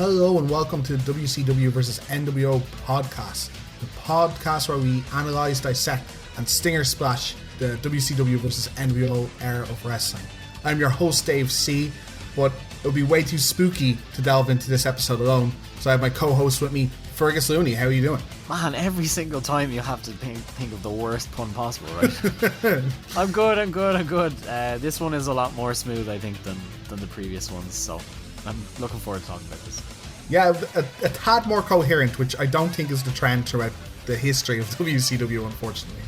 Hello and welcome to the WCW vs NWO podcast, the podcast where we analyse, dissect and stinger splash the WCW vs NWO era of wrestling. I'm your host Dave C, but it would be way too spooky to delve into this episode alone, so I have my co-host with me, Fergus Looney. How are you doing? Man, every single time you have to think of the worst pun possible, right? I'm good. This one is a lot more smooth, I think, than the previous ones, so I'm looking forward to talking about this. Yeah, a tad more coherent, which I don't think is the trend throughout the history of WCW, unfortunately.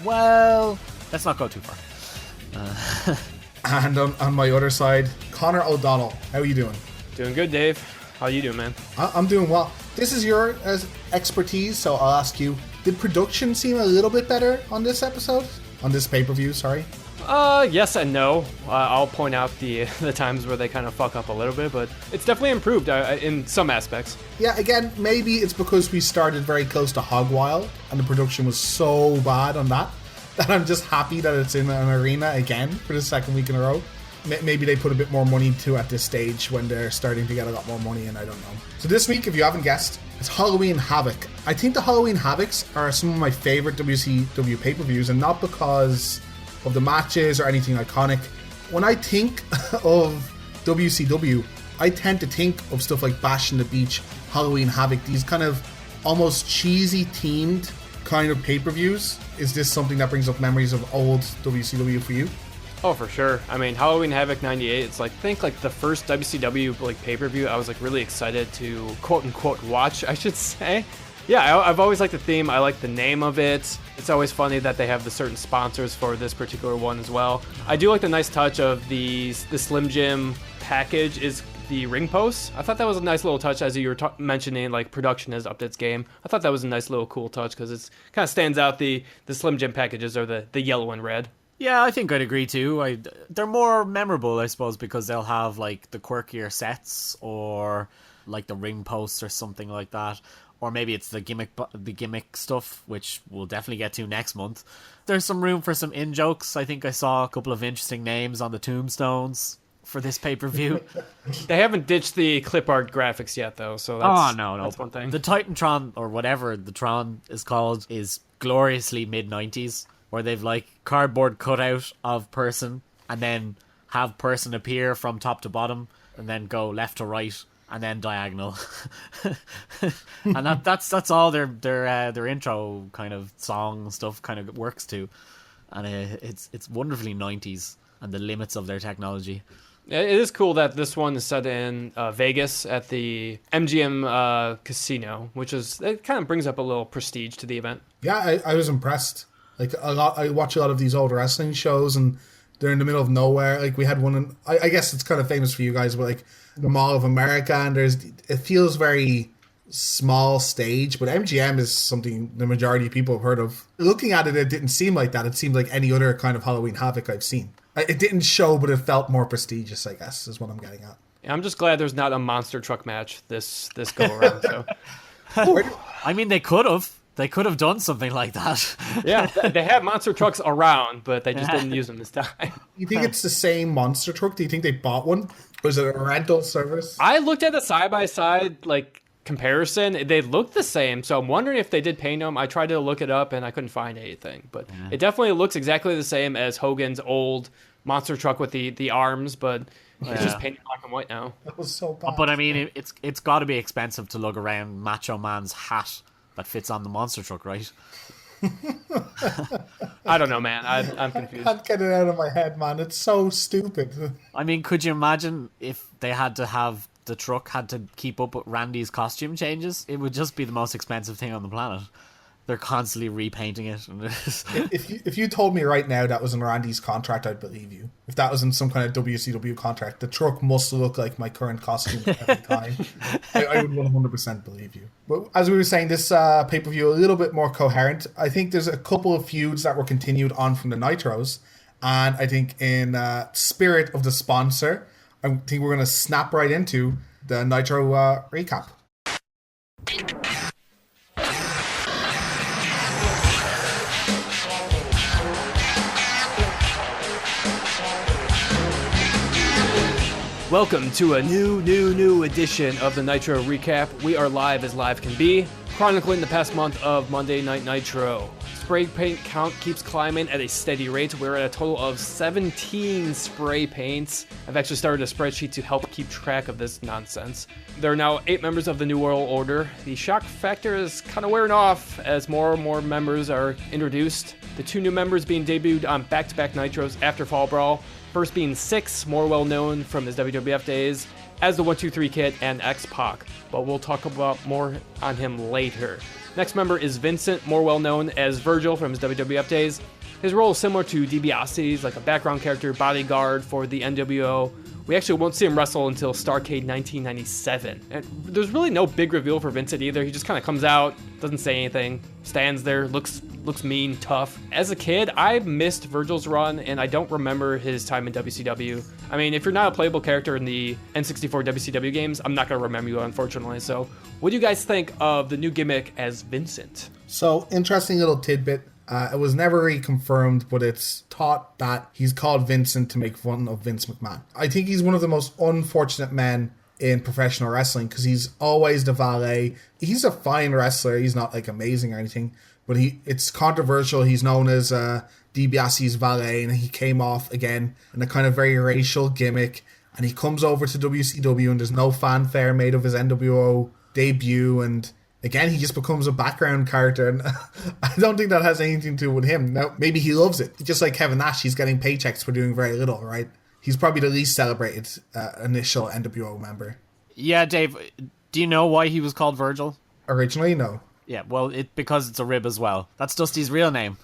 Well, let's not go too far. And on my other side, Conor O'Donnell. How are you doing? Doing good, Dave. How you doing, man? I'm doing well. This is your expertise, so I'll ask you, did production seem a little bit better on this episode? On this pay-per-view, sorry? Yes and no. I'll point out the times where they kind of fuck up a little bit, but it's definitely improved in some aspects. Yeah, again, maybe it's because we started very close to Hogwild, and the production was so bad on that I'm just happy that it's in an arena again for the second week in a row. Maybe they put a bit more money to at this stage when they're starting to get a lot more money, and I don't know. So this week, if you haven't guessed, it's Halloween Havoc. I think the Halloween Havocs are some of my favorite WCW pay-per-views, and not because of the matches or anything iconic. When I think of WCW, I tend to think of stuff like Bash in the Beach, Halloween Havoc, these kind of almost cheesy themed kind of pay-per-views. Is this something that brings up memories of old WCW for you? Oh, for sure. I mean, Halloween Havoc 98, it's like, I think like the first WCW like pay-per-view I was like really excited to quote-unquote watch, I should say. Yeah, I've always liked the theme. I like the name of it. It's always funny that they have the certain sponsors for this particular one as well. I do like the nice touch of the Slim Jim package is the ring posts. I thought that was a nice little touch, as you were mentioning, like production has upped its game. I thought that was a nice little cool touch because it kind of stands out. The Slim Jim packages are the yellow and red. Yeah, I think I'd agree too. They're more memorable, I suppose, because they'll have like the quirkier sets or like the ring posts or something like that. Or maybe it's the gimmick stuff, which we'll definitely get to next month. There's some room for some in-jokes. I think I saw a couple of interesting names on the tombstones for this pay-per-view. They haven't ditched the clip art graphics yet, though, so that's one thing. The Titantron, or whatever the Tron is called, is gloriously mid-90s, where they've like cardboard cutout of person, and then have person appear from top to bottom, and then go left to right, and then diagonal. And that's all their intro kind of song stuff kind of works to. And it's wonderfully 90s and the limits of their technology. It is cool that this one is set in Vegas at the MGM casino, it kind of brings up a little prestige to the event. Yeah, I was impressed. Like I watch a lot of these old wrestling shows, and they're in the middle of nowhere. Like we had one, I guess it's kind of famous for you guys, but like the Mall of America, and it feels very small stage, but MGM is something the majority of people have heard of. Looking at it, it didn't seem like that. It seemed like any other kind of Halloween Havoc I've seen. It didn't show, but it felt more prestigious, I guess, is what I'm getting at. Yeah, I'm just glad there's not a monster truck match this go around. So, I mean, they could have. They could have done something like that. Yeah, they have monster trucks around, but they just didn't use them this time. You think it's the same monster truck? Do you think they bought one? Was it a rental service? I looked at the side-by-side like comparison. They look the same, so I'm wondering if they did paint them. I tried to look it up, and I couldn't find anything. But it definitely looks exactly the same as Hogan's old monster truck with the arms, but it's just painted black and white now. That was so bad. But I mean, it's got to be expensive to lug around Macho Man's hat that fits on the monster truck, right? I don't know, man. I'm confused. I can't get it out of my head, man. It's so stupid. I mean, could you imagine if they had to have the truck had to keep up with Randy's costume changes? It would just be the most expensive thing on the planet. They're constantly repainting it. If you told me right now that was in Randy's contract, I'd believe you. If that was in some kind of WCW contract, the truck must look like my current costume every time. I would 100% believe you. But as we were saying, this pay-per-view a little bit more coherent. I think there's a couple of feuds that were continued on from the Nitros. And I think in spirit of the sponsor, I think we're going to snap right into the Nitro recap. Welcome to a new edition of the Nitro Recap. We are live as live can be, chronicling the past month of Monday Night Nitro. Spray paint count keeps climbing at a steady rate. We're at a total of 17 spray paints. I've actually started a spreadsheet to help keep track of this nonsense. There are now 8 members of the New World Order. The shock factor is kind of wearing off as more and more members are introduced. The 2 new members being debuted on back-to-back Nitros after Fall Brawl. First being Six, more well known from his WWF days as the 1-2-3 Kid and X-Pac, but we'll talk about more on him later. Next member is Vincent, more well known as Virgil from his WWF days. His role is similar to DiBiase's, like a background character bodyguard for the NWO. We actually won't see him wrestle until Starrcade 1997. And there's really no big reveal for Vincent either. He just kind of comes out, doesn't say anything, stands there, looks mean, tough. As a kid, I missed Virgil's run, and I don't remember his time in WCW. I mean, if you're not a playable character in the N64 WCW games, I'm not going to remember you, unfortunately. So, what do you guys think of the new gimmick as Vincent? So, interesting little tidbit. It was never really confirmed, but it's taught that he's called Vincent to make fun of Vince McMahon. I think he's one of the most unfortunate men in professional wrestling because he's always the valet. He's a fine wrestler. He's not like amazing or anything, but it's controversial. He's known as DiBiase's valet, and he came off again in a kind of very racial gimmick. And he comes over to WCW, and there's no fanfare made of his NWO debut, and again, he just becomes a background character, and I don't think that has anything to do with him. Now, maybe he loves it. Just like Kevin Nash, he's getting paychecks for doing very little, right? He's probably the least celebrated initial NWO member. Yeah, Dave, do you know why he was called Virgil? Originally, no. Yeah, well, because it's a rib as well. That's Dusty's real name.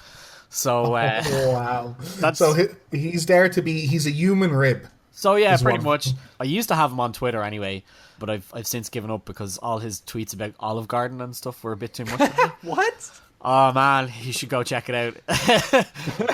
So, wow. So he's there to be, he's a human rib. So yeah, pretty much. I used to have him on Twitter anyway, but I've since given up because all his tweets about Olive Garden and stuff were a bit too much. What? Oh man, you should go check it out.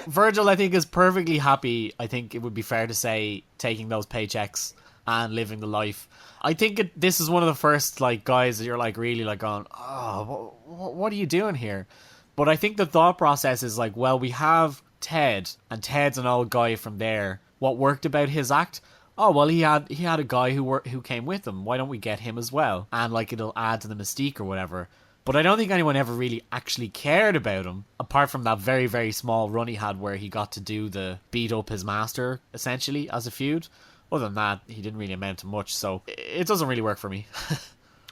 Virgil, I think, is perfectly happy. I think it would be fair to say taking those paychecks and living the life. I think this is one of the first like guys that you're like really like going, oh, what are you doing here? But I think the thought process is like, well, we have Ted, and Ted's an old guy from there. What worked about his act? Oh, well, he had a guy who came with him. Why don't we get him as well? And like it'll add to the mystique or whatever. But I don't think anyone ever really actually cared about him, apart from that very, very small run he had where he got to do the beat up his master, essentially, as a feud. Other than that, he didn't really amount to much, so it doesn't really work for me.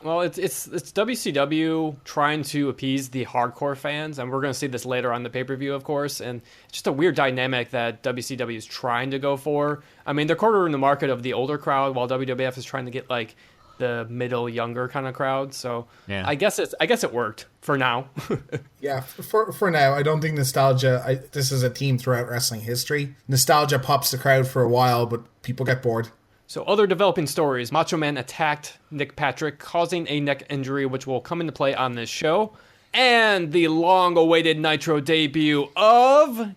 Well, it's WCW trying to appease the hardcore fans, and we're going to see this later on the pay-per-view, of course, and it's just a weird dynamic that WCW is trying to go for. I mean, they're cornering the market of the older crowd, while WWF is trying to get, like, the middle, younger kind of crowd, so yeah. I guess it worked, for now. Yeah, for now, I don't think nostalgia, this is a theme throughout wrestling history. Nostalgia pops the crowd for a while, but people get bored. So other developing stories, Macho Man attacked Nick Patrick, causing a neck injury, which will come into play on this show. And the long-awaited Nitro debut of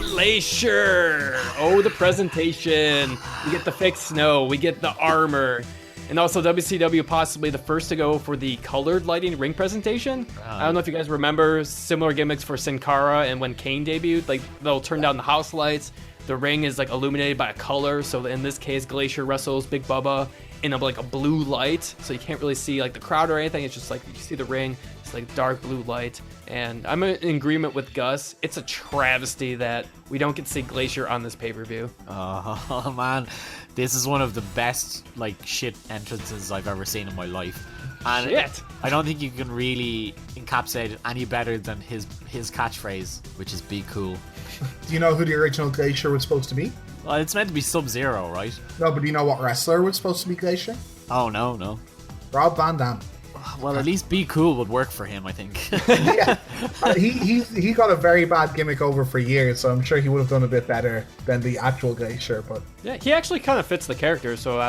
Glacier. Oh, the presentation. We get the fake snow. We get the armor. And also WCW possibly the first to go for the colored lighting ring presentation. I don't know if you guys remember similar gimmicks for Sin Cara and when Kane debuted. Like, they'll turn down the house lights. The ring is like illuminated by a color. So in this case, Glacier wrestles Big Bubba in like a blue light. So you can't really see like the crowd or anything. It's just like you see the ring. It's like dark blue light. And I'm in agreement with Gus. It's a travesty that we don't get to see Glacier on this pay-per-view. Oh man, this is one of the best like shit entrances I've ever seen in my life. And shit. I don't think you can really encapsulate it any better than his catchphrase, which is "Be cool." Do you know who the original Glacier was supposed to be? Well, it's meant to be Sub-Zero, right? No, but do you know what wrestler was supposed to be Glacier? Oh no. Rob Van Dam. Well, at least Be Cool would work for him, I think. Yeah, he got a very bad gimmick over for years, so I'm sure he would have done a bit better than the actual Glacier. But yeah, he actually kind of fits the character, so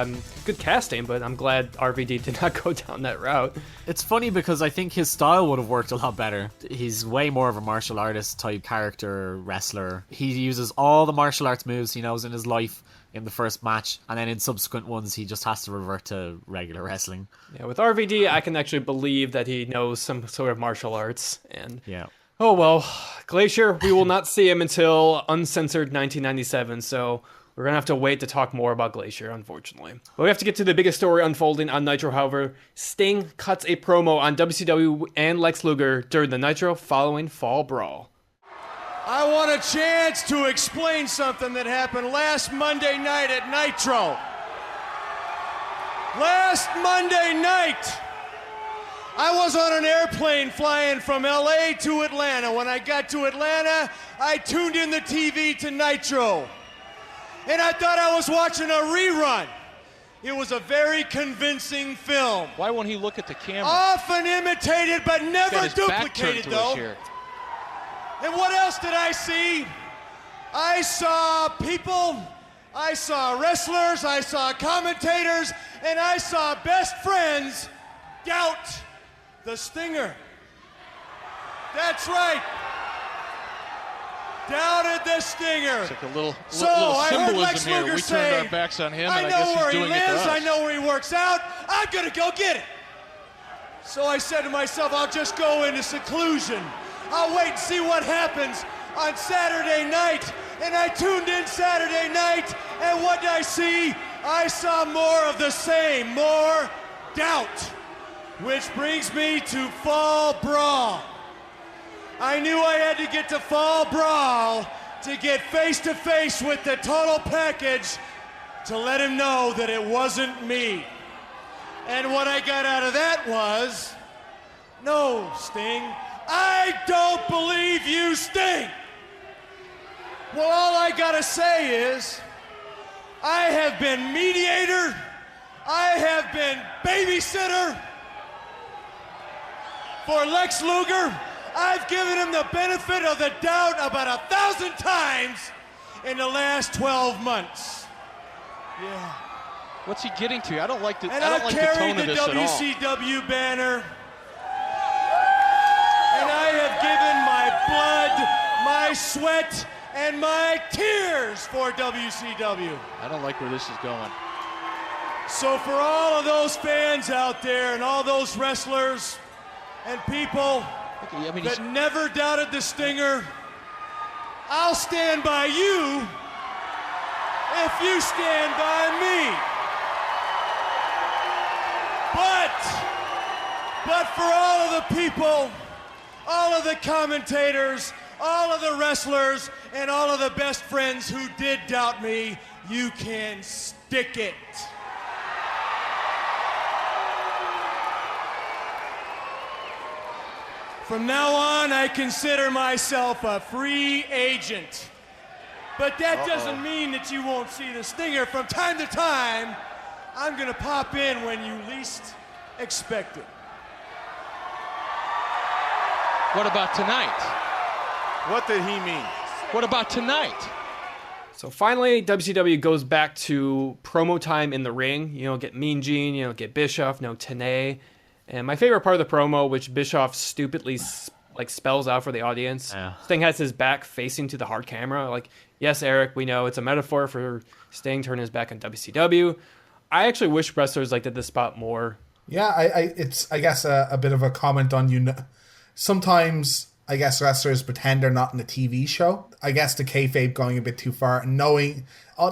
good casting. But I'm glad RVD did not go down that route. It's funny because I think his style would have worked a lot better. He's way more of a martial artist type character wrestler. He uses all the martial arts moves he knows in his life in the first match, and then in subsequent ones he just has to revert to regular wrestling. Yeah, with RVD I can actually believe that he knows some sort of martial arts, and yeah, Oh, well, Glacier, we will not see him until uncensored 1997, so we're going to have to wait to talk more about Glacier, unfortunately. But we have to get to the biggest story unfolding on Nitro, however. Sting cuts a promo on WCW and Lex Luger during the Nitro following Fall Brawl. I want a chance to explain something that happened last Monday night at Nitro. Last Monday night, I was on an airplane flying from LA to Atlanta. When I got to Atlanta, I tuned in the TV to Nitro. And I thought I was watching a rerun. It was a very convincing film. Why won't he look at the camera? Often imitated, but never duplicated, though. And what else did I see? I saw people, I saw wrestlers, I saw commentators, and I saw best friends doubt the Stinger. That's right. Doubted the Stinger. It's like a little So I heard symbolism Lex here. Luger We say, turned our backs on him, I and know I guess where he's he doing it to lives, us. I know where he works out, I'm gonna go get it. So I said to myself, I'll just go into seclusion. I'll wait and see what happens on Saturday night. And I tuned in Saturday night, and what did I see? I saw more of the same, more doubt. Which brings me to Fall Brawl. I knew I had to get to Fall Brawl to get face-to-face with the total package to let him know that it wasn't me. And what I got out of that was, no, Sting, I don't believe you, Sting. Well, all I gotta say is, I have been mediator, I have been babysitter for Lex Luger. I've given him the benefit of the doubt about 1,000 times in the last 12 months. Yeah. What's he getting to? I don't like the, And I I've don't like the carried tone the of this at all. WCW banner. And I have given my blood, my sweat, and my tears for WCW. I don't like where this is going. So for all of those fans out there and all those wrestlers and people I mean, that never doubted the Stinger, I'll stand by you if you stand by me. But for all of the people, all of the commentators, all of the wrestlers, and all of the best friends who did doubt me, you can stick it. From now on, I consider myself a free agent. But that doesn't mean that you won't see the Stinger. From time to time, I'm gonna pop in when you least expect it. what about tonight? What did he mean? What about tonight? So finally, WCW goes back to promo time in the ring. You know, get Mean Gene, you know, get Bischoff, no Tenay. And my favorite part of the promo, which Bischoff stupidly spells out for the audience, Sting has his back facing to the hard camera. Like, yes, Eric, we know it's a metaphor for Sting turning his back on WCW. I actually wish wrestlers did this spot more. Yeah, it's I guess a bit of a comment on sometimes I guess wrestlers pretend they're not in a TV show. I guess the kayfabe going a bit too far and knowing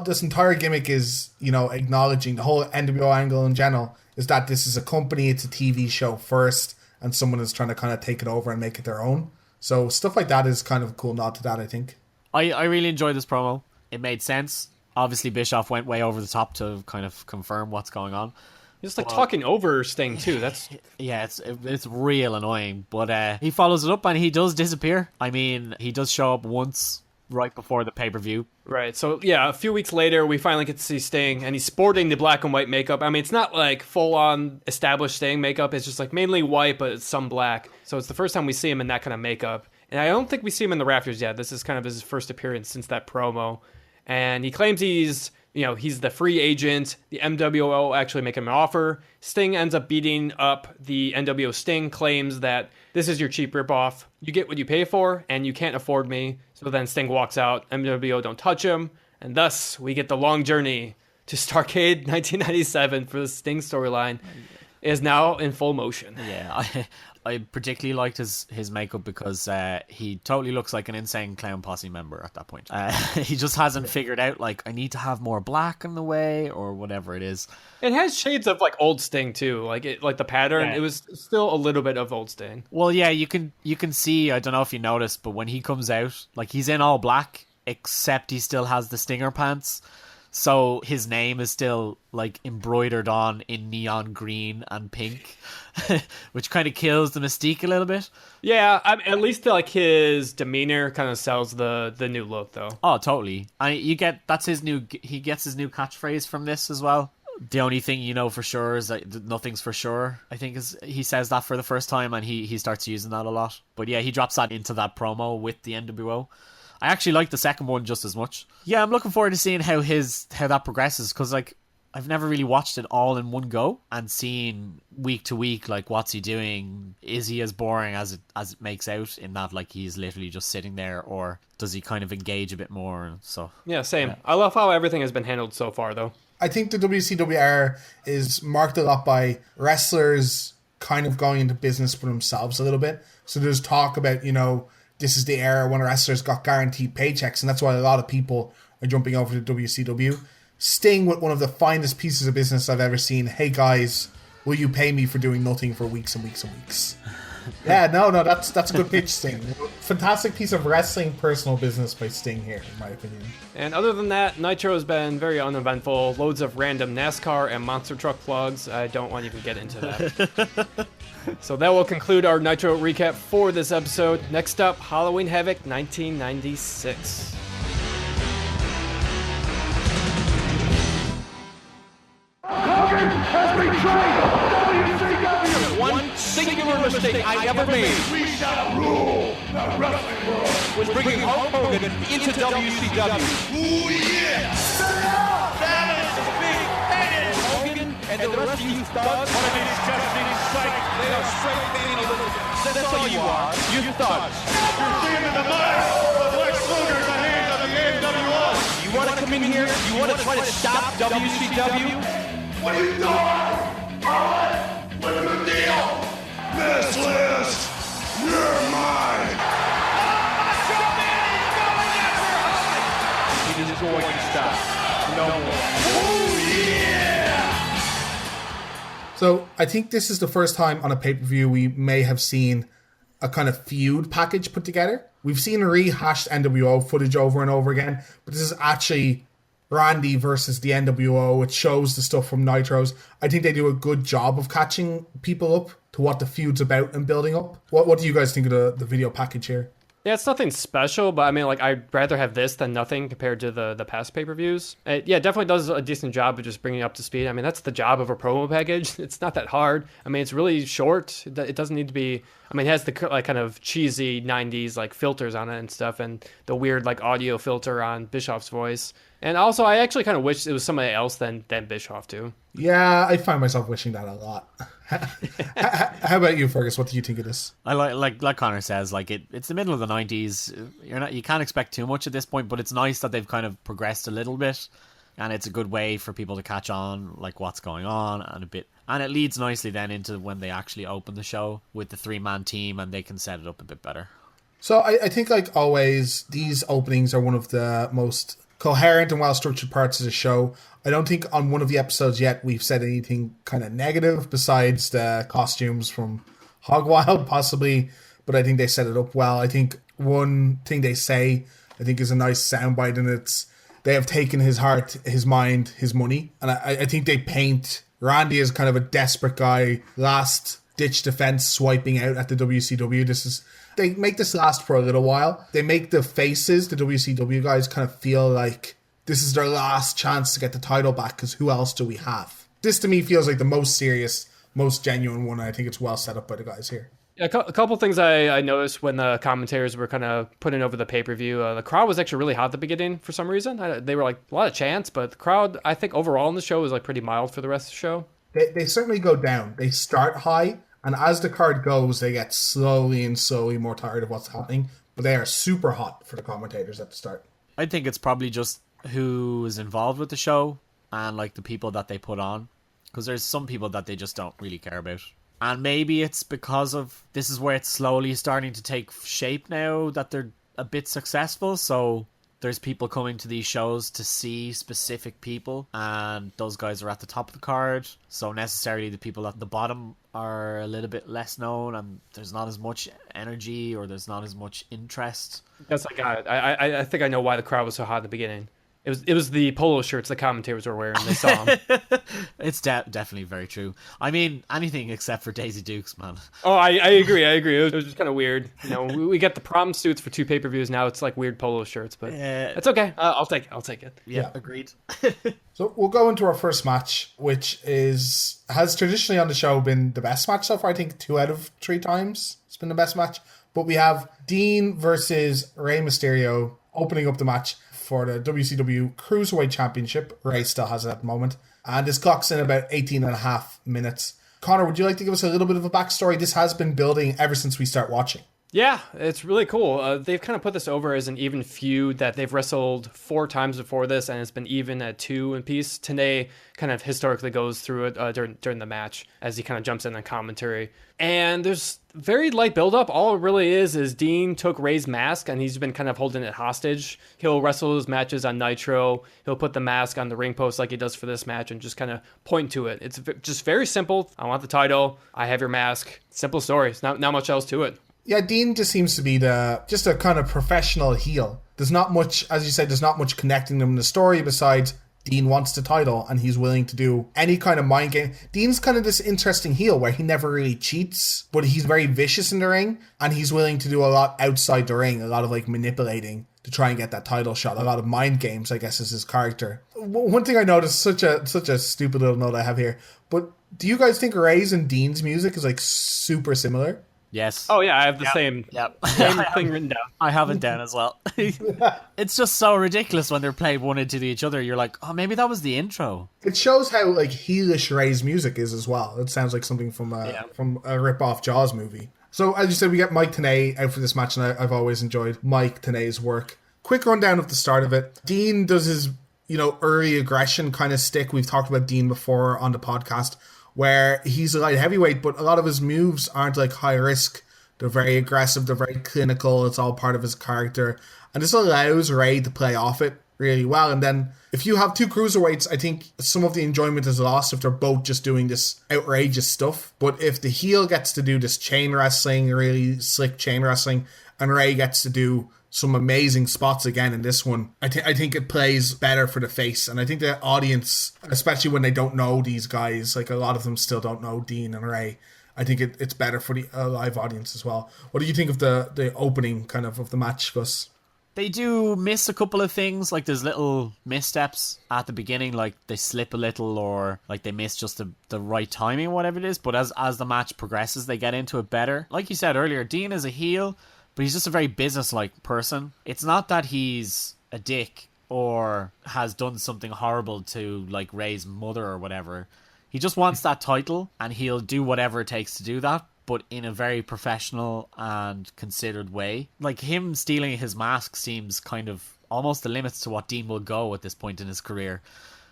this entire gimmick is acknowledging the whole NWO angle in general is that this is a company, it's a TV show first, and someone is trying to kind of take it over and make it their own. So stuff like that is kind of a cool nod to that, I think. I really enjoyed this promo. It made sense. Obviously, Bischoff went way over the top to kind of confirm what's going on. He's talking over Sting too. That's yeah, it's real annoying. But he follows it up and he does disappear. I mean, he does show up once right before the pay-per-view. right. So yeah, a few weeks later, we finally get to see Sting, and he's sporting the black and white makeup. I mean, it's not like full-on established Sting makeup. It's just mainly white, but it's some black. So it's the first time we see him in that kind of makeup. And I don't think we see him in the rafters yet. This is kind of his first appearance since that promo. And he claims he's the free agent. The NWO actually make him an offer. Sting ends up beating up the NWO. Sting claims that this is your cheap ripoff. You get what you pay for, and you can't afford me. So then Sting walks out. NWO don't touch him. And thus, we get the long journey to Starrcade 1997 for the Sting storyline. Is now in full motion. Yeah, I particularly liked his makeup because he totally looks like an Insane Clown Posse member at that point. He just hasn't figured out, like, I need to have more black in the way or whatever it is. It has shades of like old Sting too, like the pattern. Yeah. It was still a little bit of old Sting. Well, yeah, you can see, I don't know if you noticed, but when he comes out, like, he's in all black, except he still has the Stinger pants. So his name is still, like, embroidered on in neon green and pink, which kind of kills the mystique a little bit. Yeah, at least like his demeanor kind of sells the new look though. Oh, totally. And he gets his new catchphrase from this as well. The only thing you know for sure is that nothing's for sure, I think he says that for the first time, and he starts using that a lot. But yeah, he drops that into that promo with the NWO. I actually like the second one just as much. Yeah, I'm looking forward to seeing how that progresses, because, like, I've never really watched it all in one go, and seeing week to week, like, what's he doing? Is he as boring as it makes out, in that, like, he's literally just sitting there, or does he kind of engage a bit more? So Yeah, same. I love how everything has been handled so far though. I think the WCW era is marked a lot by wrestlers kind of going into business for themselves a little bit. So there's talk about, this is the era when wrestlers got guaranteed paychecks, and that's why a lot of people are jumping over to WCW. Sting with one of the finest pieces of business I've ever seen. Hey guys, will you pay me for doing nothing for weeks and weeks and weeks? Yeah, no, that's a good pitch, Sting. Fantastic piece of wrestling personal business by Sting here, in my opinion. And other than that, Nitro has been very uneventful. Loads of random NASCAR and monster truck plugs. I don't want to even get into that. So that will conclude our Nitro recap for this episode. Next up, Halloween Havoc 1996. Hogan has betrayed WCW! One singular mistake I ever made We shall rule the wrestling world! was bringing Hulk Hogan into WCW. Ooh, yeah! That is big-headed. Hogan and the rest of you thugs. One of these just sight. They are straight being a little. That's all you are. You thugs. You're seeing the demise of Lex Luger in the hands of the NWO! You want to come in here? You want to try to stop WCW? What are you doing? Alright, what's the deal? This list, you're mine! It is going to stop. No more. Oh yeah! So I think this is the first time on a pay-per-view we may have seen a kind of feud package put together. We've seen rehashed NWO footage over and over again, but this is actually Randy versus the NWO. It shows the stuff from Nitros. I think they do a good job of catching people up to what the feud's about and building up. What do you guys think of the video package here? Yeah, it's nothing special, but I mean, like, I'd rather have this than nothing compared to the past pay-per-views. It definitely does a decent job of just bringing you up to speed. I mean, that's the job of a promo package. It's not that hard. I mean, it's really short. It doesn't need to be... I mean, it has the like kind of cheesy 90s like filters on it and stuff, and the weird like audio filter on Bischoff's voice. And also, I actually kind of wish it was somebody else than Bischoff too. Yeah, I find myself wishing that a lot. How about you, Fergus? What do you think of this? I like Conor says, like, it's the middle of the 90s. You can't expect too much at this point, but it's nice that they've kind of progressed a little bit, and it's a good way for people to catch on, like, what's going on and it leads nicely then into when they actually open the show with the 3-man team, and they can set it up a bit better. So I think, like always, these openings are one of the most coherent and well-structured parts of the show. I don't think on one of the episodes yet we've said anything kind of negative besides the costumes from Hogwild, possibly, but I think they set it up well. I think one thing they say, I think, is a nice soundbite, and it's they have taken his heart, his mind, his money, and I think they paint Randy as kind of a desperate guy, last-ditch defense, swiping out at the WCW. They make this last for a little while. They make the faces, the WCW guys, kind of feel like this is their last chance to get the title back, because who else do we have? This, to me, feels like the most serious, most genuine one. And I think it's well set up by the guys here. Yeah, a couple things I noticed when the commentators were kind of putting over the pay-per-view. The crowd was actually really hot at the beginning for some reason. They were like a lot of chants, but the crowd, I think overall in the show was like pretty mild for the rest of the show. They certainly go down. They start high, and as the card goes, they get slowly and slowly more tired of what's happening. But they are super hot for the commentators at the start. I think it's probably just who is involved with the show and like the people that they put on, because there's some people that they just don't really care about. And maybe it's because of this is where it's slowly starting to take shape now that they're a bit successful. So there's people coming to these shows to see specific people, and those guys are at the top of the card. So necessarily the people at the bottom are a little bit less known, and there's not as much energy or there's not as much interest. Yes, I got it. I think I know why the crowd was so hot at the beginning. It was the polo shirts the commentators were wearing. They saw them. It's definitely very true. I mean, anything except for Daisy Dukes, man. Oh, I agree. It was just kind of weird. You know, we get the prom suits for 2 pay-per-views now. It's like weird polo shirts, but it's okay. I'll take it. Yeah, agreed. So we'll go into our first match, which has traditionally on the show been the best match so far. I think 2 out of 3 times it's been the best match. But we have Dean versus Rey Mysterio opening up the match for the WCW Cruiserweight Championship. Ray still has it at the moment. And this clocks in about 18 and a half minutes. Conor, would you like to give us a little bit of a backstory? This has been building ever since we start watching. Yeah, it's really cool. They've kind of put this over as an even feud that they've wrestled 4 times before this, and it's been even at 2 in piece. Tenay kind of historically goes through it during the match as he kind of jumps in on commentary. And there's very light build-up. All it really is Dean took Ray's mask, and he's been kind of holding it hostage. He'll wrestle his matches on Nitro. He'll put the mask on the ring post like he does for this match and just kind of point to it. It's just very simple. I want the title. I have your mask. Simple story. It's not much else to it. Yeah, Dean just seems to be just a kind of professional heel. There's not much, as you said, there's not much connecting them in the story besides Dean wants the title and he's willing to do any kind of mind game. Dean's kind of this interesting heel where he never really cheats, but he's very vicious in the ring and he's willing to do a lot outside the ring, a lot of like manipulating to try and get that title shot. A lot of mind games, I guess, is his character. One thing I noticed, such a stupid little note I have here, but do you guys think Ray's and Dean's music is like super similar? Yes. Oh yeah, I have the same thing written down. I have it down as well. It's just so ridiculous when they're playing one into each other. You're like, oh, maybe that was the intro. It shows how like heelish Ray's music is as well. It sounds like something from a rip-off Jaws movie. So as you said, we get Mike Tenay out for this match, and I've always enjoyed Mike Tenay's work. Quick rundown of the start of it. Dean does his early aggression kind of stick. We've talked about Dean before on the podcast, where he's a light heavyweight, but a lot of his moves aren't like high risk. They're very aggressive, they're very clinical, it's all part of his character. And this allows Ray to play off it really well. And then if you have 2 cruiserweights, I think some of the enjoyment is lost if they're both just doing this outrageous stuff. But if the heel gets to do this chain wrestling, really slick chain wrestling, and Ray gets to do some amazing spots again in this one, I think it plays better for the face. And I think the audience, especially when they don't know these guys, like a lot of them still don't know Dean and Ray, I think it's better for the live audience as well. What do you think of the opening kind of the match, Gus? They do miss a couple of things, like there's little missteps at the beginning, like they slip a little or like they miss just the right timing, whatever it is. But as the match progresses, they get into it better. Like you said earlier, Dean is a heel, but he's just a very business-like person. It's not that he's a dick or has done something horrible to like Ray's mother or whatever. He just wants that title and he'll do whatever it takes to do that, but in a very professional and considered way. Like him stealing his mask seems kind of almost the limits to what Dean will go at this point in his career.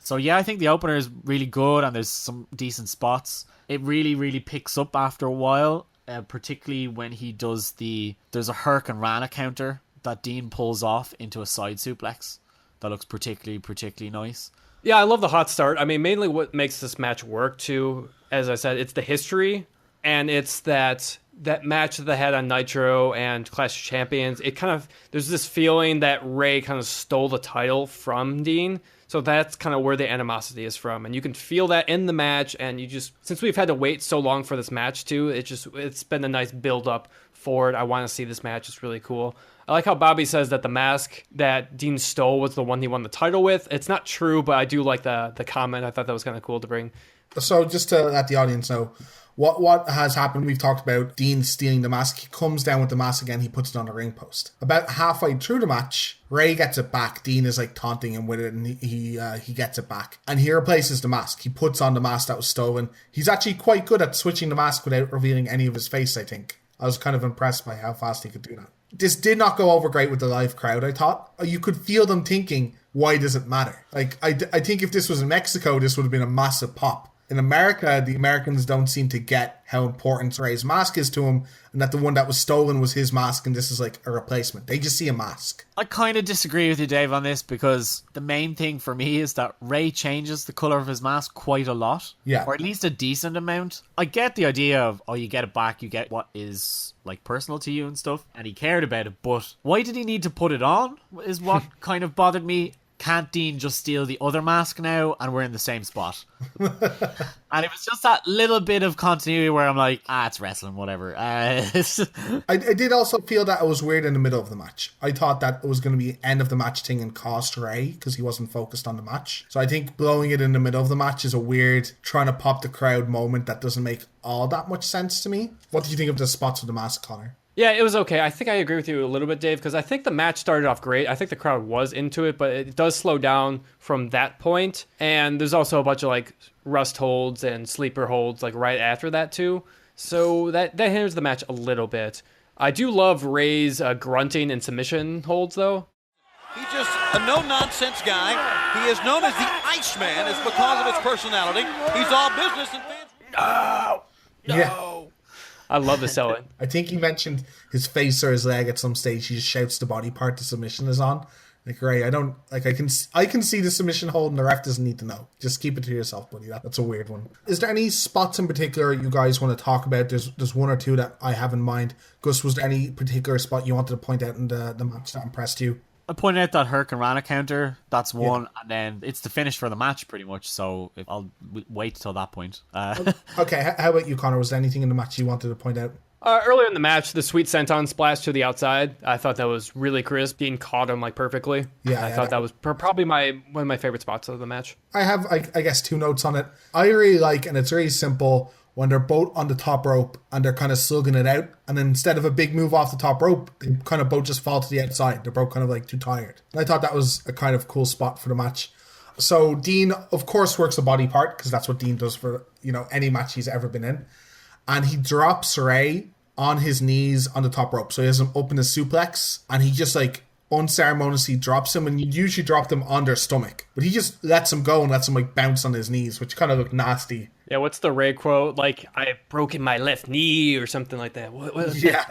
So yeah, I think the opener is really good and there's some decent spots. It really, really picks up after a while. Particularly when he does there's a Hurricane Rana counter that Dean pulls off into a side suplex that looks particularly nice. Yeah, I love the hot start. I mean, mainly what makes this match work too, as I said, it's the history and it's that match that they had on Nitro and Clash of Champions. It kind of, there's this feeling that Ray kind of stole the title from Dean. So that's kind of where the animosity is from. And you can feel that in the match. And you just, since we've had to wait so long for this match too, it's been a nice build up for it. I want to see this match. It's really cool. I like how Bobby says that the mask that Dean stole was the one he won the title with. It's not true, but I do like the comment. I thought that was kind of cool to bring. So just to let the audience know, what has happened, we've talked about Dean stealing the mask. He comes down with the mask again, he puts it on the ring post. About halfway through the match, Ray gets it back. Dean is like taunting him with it and he gets it back. And he replaces the mask. He puts on the mask that was stolen. He's actually quite good at switching the mask without revealing any of his face, I think. I was kind of impressed by how fast he could do that. This did not go over great with the live crowd, I thought. You could feel them thinking, why does it matter? Like, I think if this was in Mexico, this would have been a massive pop. in America, the Americans don't seem to get how important Ray's mask is to him, and that the one that was stolen was his mask, and this is like a replacement. They just see a mask. I kind of disagree with you, Dave, on this, because the main thing for me is that Ray changes the colour of his mask quite a lot. Yeah. Or at least a decent amount. I get the idea of, oh, you get it back, you get what is like personal to you and stuff, and he cared about it, but why did he need to put it on is what kind of bothered me. Can't Dean just steal the other mask now and we're in the same spot? And it was just that little bit of continuity where I'm like, it's wrestling, whatever. I did also feel that it was weird in the middle of the match. I thought that it was going to be end of the match thing and cost Ray because he wasn't focused on the match. So I think blowing it in the middle of the match is a weird trying to pop the crowd moment that doesn't make all that much sense to me. What do you think of the spots with the mask, Conor? Yeah, it was okay. I think I agree with you a little bit, Dave, because I think the match started off great. I think the crowd was into it, but it does slow down from that point. And there's also a bunch of like rust holds and sleeper holds like right after that too. So that hinders the match a little bit. I do love Ray's grunting and submission holds though. He's just a no-nonsense guy. He is known as the Iceman. It's because of his personality. He's all business and fans. No! Yeah. I love the selling. I think he mentioned his face or his leg at some stage. He just shouts the body part the submission is on. Like, Ray, I can see the submission hold and the ref doesn't need to know. Just keep it to yourself, buddy. That's a weird one. Is there any spots in particular you guys want to talk about? There's one or two that I have in mind. Gus, was there any particular spot you wanted to point out in the match that impressed you? I pointed out that Hurricane Rana counter. That's one, and then it's the finish for the match, pretty much. So I'll wait till that point. Okay, how about you, Conor? Was there anything in the match you wanted to point out? Earlier in the match, the sweet senton splash to the outside, I thought that was really crisp. Dean caught him like perfectly. I thought that was probably one of my favorite spots of the match. I have, I guess, 2 notes on it. I really like, and it's really simple, when they're both on the top rope and they're kind of slugging it out, and then instead of a big move off the top rope, they kind of both just fall to the outside. They're both kind of like too tired. And I thought that was a kind of cool spot for the match. So Dean, of course, works a body part because that's what Dean does for, any match he's ever been in. And he drops Ray on his knees on the top rope. So he has him up in a suplex, and he just like unceremoniously drops him, and you usually drop them on their stomach, but he just lets him go and lets him like bounce on his knees, which kind of looked nasty. Yeah, what's the Ray quote? Like, I've broken my left knee or something like that. What? Yeah.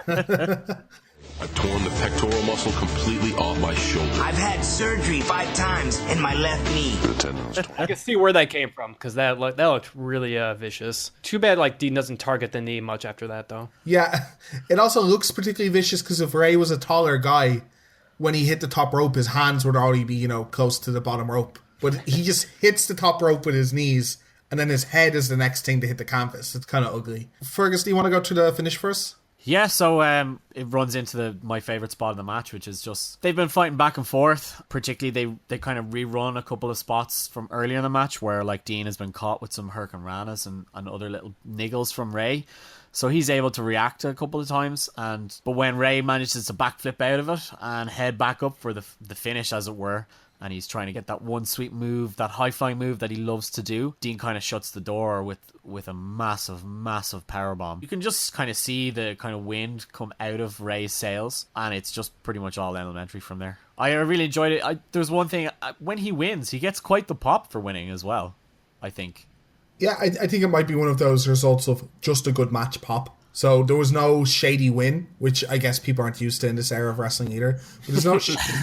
I've torn the pectoral muscle completely off my shoulder. I've had surgery 5 times in my left knee. The tendon's torn. I can see where that came from, because that looked really vicious. Too bad like Dean doesn't target the knee much after that, though. Yeah, it also looks particularly vicious because if Ray was a taller guy, when he hit the top rope, his hands would already be, close to the bottom rope. But he just hits the top rope with his knees, and then his head is the next thing to hit the canvas. It's kind of ugly. Fergus, do you want to go to the finish first? Yeah, so it runs into my favourite spot of the match, which is just they've been fighting back and forth. Particularly, they kind of rerun a couple of spots from earlier in the match where like Dean has been caught with some Hurricane Ranas and other little niggles from Ray. So he's able to react a couple of times, but when Ray manages to backflip out of it and head back up for the finish, as it were, and he's trying to get that one sweet move, that high-flying move that he loves to do, Dean kind of shuts the door with a massive, massive powerbomb. You can just kind of see the kind of wind come out of Ray's sails, and it's just pretty much all elementary from there. I really enjoyed it. There's one thing, when he wins, he gets quite the pop for winning as well, I think. Yeah, I think it might be one of those results of just a good match pop. So there was no shady win, which I guess people aren't used to in this era of wrestling either. But there's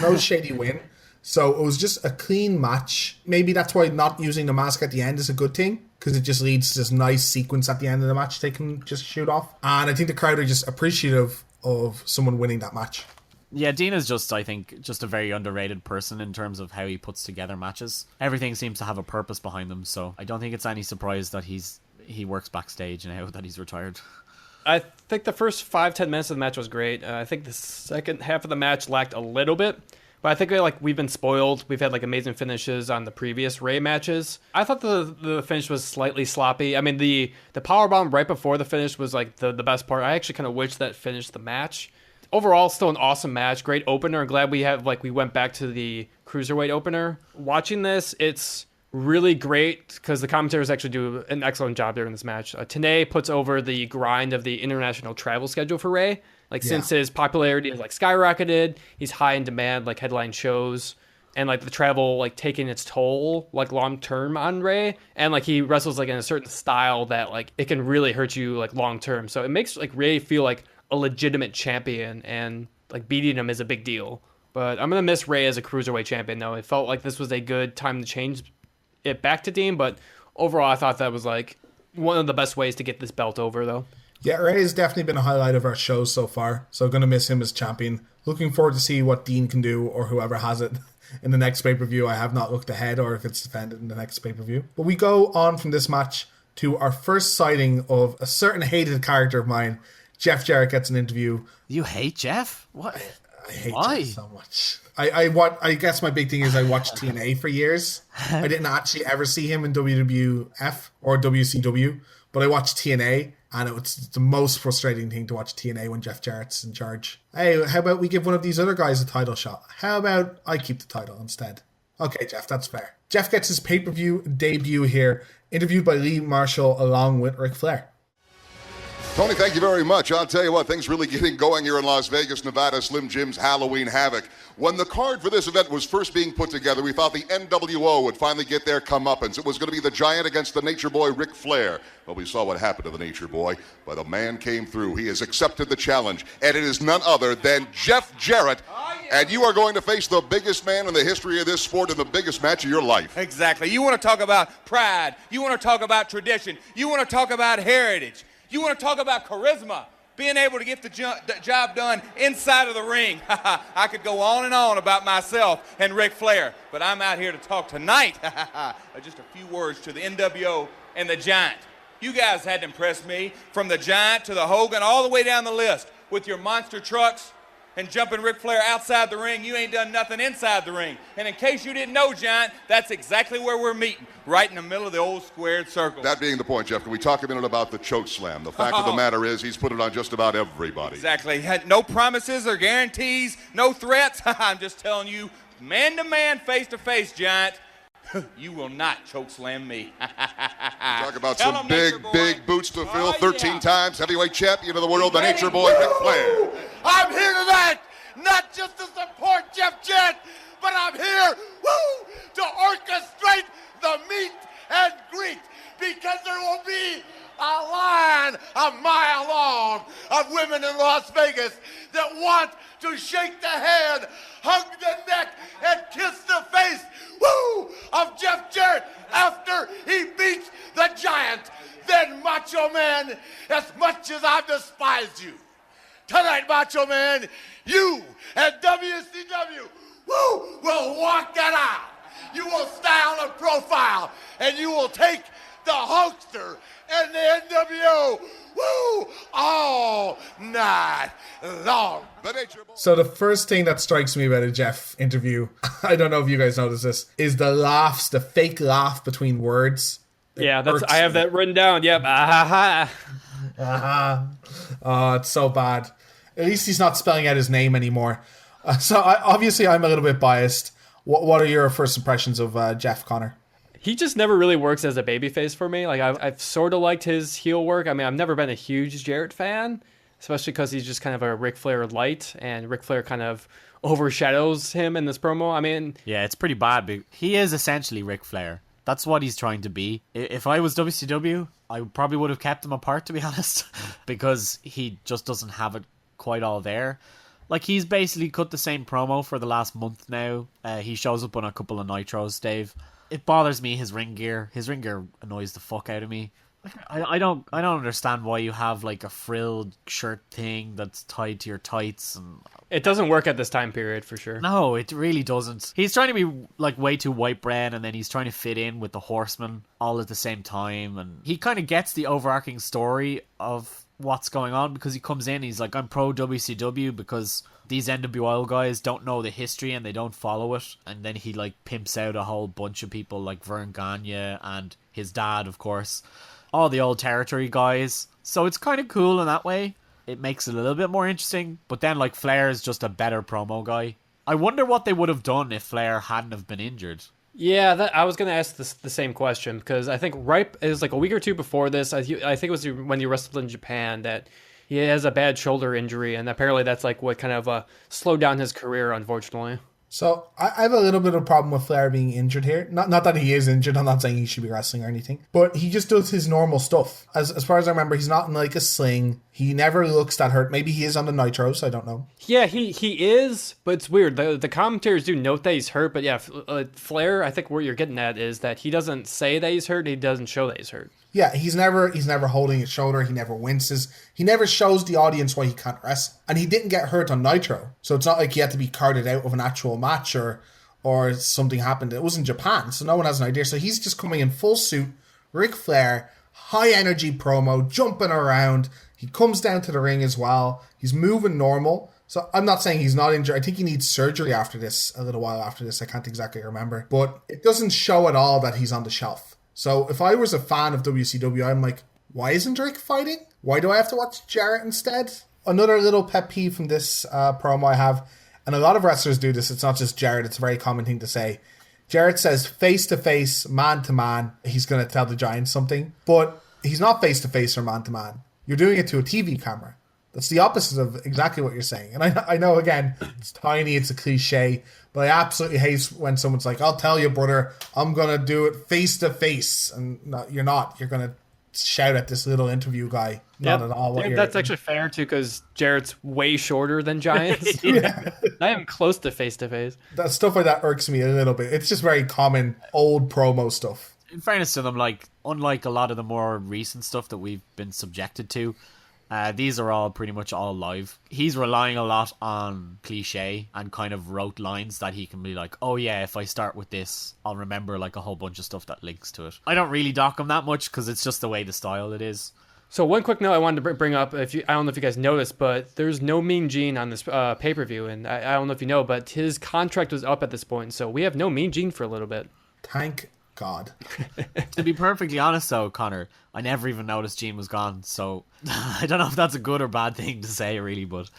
no shady win. So it was just a clean match. Maybe that's why not using the mask at the end is a good thing, because it just leads to this nice sequence at the end of the match they can just shoot off. And I think the crowd are just appreciative of someone winning that match. Yeah, Dean is just, I think, just a very underrated person in terms of how he puts together matches. Everything seems to have a purpose behind them, so I don't think it's any surprise that he works backstage now that he's retired. I think the first 5-10 minutes of the match was great. I think the second half of the match lacked a little bit, but I think we've been spoiled. We've had amazing finishes on the previous Ray matches. I thought the finish was slightly sloppy. I mean, the powerbomb right before the finish was the best part. I actually kind of wish that finished the match. Overall, still an awesome match. Great opener. I'm glad we went back to the Cruiserweight opener. Watching this, it's really great because the commentators actually do an excellent job during this match. Tenay puts over the grind of the international travel schedule for Ray. Since his popularity has skyrocketed, he's high in demand, headline shows. and like the travel like taking its toll like long term on Ray, and like he wrestles like in a certain style that like it can really hurt you like long term. So it makes like Ray feel like a legitimate champion, and like beating him is a big deal. But I'm gonna miss Ray as a cruiserweight champion though. It felt like this was a good time to change it back to Dean, but overall I thought that was like one of the best ways to get this belt over though. Yeah, Ray has definitely been a highlight of our shows so far, so going to miss him as champion. Looking forward to see what Dean can do, or whoever has it, in the next pay-per-view. I have not looked ahead, or if it's defended in the next pay-per-view. But we go on from this match to our first sighting of a certain hated character of mine. Jeff Jarrett gets an interview. You hate Jeff? What? I hate Why? Jeff so much. I guess my big thing is I watched TNA for years. I didn't actually ever see him in WWF or WCW, but I watched TNA, and it's the most frustrating thing to watch TNA when Jeff Jarrett's in charge. Hey, how about we give one of these other guys a title shot? How about I keep the title instead? Okay, Jeff, that's fair. Jeff gets his pay-per-view debut here, interviewed by Lee Marshall along with Ric Flair. Tony, thank you very much. I'll tell you what, things really getting going here in Las Vegas, Nevada, Slim Jim's Halloween Havoc. When the card for this event was first being put together, we thought the NWO would finally get their comeuppance. It was going to be the Giant against the Nature Boy, Ric Flair. Well, we saw what happened to the Nature Boy, but the man came through. He has accepted the challenge, and it is none other than Jeff Jarrett. And you are going to face the biggest man in the history of this sport in the biggest match of your life. Exactly. You want to talk about pride. You want to talk about tradition. You want to talk about heritage. You want to talk about charisma, being able to get the job done inside of the ring. I could go on and on about myself and Ric Flair, but I'm out here to talk tonight. Just a few words to the NWO and the Giant. You guys had to impress me, from the Giant to the Hogan, all the way down the list, with your monster trucks and jumping Ric Flair outside the ring. You ain't done nothing inside the ring. And in case you didn't know, Giant, that's exactly where we're meeting, right in the middle of the old squared circle. That being the point, Jeff, can we talk a minute about the choke slam? The fact of the matter is he's put it on just about everybody. Exactly. Had no promises or guarantees, no threats. I'm just telling you, man-to-man, face-to-face, Giant, you will not choke slam me. Talk about some big boots to fill. 13 times heavyweight champion of the world, the Nature Boy, Ric Flair. I'm here tonight, not just to support Jeff Jarrett, but I'm here, to orchestrate the meet and greet, because there will be a line a mile long of women in Las Vegas that want to shake the hand, hug the neck, and kiss the face, of Jeff Jarrett after he beats the Giant. Then, Macho Man, as much as I've despised you, tonight, Macho Man, you and WCW, will walk that aisle. You will style and profile, and you will take the Hulkster and the NWO, all night long. So the first thing that strikes me about a Jeff interview, I don't know if you guys notice this, is the laughs, the fake laugh between words. Yeah, I have that written down. Yep. Oh, it's so bad. At least he's not spelling out his name anymore. Obviously I'm a little bit biased. What are your first impressions of Jeff, Conor? He just never really works as a babyface for me. Like I've sort of liked his heel work. I mean, I've never been a huge Jarrett fan, especially because he's just kind of a Ric Flair light, and Ric Flair kind of overshadows him in this promo. I mean, yeah, it's pretty bad. He is essentially Ric Flair. That's what he's trying to be. If I was WCW, I probably would have kept them apart, to be honest, because he just doesn't have it quite all there. Like, he's basically cut the same promo for the last month now. He shows up on a couple of Nitros, Dave. It bothers me, his ring gear. His ring gear annoys the fuck out of me. I don't understand why you have like a frilled shirt thing that's tied to your tights, and it doesn't work at this time period for sure. No, it really doesn't. He's trying to be like way too white bread, and then he's trying to fit in with the Horsemen all at the same time, and he kind of gets the overarching story of what's going on because he comes in, he's like, I'm pro WCW because these NWO guys don't know the history and they don't follow it, and then he like pimps out a whole bunch of people like Vern Gagne and his dad, of course, all the old territory guys. So it's kind of cool in that way. It makes it a little bit more interesting, but then like Flair is just a better promo guy. I wonder what they would have done if Flair hadn't have been injured. Yeah, I was going to ask the same question, because I think right is like a week or two before this, I think it was when he wrestled in Japan, that he has a bad shoulder injury, and apparently that's like what kind of slowed down his career, unfortunately. So I have a little bit of a problem with Flair being injured here. Not that he is injured. I'm not saying he should be wrestling or anything. But he just does his normal stuff. As far as I remember, he's not in like a sling. He never looks that hurt. Maybe he is on the Nitros. I don't know. Yeah, he is, but it's weird. The commentators do note that he's hurt, but yeah, Flair, I think what you're getting at is that he doesn't say that he's hurt. He doesn't show that he's hurt. Yeah, he's never holding his shoulder. He never winces. He never shows the audience why he can't wrestle. And he didn't get hurt on Nitro. So it's not like he had to be carted out of an actual match or something happened. It was in Japan, so no one has an idea. So he's just coming in full suit, Ric Flair, high energy promo, jumping around. He comes down to the ring as well. He's moving normal. So I'm not saying he's not injured. I think he needs surgery after this, a little while after this. I can't exactly remember. But it doesn't show at all that he's on the shelf. So if I was a fan of WCW, I'm like, why isn't Rick fighting? Why do I have to watch Jarrett instead? Another little pet peeve from this promo I have, and a lot of wrestlers do this, it's not just Jarrett, it's a very common thing to say. Jarrett says face-to-face, man-to-man, he's going to tell the Giants something, but he's not face-to-face or man-to-man. You're doing it to a TV camera. That's the opposite of exactly what you're saying. And I know, again, it's tiny, it's a cliche, but I absolutely hate when someone's like, I'll tell you, brother, I'm going to do it face-to-face. And no, you're not. You're going to shout at this little interview guy. Not at all. That's actually fair, too, because Jarrett's way shorter than Giants. Yeah. Not even close to face-to-face. That stuff like that irks me a little bit. It's just very common old promo stuff. In fairness to them, like, unlike a lot of the more recent stuff that we've been subjected to, these are all pretty much all live. He's relying a lot on cliche and kind of rote lines that he can be like, oh yeah, if I start with this, I'll remember like a whole bunch of stuff that links to it. I don't really dock him that much because it's just the way the style it is. So one quick note I wanted to bring up, I don't know if you guys noticed, but there's no Mean Gene on this pay-per-view, and I don't know if you know, but his contract was up at this point, so we have no Mean Gene for a little bit. Thank God. To be perfectly honest though, Conor, I never even noticed Gene was gone, so I don't know if that's a good or bad thing to say really, but...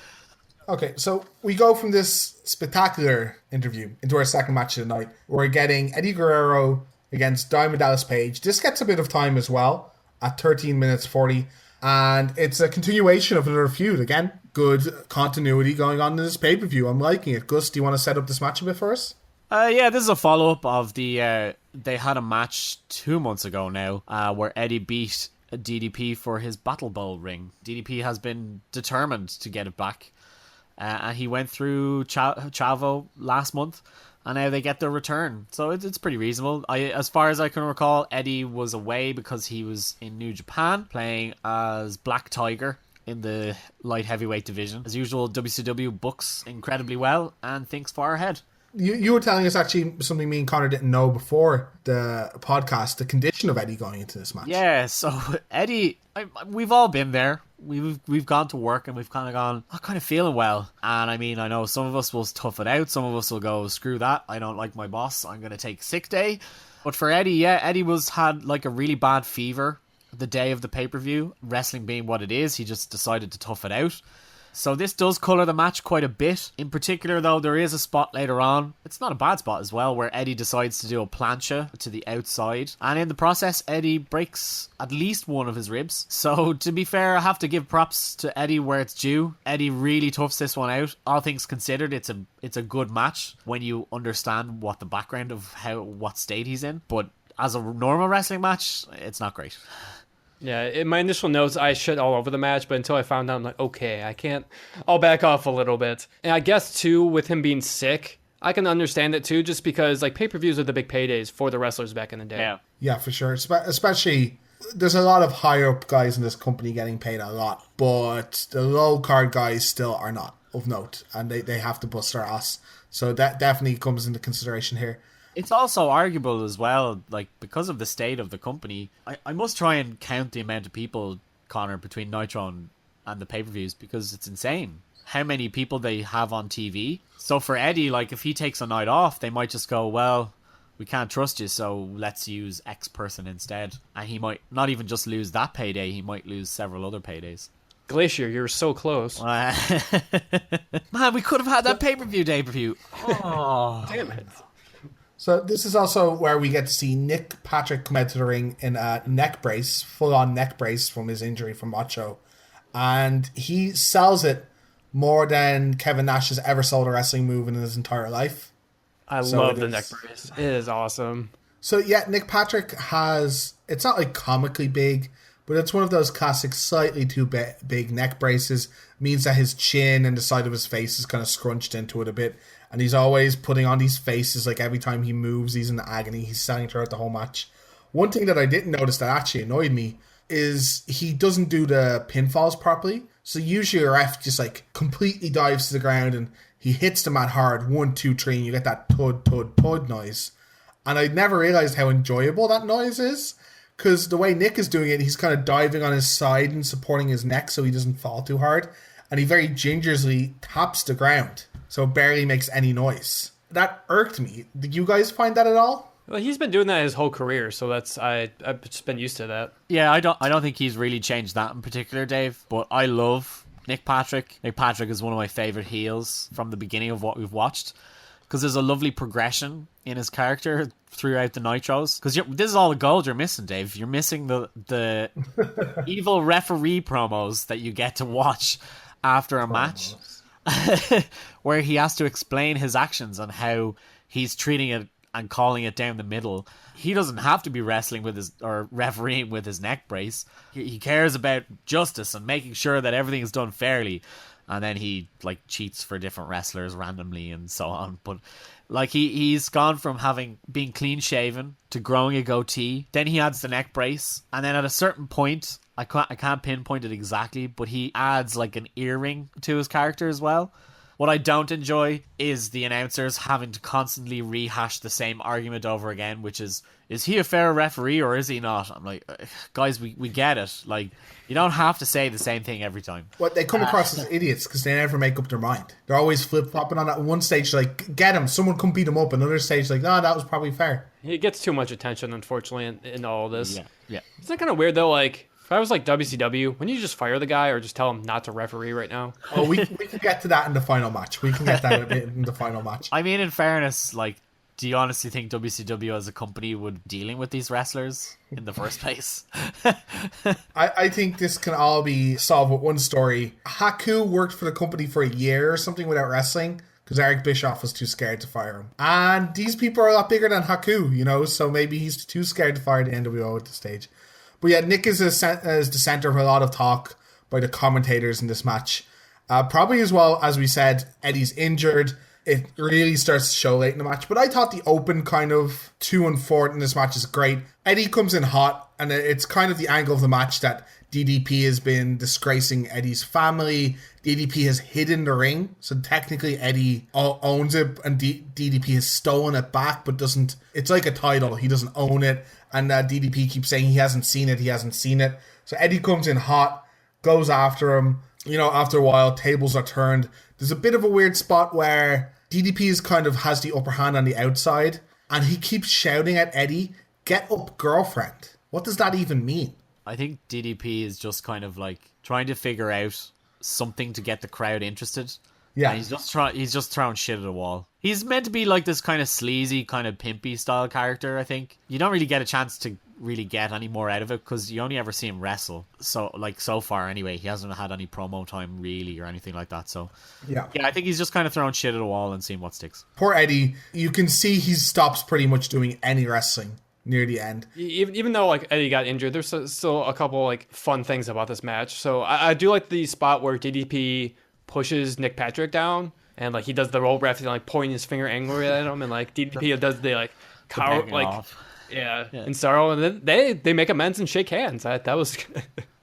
Okay, so we go from this spectacular interview into our second match of the night. We're getting Eddie Guerrero against Diamond Dallas Page. This gets a bit of time as well, at 13 minutes 40, and it's a continuation of another feud. Again, good continuity going on in this pay-per-view. I'm liking it. Gus, do you want to set up this match a bit for us? Yeah, this is a follow-up of the... they had a match 2 months ago now where Eddie beat DDP for his Battle Bowl ring. DDP has been determined to get it back. And he went through Chavo last month, and now they get their return. So it's pretty reasonable. As far as I can recall, Eddie was away because he was in New Japan playing as Black Tiger in the light heavyweight division. As usual, WCW books incredibly well and thinks far ahead. You were telling us actually something me and Conor didn't know before the podcast, the condition of Eddie going into this match. Yeah, so Eddie, we've all been there. We've gone to work and we've kind of gone, I'm kind of feeling well. And I mean, I know some of us will tough it out. Some of us will go, screw that. I don't like my boss. I'm going to take sick day. But for Eddie, yeah, Eddie had like a really bad fever the day of the pay-per-view. Wrestling being what it is, he just decided to tough it out. So this does colour the match quite a bit. In particular, though, there is a spot later on. It's not a bad spot as well, where Eddie decides to do a plancha to the outside. And in the process, Eddie breaks at least one of his ribs. So to be fair, I have to give props to Eddie where it's due. Eddie really toughs this one out. All things considered, it's a good match when you understand what the background of what state he's in. But as a normal wrestling match, it's not great. Yeah, in my initial notes, I shit all over the match, but until I found out, I'm like, okay, I'll back off a little bit. And I guess, too, with him being sick, I can understand it, too, just because, like, pay-per-views are the big paydays for the wrestlers back in the day. Yeah, for sure. Especially, there's a lot of higher-up guys in this company getting paid a lot, but the low-card guys still are not of note, and they have to bust their ass. So that definitely comes into consideration here. It's also arguable as well, like, because of the state of the company, I must try and count the amount of people, Conor, between Nitro and the pay-per-views, because it's insane how many people they have on TV. So for Eddie, like, if he takes a night off, they might just go, well, we can't trust you, so let's use X person instead. And he might not even just lose that payday, he might lose several other paydays. Glacier, you're so close. Man, we could have had that pay-per-view. Oh, damn it. So this is also where we get to see Nick Patrick come out to the ring in a neck brace, full-on neck brace from his injury from Macho. And he sells it more than Kevin Nash has ever sold a wrestling move in his entire life. I love the neck brace. It is awesome. So yeah, Nick Patrick has, it's not like comically big, but it's one of those classic slightly too big neck braces. Means that his chin and the side of his face is kind of scrunched into it a bit. And he's always putting on these faces, like every time he moves, he's in agony. He's selling throughout the whole match. One thing that I didn't notice that actually annoyed me is he doesn't do the pinfalls properly. So usually a ref just like completely dives to the ground and he hits the mat hard, 1, 2, 3, and you get that thud, thud, thud noise. And I never realized how enjoyable that noise is, because the way Nick is doing it, he's kind of diving on his side and supporting his neck so he doesn't fall too hard. And he very gingerly taps the ground, so it barely makes any noise. That irked me. Did you guys find that at all? Well, he's been doing that his whole career, so I've just been used to that. Yeah, I don't think he's really changed that in particular, Dave. But I love Nick Patrick. Nick Patrick is one of my favorite heels from the beginning of what we've watched, because there's a lovely progression in his character throughout the Nitros. Because this is all the gold you're missing, Dave. You're missing the evil referee promos that you get to watch after a match, where he has to explain his actions and how he's treating it and calling it down the middle. He doesn't have to be wrestling with his, or refereeing with his neck brace. He cares about justice and making sure that everything is done fairly. And then he like cheats for different wrestlers randomly and so on. But like he's gone from being clean shaven to growing a goatee. Then he adds the neck brace, and then at a certain point, I can't pinpoint it exactly, but he adds like an earring to his character as well. What I don't enjoy is the announcers having to constantly rehash the same argument over again, which is he a fair referee or is he not? I'm like, guys, we get it. Like, you don't have to say the same thing every time. Well, they come across as idiots because they never make up their mind. They're always flip-flopping on that. One stage, like, get him, someone come beat him up. Another stage, like, no, that was probably fair. He gets too much attention, unfortunately, in all of this. Yeah. Isn't that kind of weird, though? Like, if I was like WCW, wouldn't you just fire the guy or just tell him not to referee right now? Oh, we can get to that in the final match. We can get that a bit in the final match. I mean, in fairness, like, do you honestly think WCW as a company would dealing with these wrestlers in the first place? I think this can all be solved with one story. Haku worked for the company for a year or something without wrestling because Eric Bischoff was too scared to fire him. And these people are a lot bigger than Haku, so maybe he's too scared to fire the NWO at this stage. But yeah, Nick is the center of a lot of talk by the commentators in this match. Probably as well, as we said, Eddie's injured. It really starts to show late in the match. But I thought the open kind of 2 and 4 in this match is great. Eddie comes in hot, and it's kind of the angle of the match that DDP has been disgracing Eddie's family. DDP has hidden the ring, so technically Eddie owns it, and DDP has stolen it back, but doesn't. It's like a title. He doesn't own it, and DDP keeps saying he hasn't seen it. So Eddie comes in hot, goes after him. After a while, tables are turned. There's a bit of a weird spot where DDP has the upper hand on the outside, and he keeps shouting at Eddie, "Get up, girlfriend." What does that even mean? I think DDP is just kind of like trying to figure out something to get the crowd interested. Yeah, and he's just throwing shit at a wall. He's meant to be like this kind of sleazy, kind of pimpy style character. I think you don't really get a chance to really get any more out of it because you only ever see him wrestle. So far anyway, he hasn't had any promo time really or anything like that. So yeah, I think he's just kind of throwing shit at a wall and seeing what sticks. Poor Eddie. You can see he stops pretty much doing any wrestling near the end. Even though like Eddie got injured, there's still a couple like fun things about this match. So I do like the spot where DDP pushes Nick Patrick down and like he does the roll ref and like pointing his finger angrily at him, and like DDP does the like cower like yeah in sorrow, and then they make amends and shake hands. That was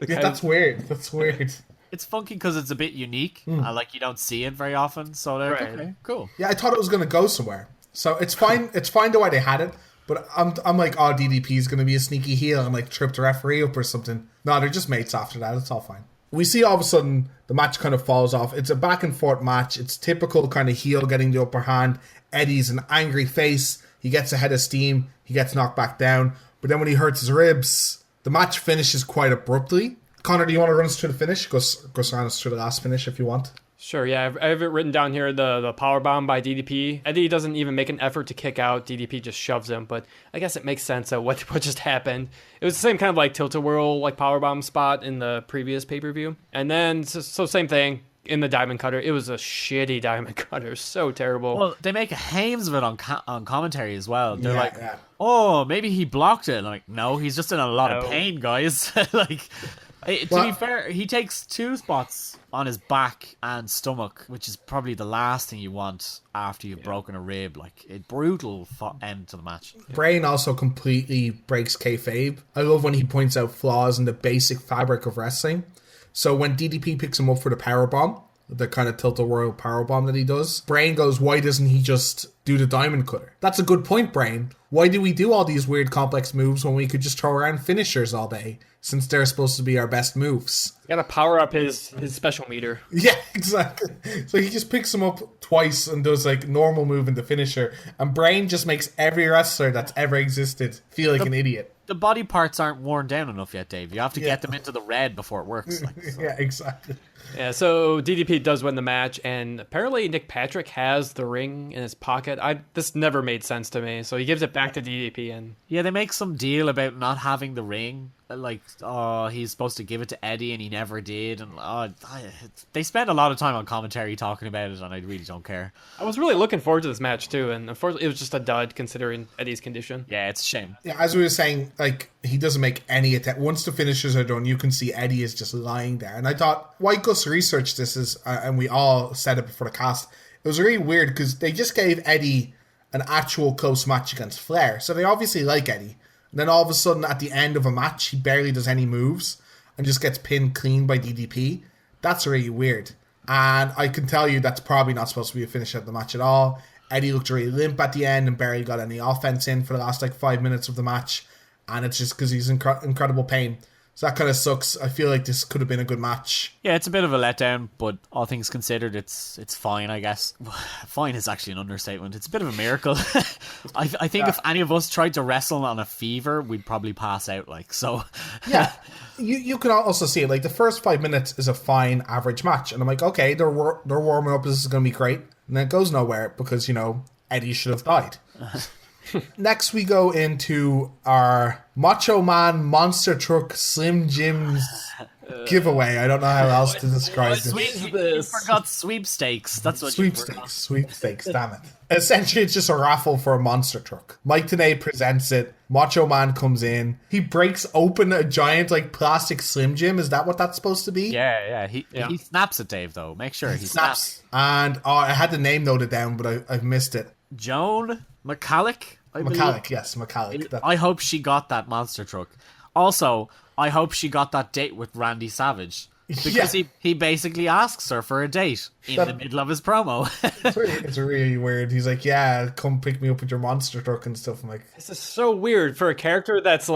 that's weird. That's weird. It's funky because it's a bit unique and like you don't see it very often. So they're okay, cool. Yeah, I thought it was going to go somewhere. So it's fine. It's fine the way they had it. But I'm like, oh, DDP is going to be a sneaky heel and like trip the referee up or something. No, they're just mates after that. It's all fine. We see all of a sudden the match kind of falls off. It's a back and forth match. It's typical kind of heel getting the upper hand. Eddie's an angry face. He gets ahead of steam. He gets knocked back down. But then when he hurts his ribs, the match finishes quite abruptly. Connor, do you want to run us through the finish? Go run us through the last finish if you want. Sure, yeah. I have it written down here, the powerbomb by DDP. Eddie doesn't even make an effort to kick out. DDP just shoves him, but I guess it makes sense of what just happened. It was the same kind of like tilt-a-whirl like powerbomb spot in the previous pay-per-view. And then, so same thing. in the diamond cutter. It was a shitty diamond cutter. So terrible. Well, they make a hames of it on commentary as well. They're oh, maybe he blocked it. Like, no, he's just in a lot of pain, guys. Like, to be fair, he takes 2 spots on his back and stomach, which is probably the last thing you want after you've broken a rib. Like, a brutal end to the match. Brain also completely breaks kayfabe. I love when he points out flaws in the basic fabric of wrestling. So when DDP picks him up for the powerbomb, the kind of tilt-a-whirl powerbomb that he does, Brain goes, why doesn't he just do the diamond cutter? That's a good point, Brain. Why do we do all these weird complex moves when we could just throw around finishers all day, since they're supposed to be our best moves? You gotta power up his special meter. Yeah, exactly. So he just picks him up twice and does like normal move into finisher, and Brain just makes every wrestler that's ever existed feel like an idiot. The body parts aren't worn down enough yet, Dave. You have to get them into the red before it works. Like, so. Yeah, exactly. Yeah, so DDP does win the match, and apparently Nick Patrick has the ring in his pocket. This never made sense to me, so he gives it back to DDP. And yeah, they make some deal about not having the ring. Like, he's supposed to give it to Eddie, and he never did. And they spend a lot of time on commentary talking about it, and I really don't care. I was really looking forward to this match, too, and unfortunately it was just a dud considering Eddie's condition. Yeah, it's a shame. Yeah, as we were saying, like, he doesn't make any attempt. Once the finishers are done, you can see Eddie is just lying there. And I thought, why Gus researched this is, and we all said it before the cast, it was really weird because they just gave Eddie an actual close match against Flair. So they obviously like Eddie. And then all of a sudden, at the end of a match, he barely does any moves and just gets pinned clean by DDP. That's really weird. And I can tell you that's probably not supposed to be a finish of the match at all. Eddie looked really limp at the end and barely got any offense in for the last 5 minutes of the match. And it's just because he's in incredible pain. So that kind of sucks. I feel like this could have been a good match. Yeah, it's a bit of a letdown, but all things considered, it's fine, I guess. Fine is actually an understatement. It's a bit of a miracle. I think if any of us tried to wrestle on a fever, we'd probably pass out. So. Yeah, you can also see it. Like, the first 5 minutes is a fine average match, and I'm like, okay, they're warming up. This is going to be great, and then it goes nowhere because Eddie should have died. Next, we go into our Macho Man Monster Truck Slim Jim's giveaway. I don't know how else to describe this. You forgot sweepstakes. That's what Sweepstakes, damn it. Essentially, it's just a raffle for a monster truck. Mike Tenay presents it. Macho Man comes in. He breaks open a giant, plastic Slim Jim. Is that what that's supposed to be? Yeah. He snaps it, Dave, though. Make sure he snaps. And I had the name noted down, but I've missed it. Joan McCallick? McCallick. I hope she got that monster truck. Also, I hope she got that date with Randy Savage. Because he basically asks her for a date in the middle of his promo. It's really weird. He's like, yeah, come pick me up with your monster truck and stuff. I'm like, this is so weird for a character that's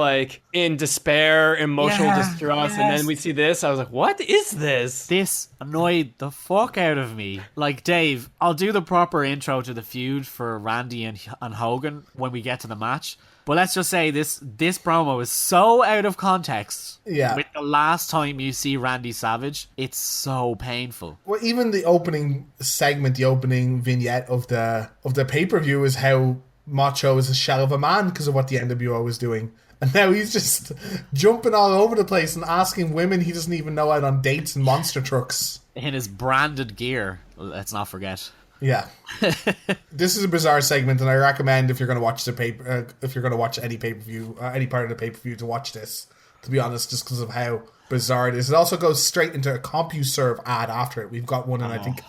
in despair, emotional distress, and then we see this. I was like, what is this? This annoyed the fuck out of me. Dave, I'll do the proper intro to the feud for Randy and Hogan when we get to the match. But let's just say this promo is so out of context. Yeah. With the last time you see Randy Savage, it's so painful. Well, even the opening segment, the opening vignette of the pay-per-view is how Macho is a shell of a man because of what the NWO was doing. And now he's just jumping all over the place and asking women he doesn't even know out on dates in monster trucks. In his branded gear, let's not forget. Yeah, this is a bizarre segment, and I recommend if you're going to watch if you're going to watch any pay-per-view, any part of the pay-per-view, to watch this. To be honest, just because of how bizarre it is. It also goes straight into a CompuServe ad after it. We've got one in I think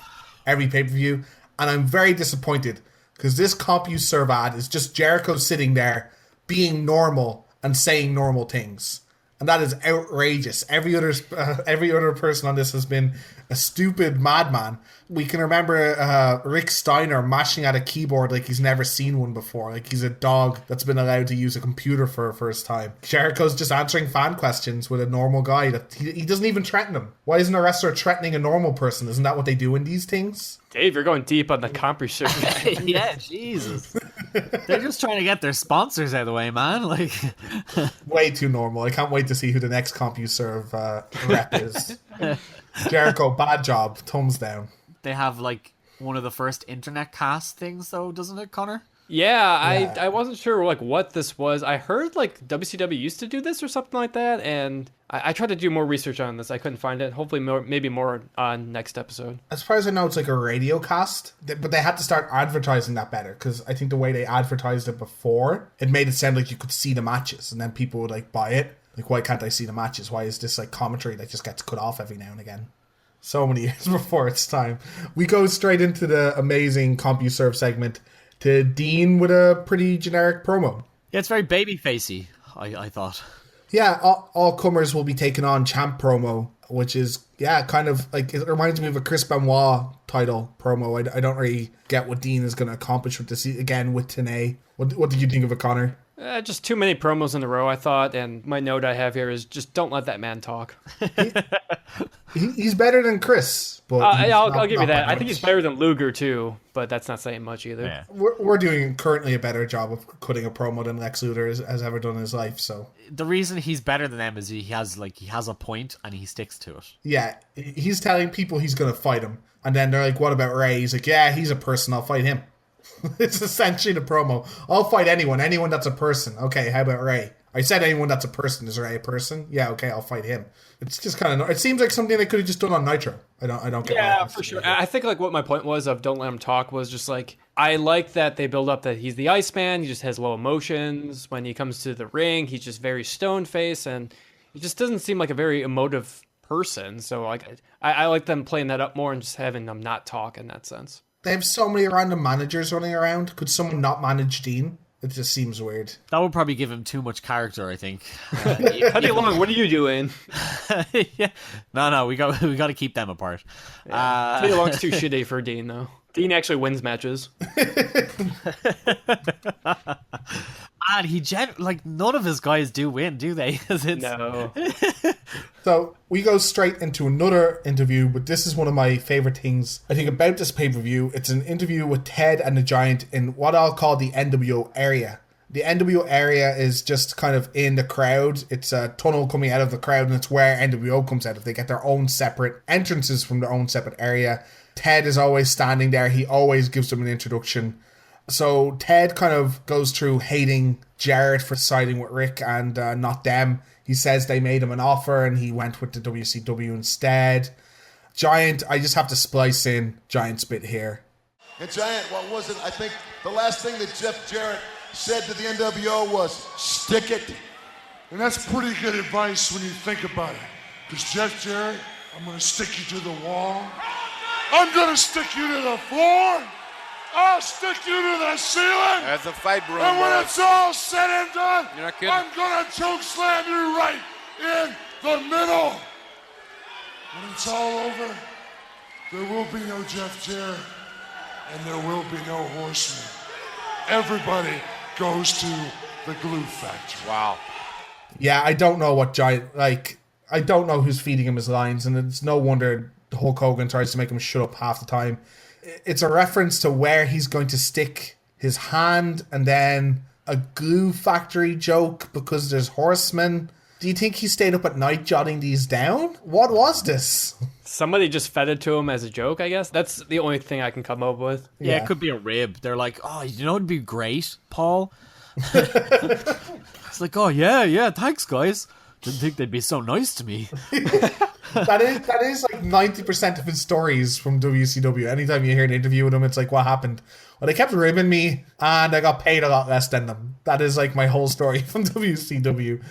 every pay-per-view, and I'm very disappointed because this CompuServe ad is just Jericho sitting there being normal and saying normal things. And that is outrageous. Every other person on this has been a stupid madman. We can remember Rick Steiner mashing at a keyboard like he's never seen one before. Like he's a dog that's been allowed to use a computer for a first time. Jericho's just answering fan questions with a normal guy. That he doesn't even threaten him. Why isn't a wrestler threatening a normal person? Isn't that what they do in these things? Dave, you're going deep on the CompuServe. Yeah, Jesus. They're just trying to get their sponsors out of the way, man. Way too normal. I can't wait to see who the next CompuServe rep is. Jericho, bad job. Thumbs down. They have one of the first internet cast things, though, doesn't it, Conor? Yeah, I wasn't sure like what this was. I heard like WCW used to do this or something like that, and I tried to do more research on this. I couldn't find it. Hopefully, maybe more on next episode. As far as I know, it's like a radio cast, but they had to start advertising that better because I think the way they advertised it before, it made it sound like you could see the matches, and then people would like buy it. Like, why can't I see the matches? Why is this like commentary that just gets cut off every now and again? So many years before its time. We go straight into the amazing CompuServe segment to Dean with a pretty generic promo. Yeah, it's very baby-facey, I thought. Yeah, all comers will be taking on champ promo, which is, kind of like, it reminds me of a Chris Benoit title promo. I don't really get what Dean is going to accomplish with this, again, with Tenay. What did you think of it, Conor? Just too many promos in a row, I thought, and my note I have here is just don't let that man talk. He's better than Chris. But I'll give you that. I think he's better than Luger, too, but that's not saying much either. Yeah. We're doing currently a better job of cutting a promo than Lex Luger has ever done in his life. So the reason he's better than them is he has a point and he sticks to it. Yeah, he's telling people he's going to fight him. And then they're like, what about Ray? He's like, yeah, he's a person. I'll fight him. It's essentially the promo. I'll fight anyone that's a person. Okay, how about Ray? I said anyone that's a person. Is Ray a person? Yeah, okay, I'll fight him. It's just kind of. It seems like something they could have just done on Nitro. I don't get. Yeah, for sure. I think like what my point was of don't let him talk was just like I like that they build up that he's the Iceman. He just has low emotions when he comes to the ring. He's just very stone faced, and he just doesn't seem like a very emotive person. So like I like them playing that up more and just having them not talk in that sense. They have so many random managers running around. Could someone not manage Dean? It just seems weird. That would probably give him too much character, I think. Teddy Long, what are you doing? Yeah. No, we got to keep them apart. Yeah. Teddy Long's too shitty for Dean, though. Dean actually wins matches. And he none of his guys do win, do they? No. So we go straight into another interview, but this is one of my favorite things I think about this pay-per-view. It's an interview with Ted and the Giant in what I'll call the NWO area. The NWO area is just kind of in the crowd. It's a tunnel coming out of the crowd, and it's where NWO comes out of. They get their own separate entrances from their own separate area. Ted is always standing there. He always gives them an introduction. So Ted kind of goes through hating Jarrett for siding with Rick and not them. He says they made him an offer and he went with the WCW instead. Giant, I just have to splice in Giant's bit here. And Giant, what was it? I think the last thing that Jeff Jarrett said to the NWO was, stick it. And that's pretty good advice when you think about it. Because Jeff Jarrett, I'm going to stick you to the wall. I'm going to stick you to the floor. I'll stick you to the ceiling. That's a fight, bro. And when it's all said and done, You're not kidding. I'm going to choke slam you right in the middle. When it's all over, there will be no Jeff Jarrett, and there will be no Horseman. Everybody goes to the glue factory. Wow. Yeah, I don't know what Giant, I don't know who's feeding him his lines, and it's no wonder Hulk Hogan tries to make him shut up half the time. It's a reference to where he's going to stick his hand, and then a glue factory joke because there's horsemen. Do you think he stayed up at night jotting these down? What was this? Somebody just fed it to him as a joke, I guess. That's the only thing I can come up with. Yeah, it could be a rib. They're like, oh, you know it'd be great, Paul? It's like, oh, yeah, thanks, guys. Didn't think they'd be so nice to me. That is like 90% of his stories from WCW. Anytime you hear an interview with him, it's like, what happened? Well, they kept ribbing me, and I got paid a lot less than them. That is like my whole story from WCW.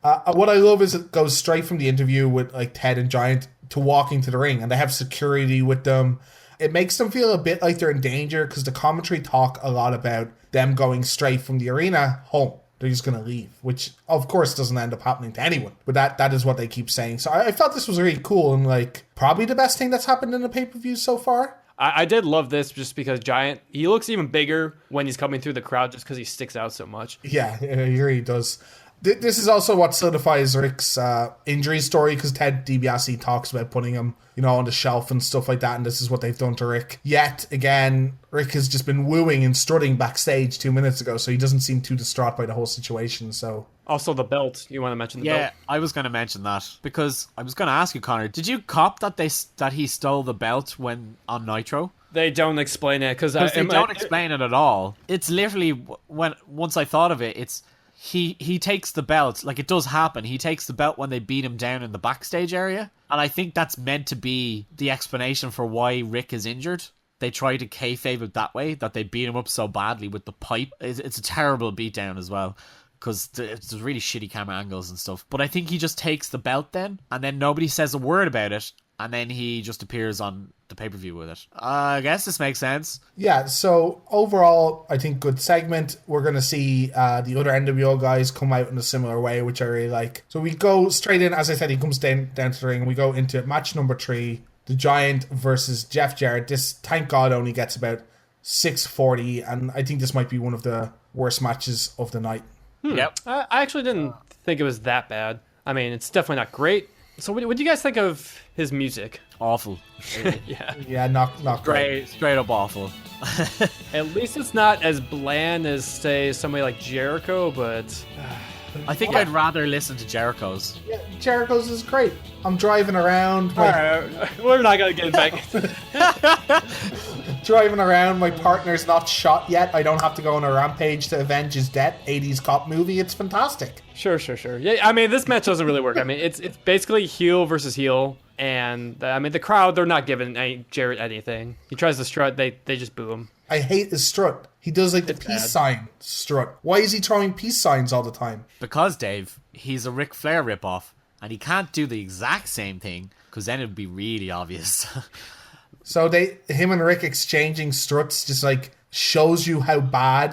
What I love is it goes straight from the interview with like Ted and Giant to walking to the ring, and they have security with them. It makes them feel a bit like they're in danger because the commentary talk a lot about them going straight from the arena home. They're just going to leave, which of course doesn't end up happening to anyone. But that is what they keep saying. So I thought this was really cool and like probably the best thing that's happened in the pay-per-view so far. I did love this just because Giant, he looks even bigger when he's coming through the crowd just because he sticks out so much. Yeah, he really does. This is also what solidifies Rick's injury story because Ted DiBiase talks about putting him, on the shelf and stuff like that, and this is what they've done to Rick. Yet again, Rick has just been wooing and strutting backstage 2 minutes ago, so he doesn't seem too distraught by the whole situation. So also the belt, you want to mention the belt? Yeah, I was going to mention that because I was going to ask you, Conor, did you cop that he stole the belt when on Nitro? They don't explain it because they don't explain it at all. It's literally once I thought of it, it's he takes the belt. Like, it does happen. He takes the belt when they beat him down in the backstage area, and I think that's meant to be the explanation for why Rick is injured. They try to kayfabe it that way, that they beat him up so badly with the pipe. It's a terrible beatdown as well, because there's really shitty camera angles and stuff. But I think he just takes the belt then, and then nobody says a word about it, and then he just appears on the pay-per-view with it. I guess this makes sense. Yeah, so overall, I think good segment. We're going to see the other NWO guys come out in a similar way, which I really like. So we go straight in. As I said, he comes down to the ring, and we go into match number 3. The Giant versus Jeff Jarrett. This, thank God, only gets about 6:40, and I think this might be one of the worst matches of the night. Yep. I actually didn't think it was that bad. I mean, it's definitely not great. So what do you guys think of his music? Awful. Yeah, not great. Straight up awful. At least it's not as bland as, say, somebody like Jericho, but... I think I'd rather listen to Jericho's. Yeah, Jericho's is great. I'm driving around. We're not going to get back. Driving around, my partner's not shot yet. I don't have to go on a rampage to avenge his death. 80s cop movie. It's fantastic. Sure. Yeah, I mean, this match doesn't really work. I mean, it's basically heel versus heel. And, I mean, the crowd, they're not giving Jarrett anything. He tries to strut, they just boo him. I hate his strut. He does like the peace sign strut. Why is he throwing peace signs all the time? Because, Dave, he's a Ric Flair ripoff, and he can't do the exact same thing, because then it'd be really obvious. So him and Rick exchanging struts just like shows you how bad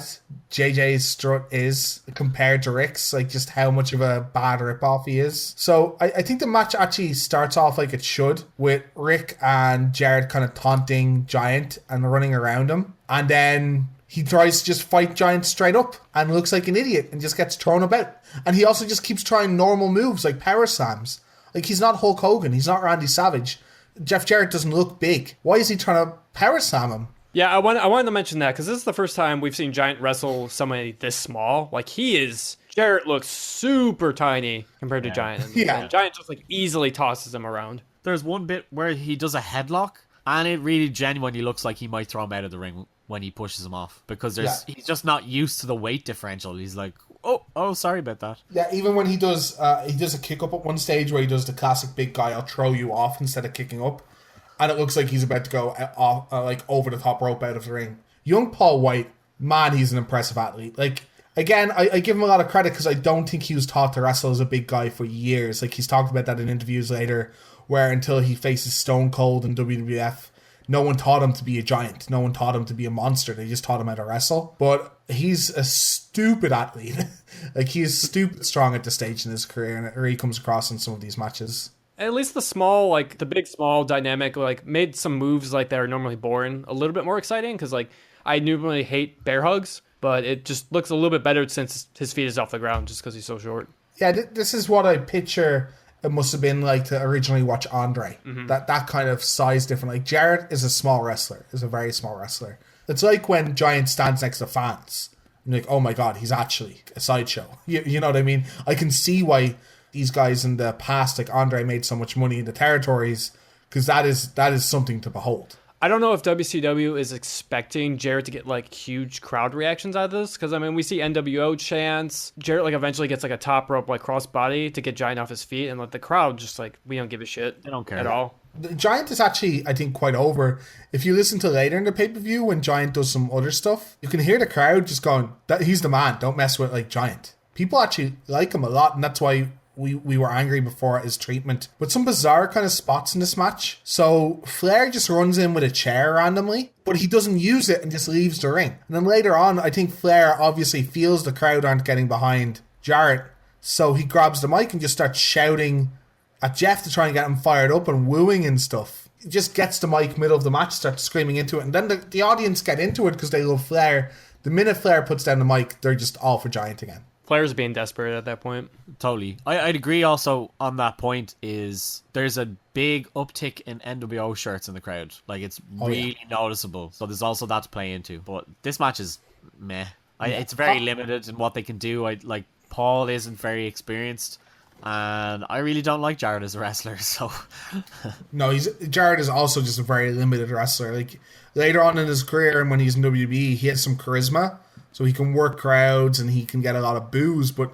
JJ's strut is compared to Rick's, like just how much of a bad ripoff he is. So I think the match actually starts off like it should, with Rick and Jarrett kind of taunting Giant and running around him. And then he tries to just fight Giant straight up and looks like an idiot and just gets thrown about. And he also just keeps trying normal moves like power slams. Like, he's not Hulk Hogan, he's not Randy Savage. Jeff Jarrett doesn't look big. Why is he trying to power slam him? Yeah, I wanted to mention that because this is the first time we've seen Giant wrestle somebody this small. Like, Jarrett looks super tiny compared to Giant. Yeah. Giant just like easily tosses him around. There's one bit where he does a headlock, and it really genuinely looks like he might throw him out of the ring when he pushes him off, because he's just not used to the weight differential. He's like, oh, sorry about that. Yeah, even when he does a kick up at one stage where he does the classic big guy, I'll throw you off instead of kicking up. And it looks like he's about to go off, like over the top rope out of the ring. Young Paul White, man, he's an impressive athlete. Like, again, I give him a lot of credit because I don't think he was taught to wrestle as a big guy for years. Like, he's talked about that in interviews later, where until he faces Stone Cold in WWF, no one taught him to be a giant. No one taught him to be a monster. They just taught him how to wrestle. But he's a stupid athlete. Like, he is stupid strong at this stage in his career, and it really comes across in some of these matches. At least the big small dynamic, like, made some moves like that are normally boring a little bit more exciting, because, like, I normally hate bear hugs, but it just looks a little bit better since his feet is off the ground just because he's so short. Yeah, this is what I picture it must have been like to originally watch Andre. Mm-hmm. That kind of size different. Like, Jarrett is a small wrestler, is a very small wrestler. It's like when Giant stands next to fans. You're like, oh my God, he's actually a sideshow. You know what I mean? I can see why these guys in the past, like Andre, made so much money in the territories, because that is something to behold. I don't know if WCW is expecting Jarrett to get like huge crowd reactions out of this, because I mean we see NWO chants. Jarrett like eventually gets like a top rope like crossbody to get Giant off his feet, and like the crowd just like, we don't give a shit. They don't care at all. The Giant is actually, I think, quite over. If you listen to later in the pay-per-view when Giant does some other stuff, you can hear the crowd just going, he's the man, don't mess with like Giant. People actually like him a lot, and that's why we were angry before at his treatment. But some bizarre kind of spots in this match. So Flair just runs in with a chair randomly, but he doesn't use it and just leaves the ring. And then later on, I think Flair obviously feels the crowd aren't getting behind Jarrett, so he grabs the mic and just starts shouting at Jeff to try and get him fired up and wooing and stuff. He just gets the mic middle of the match, starts screaming into it, and then the audience get into it because they love Flair. The minute Flair puts down the mic, they're just all for Giant again. Flair's being desperate at that point. Totally. I'd agree also on that point is there's a big uptick in NWO shirts in the crowd. Like, it's really noticeable. So there's also that to play into. But this match is meh. It's very limited in what they can do. Paul isn't very experienced. And I really don't like Jarrett as a wrestler, so... No, Jarrett is also just a very limited wrestler. Like, later on in his career and when he's in WWE, he has some charisma, so he can work crowds and he can get a lot of boos, but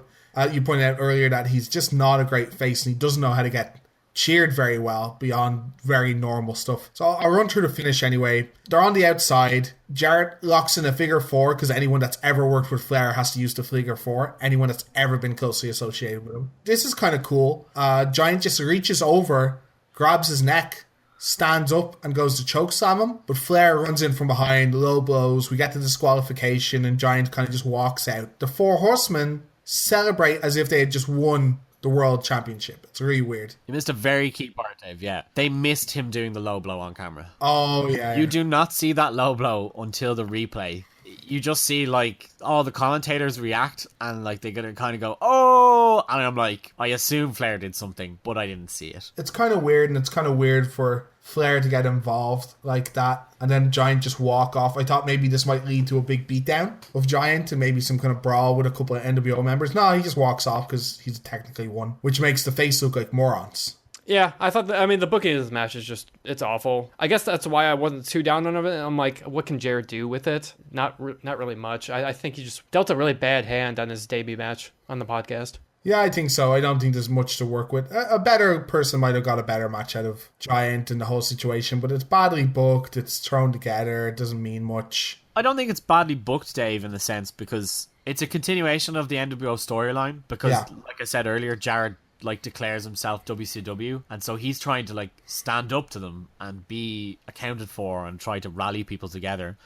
you pointed out earlier that he's just not a great face and he doesn't know how to get cheered very well beyond very normal stuff. So I'll run through the finish anyway. They're on the outside. Jarrett locks in a figure four because anyone that's ever worked with Flair has to use the figure four. Anyone that's ever been closely associated with him. This is kind of cool. Giant just reaches over, grabs his neck, stands up and goes to choke slam him, but Flair runs in from behind, low blows. We get the disqualification and Giant kind of just walks out. The Four Horsemen celebrate as if they had just won the World Championship. It's really weird. You missed a very key part, Dave, yeah. They missed him doing the low blow on camera. Oh, yeah. You do not see that low blow until the replay. You just see, like, all the commentators react and, like, they're going to kind of go, oh! And I'm like, I assume Flair did something, but I didn't see it. It's kind of weird, and it's kind of weird for Flair to get involved like that, and then Giant just walk off. I thought maybe this might lead to a big beatdown of Giant and maybe some kind of brawl with a couple of NWO members. No, he just walks off because he's technically won, which makes the face look like morons. Yeah, I thought the booking of this match is just, it's awful. I guess that's why I wasn't too down on it. I'm like, what can Jarrett do with it? Not really much. I think he just dealt a really bad hand on his debut match on the podcast. Yeah, I think so. I don't think there's much to work with. A better person might have got a better match out of Giant and the whole situation, but it's badly booked, it's thrown together, it doesn't mean much. I don't think it's badly booked, Dave, in the sense, because it's a continuation of the NWO storyline, because, like I said earlier, Jarrett like declares himself WCW, and so he's trying to like stand up to them and be accounted for and try to rally people together.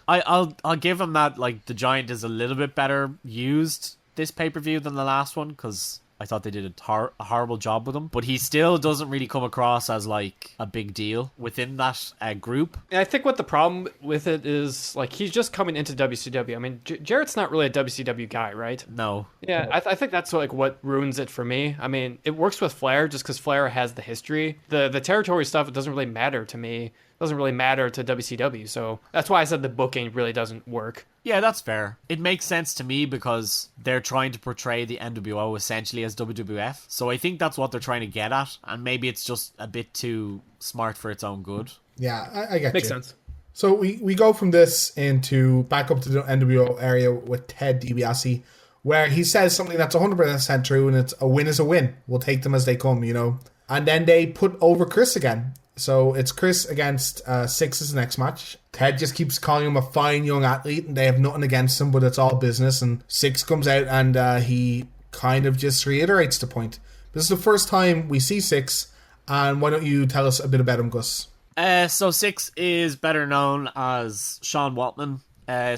I'll give him that, like, the Giant is a little bit better used this pay-per-view than the last one, because I thought they did a horrible job with him, but he still doesn't really come across as like a big deal within that group. And I think what the problem with it is, like, he's just coming into WCW. I mean, Jarrett's not really a WCW guy, right? No. Yeah, I think that's like what ruins it for me. I mean, it works with Flair just because Flair has the history. The territory stuff, it doesn't really matter to me. It doesn't really matter to WCW, so that's why I said the booking really doesn't work. Yeah, that's fair. It makes sense to me because they're trying to portray the NWO essentially as WWF. So I think that's what they're trying to get at, and maybe it's just a bit too smart for its own good. Yeah, I get Makes you. sense. So we go from this into back up to the NWO area with Ted DiBiase, where he says something that's 100% true, and it's a win is a win. We'll take them as they come, you know. And then they put over Chris again. So it's Chris against Six as the next match. Ted just keeps calling him a fine young athlete, and they have nothing against him, but it's all business. And Six comes out and he kind of just reiterates the point. This is the first time we see Six, and why don't you tell us a bit about him, Gus? So Six is better known as Sean Waltman.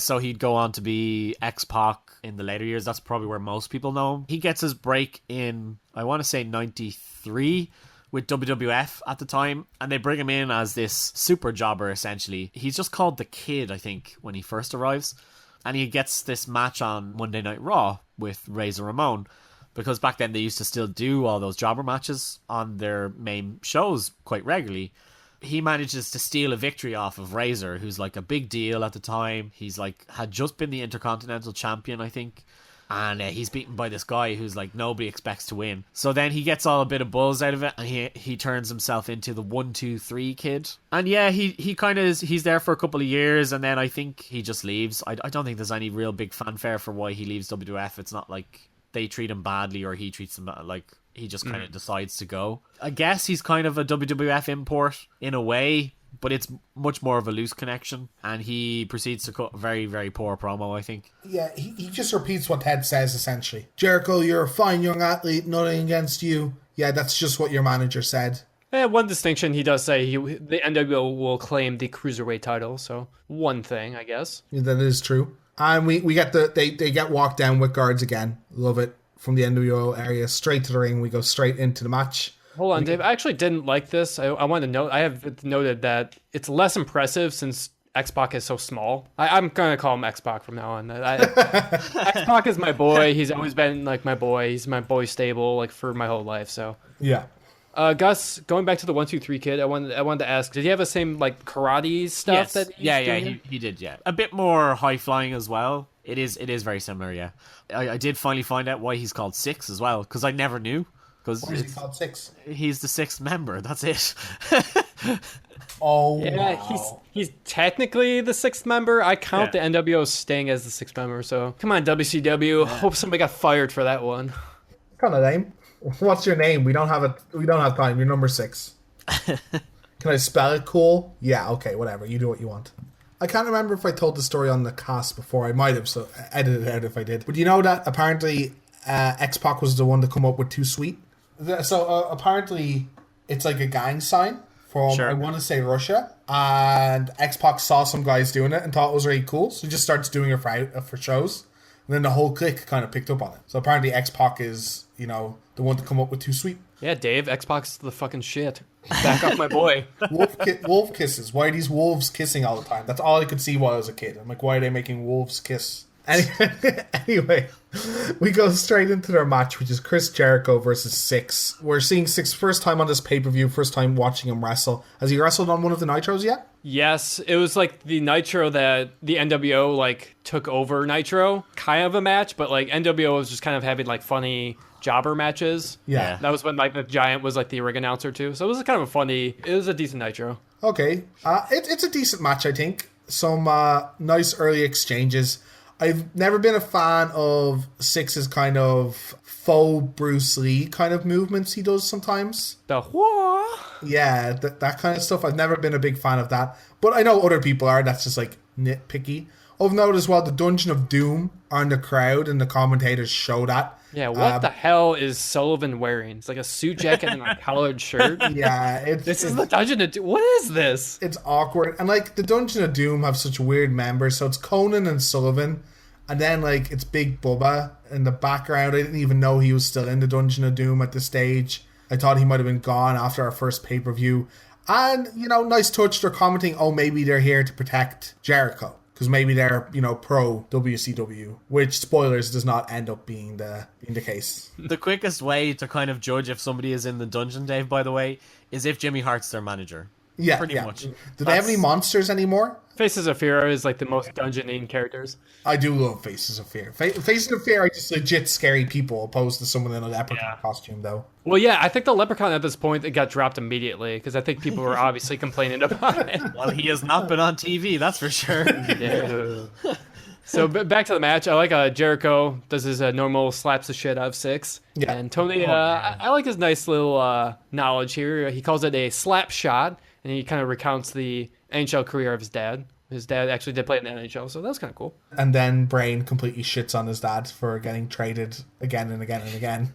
So he'd go on to be X-Pac in the later years. That's probably where most people know him. He gets his break in, I want to say, 93 with WWF at the time, and they bring him in as this super jobber, essentially. He's just called the Kid, I think, when he first arrives, and he gets this match on Monday Night Raw with Razor Ramon, because back then they used to still do all those jobber matches on their main shows quite regularly. He manages to steal a victory off of Razor, who's like a big deal at the time. He's like had just been the Intercontinental Champion, I think. And he's beaten by this guy who's like nobody expects to win. So then he gets all a bit of buzz out of it, and he turns himself into the 1-2-3 Kid. And yeah, he kind of is, he's there for a couple of years, and then I think he just leaves. I don't think there's any real big fanfare for why he leaves WWF. It's not like they treat him badly or he treats them like he just kind of decides to go. I guess he's kind of a WWF import in a way, but it's much more of a loose connection, and he proceeds to cut a very, very poor promo, I think. Yeah, he just repeats what Ted says, essentially. Jericho, you're a fine young athlete, nothing against you. Yeah, that's just what your manager said. Yeah, one distinction, he does say the NWO will claim the Cruiserweight title, so one thing, I guess. Yeah, that is true. And we get they get walked down with guards again. Love it. From the NWO area, straight to the ring. We go straight into the match. Hold on, Dave. I actually didn't like this. I want to note. I have noted that it's less impressive since X-Pac is so small. I'm going to call him X-Pac from now on. X-Pac is my boy. He's always been like my boy. He's my boy stable like for my whole life. So yeah. Gus, going back to the 1-2-3 Kid, I wanted to ask, did he have the same like karate stuff? Yes. He did. Yeah, a bit more high flying as well. It is very similar. Yeah, I did finally find out why he's called Six as well, because I never knew. because Why is he called Six? he's the sixth member. That's it. Oh, Yeah, wow. he's technically the sixth member. I count the NWO Sting as the sixth member. So come on, WCW. Hope somebody got fired for that one. Kind of name. What's your name? We don't have time. You're number 6. Can I spell it cool? Yeah, okay, whatever. You do what you want. I can't remember if I told the story on the cast before. I might have, so edit it out if I did. But you know that apparently X-Pac was the one to come up with Too Sweet? So apparently it's like a gang sign from, I want to say, Russia. And X-Pac saw some guys doing it and thought it was really cool. So he just starts doing it for shows. And then the whole clique kind of picked up on it. So apparently X-Pac is, the one to come up with Too Sweet. Yeah, Dave, Xbox the fucking shit. Back off my boy. Wolf kisses. Why are these wolves kissing all the time? That's all I could see while I was a kid. I'm like, why are they making wolves kiss? Anyway, we go straight into their match, which is Chris Jericho versus Six. We're seeing Six first time on this pay-per-view, first time watching him wrestle. Has he wrestled on one of the Nitros yet? Yes, it was like the Nitro that the NWO like took over Nitro, kind of a match, but like NWO was just kind of having like funny jobber matches. Yeah. That was when like the Giant was like the ring announcer too. So it was kind of it was a decent Nitro. Okay. It's a decent match, I think. Some nice early exchanges. I've never been a fan of Six's kind of faux Bruce Lee kind of movements he does sometimes. The whoa. Yeah, that kind of stuff. I've never been a big fan of that. But I know other people are. That's just like nitpicky. Of note as well, the Dungeon of Doom are in the crowd and the commentators show that. Yeah, what the hell is Sullivan wearing? It's like a suit jacket and a collared shirt. Yeah, this is the Dungeon of Doom. What is this? It's awkward. And like the Dungeon of Doom have such weird members. So it's Conan and Sullivan. And then like it's Big Bubba in the background. I didn't even know he was still in the Dungeon of Doom at this stage. I thought he might have been gone after our first pay-per-view. And, nice touch. They're commenting, maybe they're here to protect Jericho. Because maybe they're, pro WCW, which, spoilers, does not end up being the case. The quickest way to kind of judge if somebody is in the dungeon, Dave, by the way, is if Jimmy Hart's their manager. Yeah, pretty much. Do they have any monsters anymore? Faces of Fear is like the most dungeoning characters. I do love Faces of Fear. Faces of Fear are just legit scary people, opposed to someone in a leprechaun costume, though. Well, yeah, I think the leprechaun at this point it got dropped immediately because I think people were obviously complaining about it. Well, he has not been on TV, that's for sure. Yeah. So back to the match. I like Jericho does his normal slaps the shit out of Six. Yeah. And Tony, I like his nice little knowledge here. He calls it a slap shot, and he kind of recounts the NHL career of his dad. His dad actually did play in the NHL, so that's kind of cool. And then Brain completely shits on his dad for getting traded again and again and again,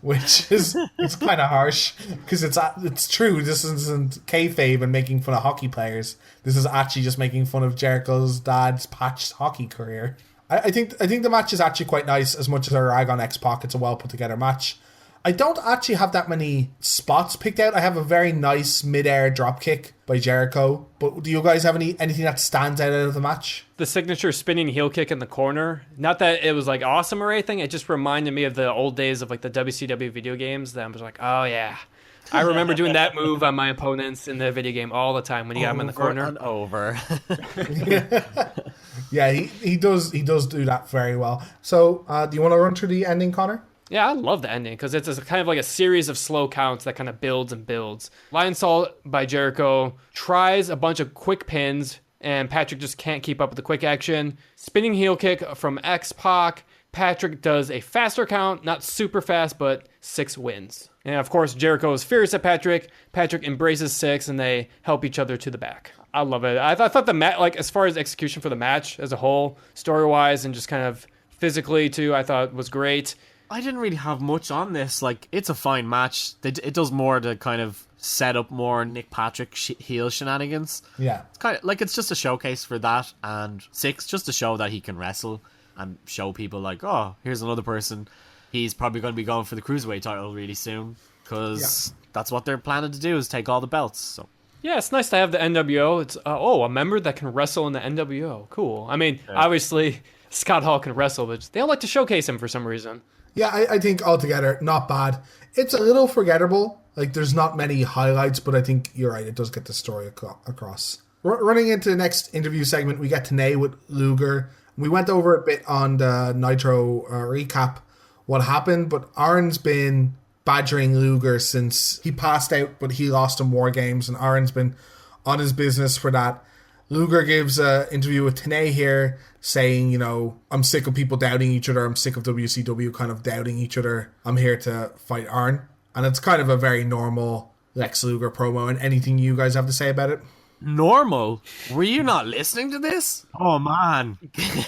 which is it's kind of harsh because it's true. This isn't kayfabe and making fun of hockey players. This is actually just making fun of Jericho's dad's patched hockey career. I think the match is actually quite nice. As much as I rag on X-Pac, it's a well put together match. I don't actually have that many spots picked out. I have a very nice mid-air dropkick by Jericho. But do you guys have anything that stands out of the match? The signature spinning heel kick in the corner. Not that it was like awesome or anything. It just reminded me of the old days of like the WCW video games. That I was like, oh yeah. I remember doing that move on my opponents in the video game all the time when you got them in the corner. And over. Yeah, he does do that very well. So do you want to run through the ending, Conor? Yeah, I love the ending because it's kind of like a series of slow counts that kind of builds and builds. Lion Salt by Jericho tries a bunch of quick pins, and Patrick just can't keep up with the quick action. Spinning heel kick from X-Pac. Patrick does a faster count, not super fast, but 6 wins. And of course, Jericho is furious at Patrick. Patrick embraces Six, and they help each other to the back. I love it. I thought the match, like as far as execution for the match as a whole, story-wise and just kind of physically too, I thought was great. I didn't really have much on this. Like, it's a fine match. It does more to kind of set up more Nick Patrick heel shenanigans. Yeah. It's kind of like it's just a showcase for that, and Six just to show that he can wrestle and show people like, oh, here's another person. He's probably going to be going for the Cruiserweight title really soon because that's what they're planning to do is take all the belts. So. Yeah, it's nice to have the NWO. It's a member that can wrestle in the NWO. Cool. I mean, obviously Scott Hall can wrestle, but they don't like to showcase him for some reason. Yeah, I think altogether, not bad. It's a little forgettable. Like, there's not many highlights, but I think you're right. It does get the story across. Running into the next interview segment, we get Tenay with Luger. We went over a bit on the Nitro recap what happened, but Aaron's been badgering Luger since he passed out, but he lost in War Games, and Arn's been on his business for that. Luger gives an interview with Tenay here saying, I'm sick of people doubting each other. I'm sick of WCW kind of doubting each other. I'm here to fight Arn. And it's kind of a very normal Lex Luger promo. And anything you guys have to say about it? Normal? Were you not listening to this? Oh man.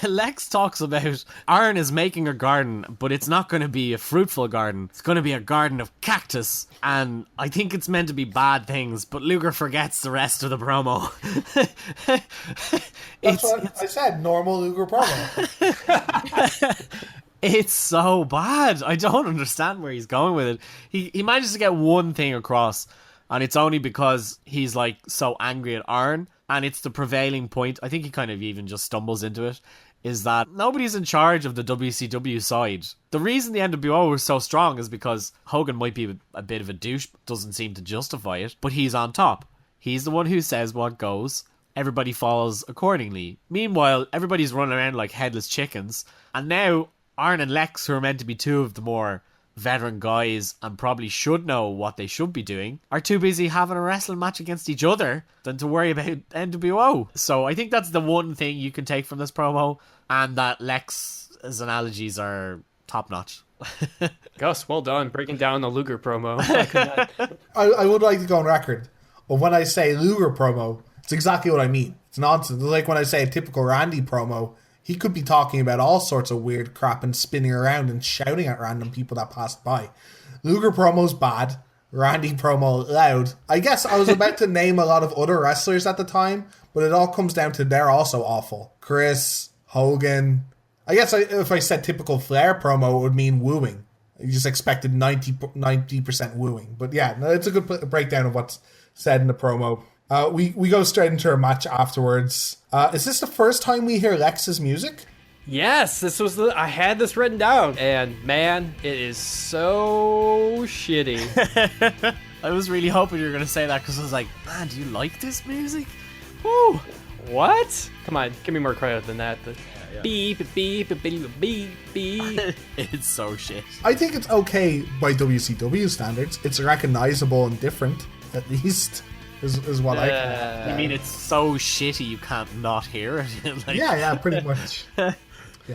Lex talks about Arn is making a garden, but it's not going to be a fruitful garden. It's going to be a garden of cactus. And I think it's meant to be bad things, but Luger forgets the rest of the promo. That's what I said, normal Luger promo. It's so bad. I don't understand where he's going with it. He manages to get one thing across, and it's only because he's like so angry at Arn, and it's the prevailing point. I think he kind of even just stumbles into it, is that nobody's in charge of the WCW side. The reason the NWO was so strong is because Hogan might be a bit of a douche, but doesn't seem to justify it, but he's on top. He's the one who says what goes. Everybody follows accordingly. Meanwhile, everybody's running around like headless chickens, and now Arn and Lex, who are meant to be two of the more veteran guys and probably should know what they should be doing, are too busy having a wrestling match against each other than to worry about NWO. So I think that's the one thing you can take from this promo, and that Lex's analogies are top notch. Gus, well done breaking down the Luger promo. I would like to go on record, but when I say Luger promo, it's exactly what I mean. It's nonsense. It's like when I say a typical Randy promo, he could be talking about all sorts of weird crap and spinning around and shouting at random people that passed by. Luger promo's bad. Randy promo loud. I guess I was about to name a lot of other wrestlers at the time, but it all comes down to they're also awful. Chris, Hogan. I guess if I said typical Flair promo, it would mean wooing. You just expected 90% wooing. But yeah, it's a good breakdown of what's said in the promo. We go straight into a match afterwards. Is this the first time we hear Lex's music? Yes, I had this written down, and man, it is so shitty. I was really hoping you were going to say that, because I was like, man, do you like this music? Woo! What? Come on, give me more credit than that. Beep, beep, beep, beep, beep, beep. It's so shit. I think it's okay by WCW standards. It's recognizable and different, at least. Is what I can. You mean it's so shitty you can't not hear it? Like... Yeah, pretty much. Yeah,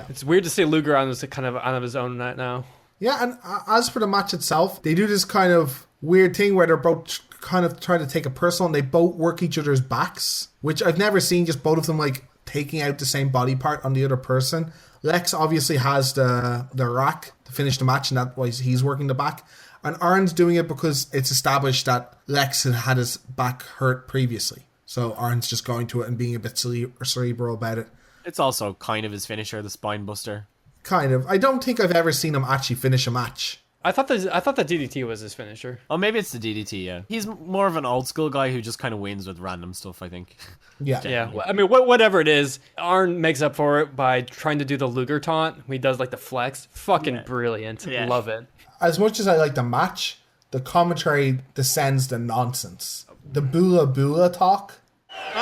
it's weird to see Luger on this kind of on his own right now. Yeah, and as for the match itself, they do this kind of weird thing where they're both kind of trying to take it personal, and they both work each other's backs, which I've never seen. Just both of them like taking out the same body part on the other person. Lex obviously has the rack to finish the match, and that's why he's working the back. And Arn's doing it because it's established that Lex had his back hurt previously. So Arn's just going to it and being a bit cerebral about it. It's also kind of his finisher, the spine buster. Kind of. I don't think I've ever seen him actually finish a match. I thought the DDT was his finisher. Oh, maybe it's the DDT, yeah. He's more of an old school guy who just kind of wins with random stuff, I think. Yeah. I mean, whatever it is, Arn makes up for it by trying to do the Luger taunt. He does like the flex. Fucking brilliant. Yeah. Love it. As much as I like the match, the commentary descends to nonsense. The Bula Bula talk.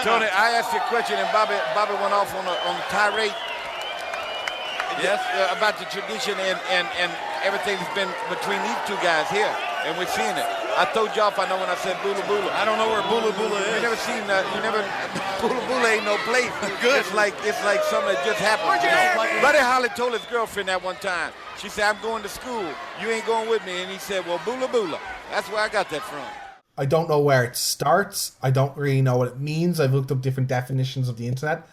Tony, I asked you a question, and Bobby went off on a tirade. Yes, about the tradition and everything that's been between these two guys here, and we're seeing it. I told you off, I know when I said Bula Bula. I don't know where Bula Bula is. You never seen that. Bula Bula ain't no place. Good. It's like something that just happened. Buddy Holly told his girlfriend that one time. She said, I'm going to school. You ain't going with me. And he said, well, Bula Bula. That's where I got that from. I don't know where it starts. I don't really know what it means. I've looked up different definitions of the internet.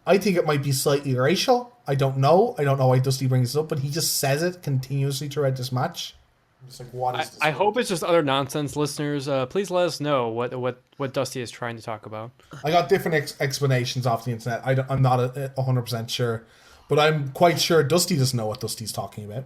I think it might be slightly racial. I don't know why Dusty brings it up, but he just says it continuously throughout this match. I'm just like, what is this? I hope it's just other nonsense, listeners. Please let us know what Dusty is trying to talk about. I got different explanations off the internet. I'm not 100% sure, but I'm quite sure Dusty doesn't know what Dusty's talking about.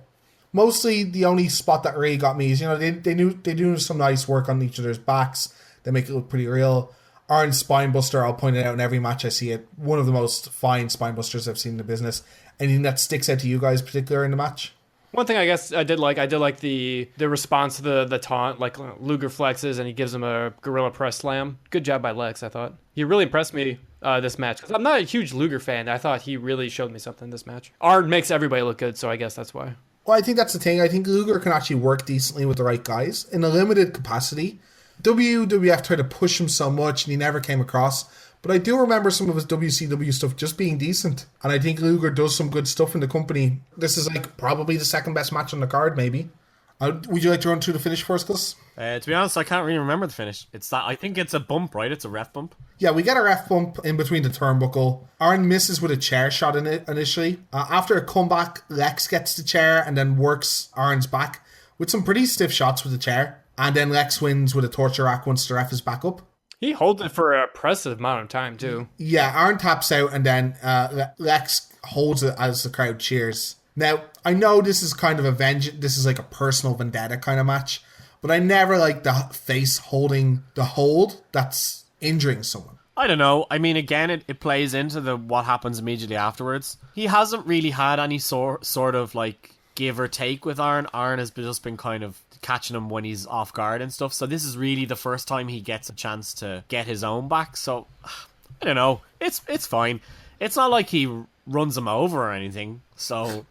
Mostly, the only spot that really got me is, they do some nice work on each other's backs. They make it look pretty real. Arn's spinebuster, I'll point it out in every match I see it. One of the most fine spinebusters I've seen in the business. Anything that sticks out to you guys particular in the match? One thing I guess I did like the response to the taunt, like Luger flexes and he gives him a gorilla press slam. Good job by Lex, I thought. He really impressed me this match, because I'm not a huge Luger fan. I thought he really showed me something this match. Arn makes everybody look good, so I guess that's why. Well, I think that's the thing. I think Luger can actually work decently with the right guys in a limited capacity. WWF tried to push him so much and he never came across. But I do remember some of his WCW stuff just being decent. And I think Luger does some good stuff in the company. This is like probably the second best match on the card, maybe. Would you like to run through the finish for us, Gus? To be honest, I can't really remember the finish. I think it's a bump, right? It's a ref bump. Yeah, we get a ref bump in between the turnbuckle. Arn misses with a chair shot in it initially. After a comeback, Lex gets the chair and then works Arn's back with some pretty stiff shots with the chair. And then Lex wins with a torture rack once the ref is back up. He holds it for an impressive amount of time, too. Yeah, Arn taps out and then Lex holds it as the crowd cheers. Now, I know this is kind of a vengeance. This is like a personal vendetta kind of match. But I never like the face holding the hold that's injuring someone. I don't know. I mean, again, it plays into what happens immediately afterwards. He hasn't really had any sort of like give or take with Arn. Arn has just been kind of catching him when he's off guard and stuff. So this is really the first time he gets a chance to get his own back. So I don't know. It's fine. It's not like he runs him over or anything. So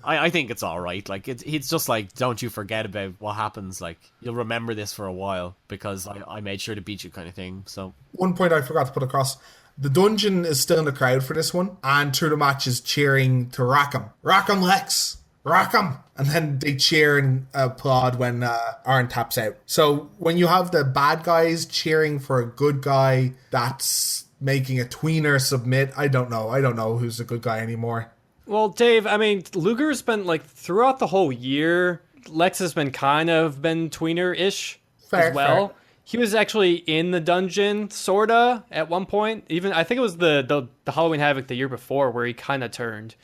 I think it's all right. Like it's just like, don't you forget about what happens. Like you'll remember this for a while because I made sure to beat you kind of thing. So one point I forgot to put across. The Dungeon is still in the crowd for this one, and through the match is cheering to rock him, Lex, rock him, and then they cheer and applaud when Arn taps out. So when you have the bad guys cheering for a good guy that's making a tweener submit, I don't know who's a good guy anymore. Well, Dave, I mean, Luger's been like throughout the whole year. Lex has been kind of been tweener-ish as well. Fair. He was actually in the Dungeon, sorta, at one point. Even I think it was the Halloween Havoc the year before where he kind of turned.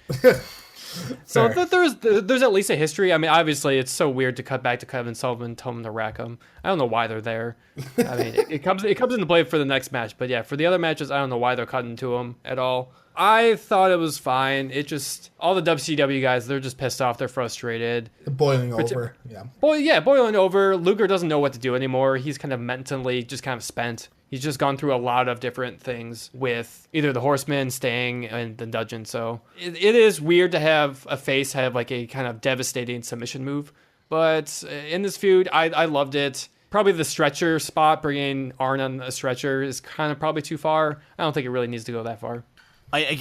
So there's at least a history. I mean, obviously, it's so weird to cut back to Kevin Sullivan and tell him to rack him. I don't know why they're there. I mean, it comes into play for the next match. But yeah, for the other matches, I don't know why they're cutting to him at all. I thought it was fine. It just, all the WCW guys, they're just pissed off. They're frustrated. Boiling over, yeah. Boiling over. Luger doesn't know what to do anymore. He's kind of mentally just kind of spent. He's just gone through a lot of different things with either the Horsemen, Sting, and the Dungeon. So it is weird to have a face have like a kind of devastating submission move. But in this feud, I loved it. Probably the stretcher spot, bringing Arn on a stretcher is kind of probably too far. I don't think it really needs to go that far. I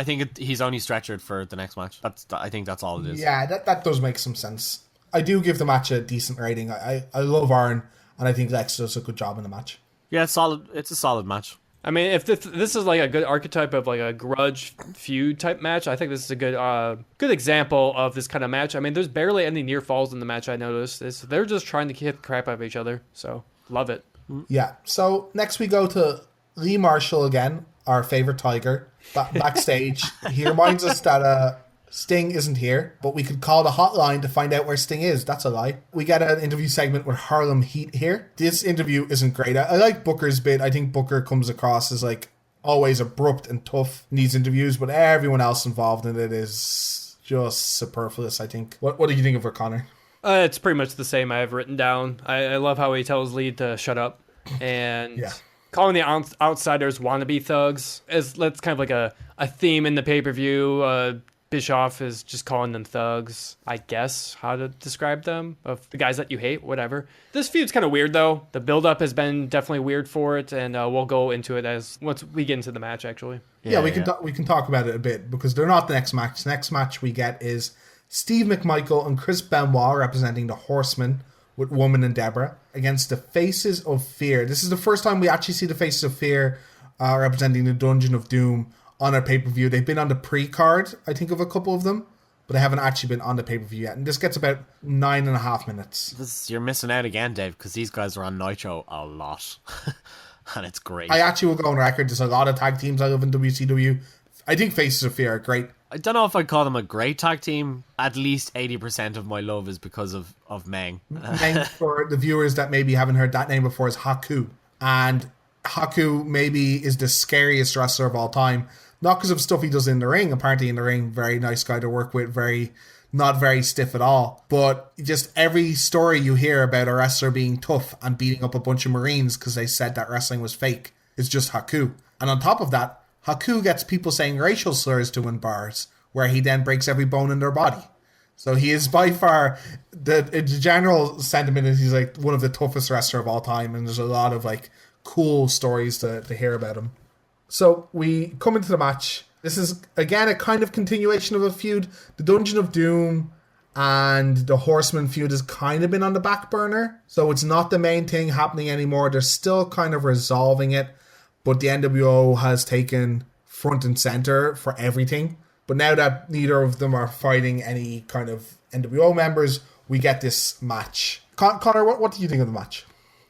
think he's only stretchered for the next match. I think that's all it is. Yeah, that does make some sense. I do give the match a decent rating. I love Arn, and I think Lex does a good job in the match. Yeah, it's solid. It's a solid match. I mean, if this is like a good archetype of like a grudge feud type match, I think this is a good example of this kind of match. I mean, there's barely any near falls in the match. I noticed they're just trying to hit the crap out of each other. So love it. Yeah. So next we go to Lee Marshall again, our favorite Tiger, backstage. He reminds us that Sting isn't here, but we could call the hotline to find out where Sting is. That's a lie. We get an interview segment with Harlem Heat here. This interview isn't great. I like Booker's bit. I think Booker comes across as like always abrupt and tough in these interviews, but everyone else involved in it is just superfluous, I think. What do you think of it, Conor? It's pretty much the same I have written down. I love how he tells Lee to shut up. And yeah. Calling the outsiders wannabe thugs that's kind of like a theme in the pay-per-view. Bischoff is just calling them thugs, I guess, how to describe them, of the guys that you hate, whatever. This feud's kind of weird, though. The build-up has been definitely weird for it, and we'll go into it once we get into the match, actually. Yeah, we can talk about it a bit, because they're not the next match. The next match we get is Steve McMichael and Chris Benoit representing the Horsemen with Woman and Deborah against the Faces of Fear. This is the first time we actually see the Faces of Fear representing the Dungeon of Doom on our pay-per-view. They've been on the pre-card, I think, of a couple of them, but they haven't actually been on the pay-per-view yet. And this gets about 9.5 minutes. You're missing out again, Dave, because these guys are on Nitro a lot. And it's great. I actually will go on record. There's a lot of tag teams I love in WCW. I think Faces of Fear are great. I don't know if I'd call them a great tag team. At least 80% of my love is because of Meng. Meng, for the viewers that maybe haven't heard that name before, is Haku. And Haku maybe is the scariest wrestler of all time. Not because of stuff he does in the ring. Apparently in the ring, very nice guy to work with, not very stiff at all. But just every story you hear about a wrestler being tough and beating up a bunch of Marines because they said that wrestling was fake is just Haku. And on top of that, Haku gets people saying racial slurs to him in bars, where he then breaks every bone in their body. So he is by far, the general sentiment is he's like one of the toughest wrestler of all time, and there's a lot of like cool stories to hear about him. So we come into the match. This is, again, a kind of continuation of a feud. The Dungeon of Doom and the Horseman feud has kind of been on the back burner. So it's not the main thing happening anymore. They're still kind of resolving it. But the NWO has taken front and center for everything. But now that neither of them are fighting any kind of NWO members, we get this match. Conor, what do you think of the match?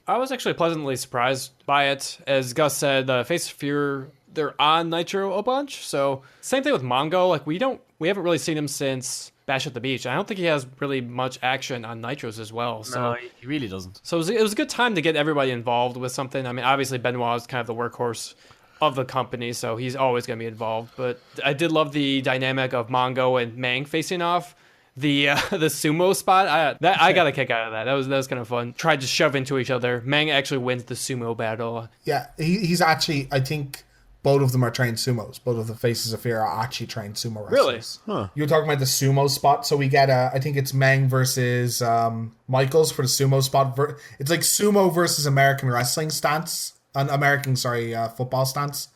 I was actually pleasantly surprised by it. As Gus said, Face of Fear, they're on Nitro a bunch. So same thing with Mongo. Like we haven't really seen him since Bash at the Beach. I don't think he has really much action on Nitros as well. So no, he really doesn't. So it was a good time to get everybody involved with something. I mean, obviously Benoit is kind of the workhorse of the company, so he's always going to be involved. But I did love the dynamic of Mongo and Mang facing off. The sumo spot, I got a kick out of that. That was kind of fun. Tried to shove into each other. Mang actually wins the sumo battle. Yeah, he's actually, I think both of them are trained sumos. Both of the Faces of Fear are actually trained sumo wrestlers. Really? Huh. You were talking about the sumo spot, so we get I think it's Mang versus Michaels for the sumo spot. It's like sumo versus American wrestling stance, football stance.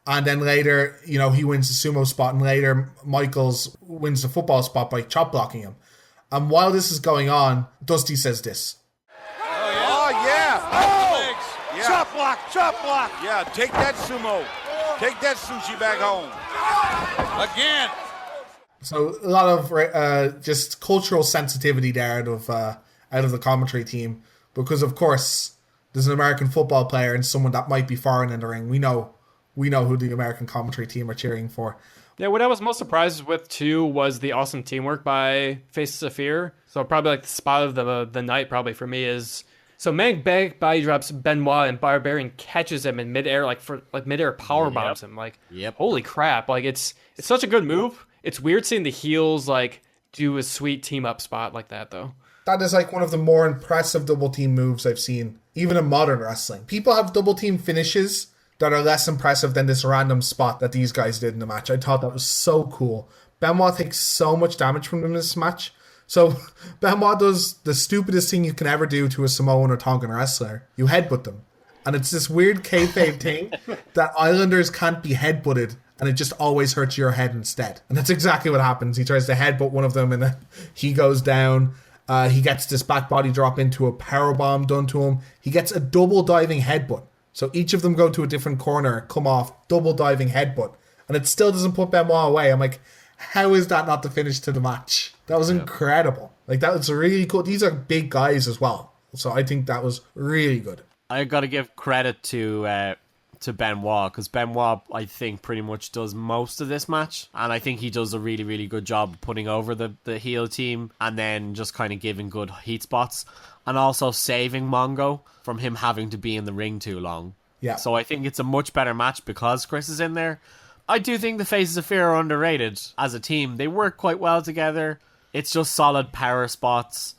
And then later, he wins the sumo spot, and later Michaels wins the football spot by chop blocking him. And while this is going on, Dusty says this. Oh, yeah. Oh! Yeah. Chop block. Yeah, take that sumo. Take that sushi back home. Again. So a lot of just cultural sensitivity there out of the commentary team. Because, of course, there's an American football player and someone that might be foreign in the ring. We know who the American commentary team are cheering for. Yeah, what I was most surprised with, too, was the awesome teamwork by Faces of Fear. So probably like the spot of the night probably for me is... So Mang body drops Benoit, and Barbarian catches him in midair, midair power bombs him. Holy crap. It's such a good move. It's weird seeing the heels, do a sweet team-up spot like that, though. That is one of the more impressive double team moves I've seen, even in modern wrestling. People have double team finishes that are less impressive than this random spot that these guys did in the match. I thought that was so cool. Benoit takes so much damage from them in this match. So Benoit does the stupidest thing you can ever do to a Samoan or Tongan wrestler. You headbutt them. And it's this weird kayfabe thing that Islanders can't be headbutted, and it just always hurts your head instead. And that's exactly what happens. He tries to headbutt one of them, and then he goes down. He gets this back body drop into a powerbomb done to him. He gets a double diving headbutt. So each of them go to a different corner, come off, double diving headbutt. And it still doesn't put Benoit away. I'm like, how is that not the finish to the match? That was incredible. That was really cool. These are big guys as well. So I think that was really good. I got to give credit to Benoit, because Benoit, I think, pretty much does most of this match. And I think he does a really, really good job putting over the heel team and then just kind of giving good heat spots. And also saving Mongo from him having to be in the ring too long. Yeah. So I think it's a much better match because Chris is in there. I do think the Faces of Fear are underrated as a team. They work quite well together. It's just solid power spots.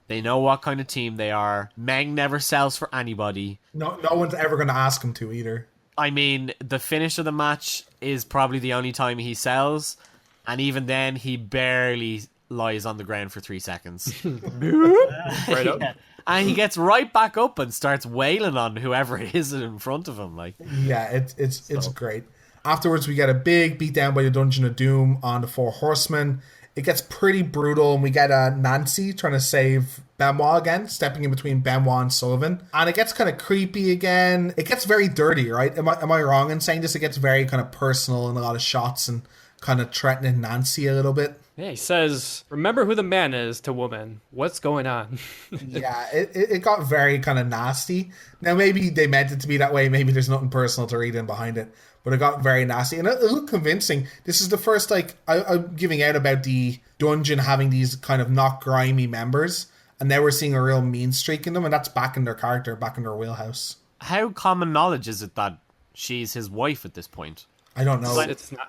They know what kind of team they are. Meng never sells for anybody. No one's ever going to ask him to either. I mean, the finish of the match is probably the only time he sells. And even then, he barely lies on the ground for 3 seconds. Right up. Yeah. And he gets right back up and starts wailing on whoever it is in front of him. Yeah, it's great. Afterwards, we get a big beatdown by the Dungeon of Doom on the Four Horsemen. It gets pretty brutal, and we get Nancy trying to save Benoit again, stepping in between Benoit and Sullivan. And it gets kind of creepy again. It gets very dirty, right? Am I wrong in saying this? It gets very kind of personal and a lot of shots and kind of threatening Nancy a little bit. Yeah, he says, remember who the man is to woman. What's going on? Yeah, it got very kind of nasty. Now, maybe they meant it to be that way. Maybe there's nothing personal to read in behind it. But it got very nasty. And it looked convincing. This is the first, I'm giving out about the dungeon having these kind of not grimy members. And now we're seeing a real mean streak in them. And that's back in their character, back in their wheelhouse. How common knowledge is it that she's his wife at this point? I don't know.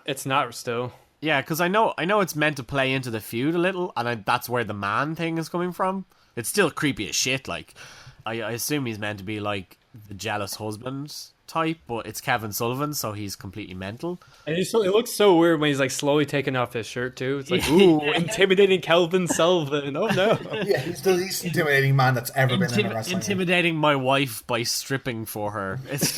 It's not still. Yeah, because I know it's meant to play into the feud a little, and that's where the man thing is coming from. It's still creepy as shit. I assume he's meant to be the jealous husband type, but it's Kevin Sullivan, so he's completely mental. And it looks so weird when he's like slowly taking off his shirt too. It's like, ooh, intimidating Kelvin Sullivan. Oh no. Yeah, he's the least intimidating man that's ever been in a wrestling intimidating my wife by stripping for her. It's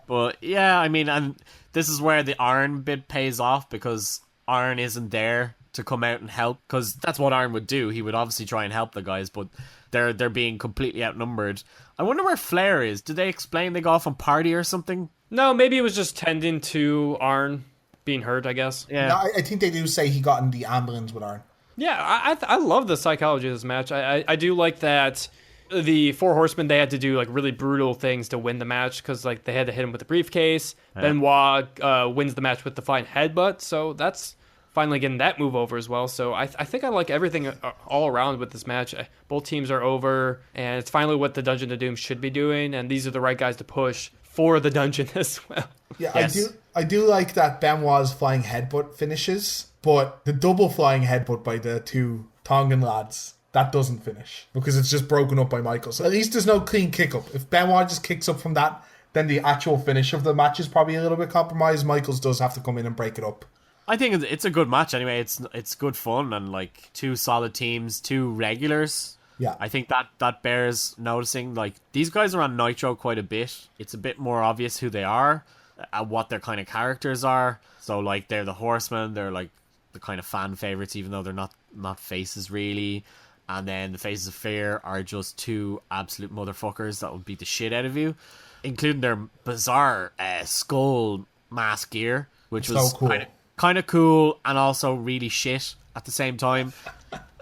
but yeah, I mean, and this is where the Arn bit pays off, because Arn isn't there to come out and help, because that's what Arn would do. He would obviously try and help the guys, but they're being completely outnumbered. I wonder where Flair is. Did they explain they go off on party or something? No, maybe it was just tending to Arn being hurt, I guess. Yeah, no, I think they do say he got in the ambulance with Arn. Yeah, I love the psychology of this match. I do like that the Four Horsemen, they had to do like really brutal things to win the match, because like they had to hit him with the briefcase. Yeah. Benoit wins the match with the flying headbutt, so that's finally getting that move over as well. So I think I like everything all around with this match. Both teams are over, and it's finally what the Dungeon of Doom should be doing, and these are the right guys to push for the Dungeon as well. Yeah, yes. I do like that Benoit's flying headbutt finishes, but the double flying headbutt by the two Tongan lads, that doesn't finish, because it's just broken up by Michael. So at least there's no clean kick up. If Benoit just kicks up from that, then the actual finish of the match is probably a little bit compromised. Michaels does have to come in and break it up. I think it's a good match anyway. It's good fun, and like two solid teams, two regulars. Yeah, I think that bears noticing. Like, these guys are on Nitro quite a bit. It's a bit more obvious who they are, what their kind of characters are. So like, they're the Horsemen. They're like the kind of fan favorites, even though they're not faces really. And then the Faces of Fear are just two absolute motherfuckers that will beat the shit out of you, including their bizarre skull mask gear, which was so cool. Kind of cool and also really shit at the same time.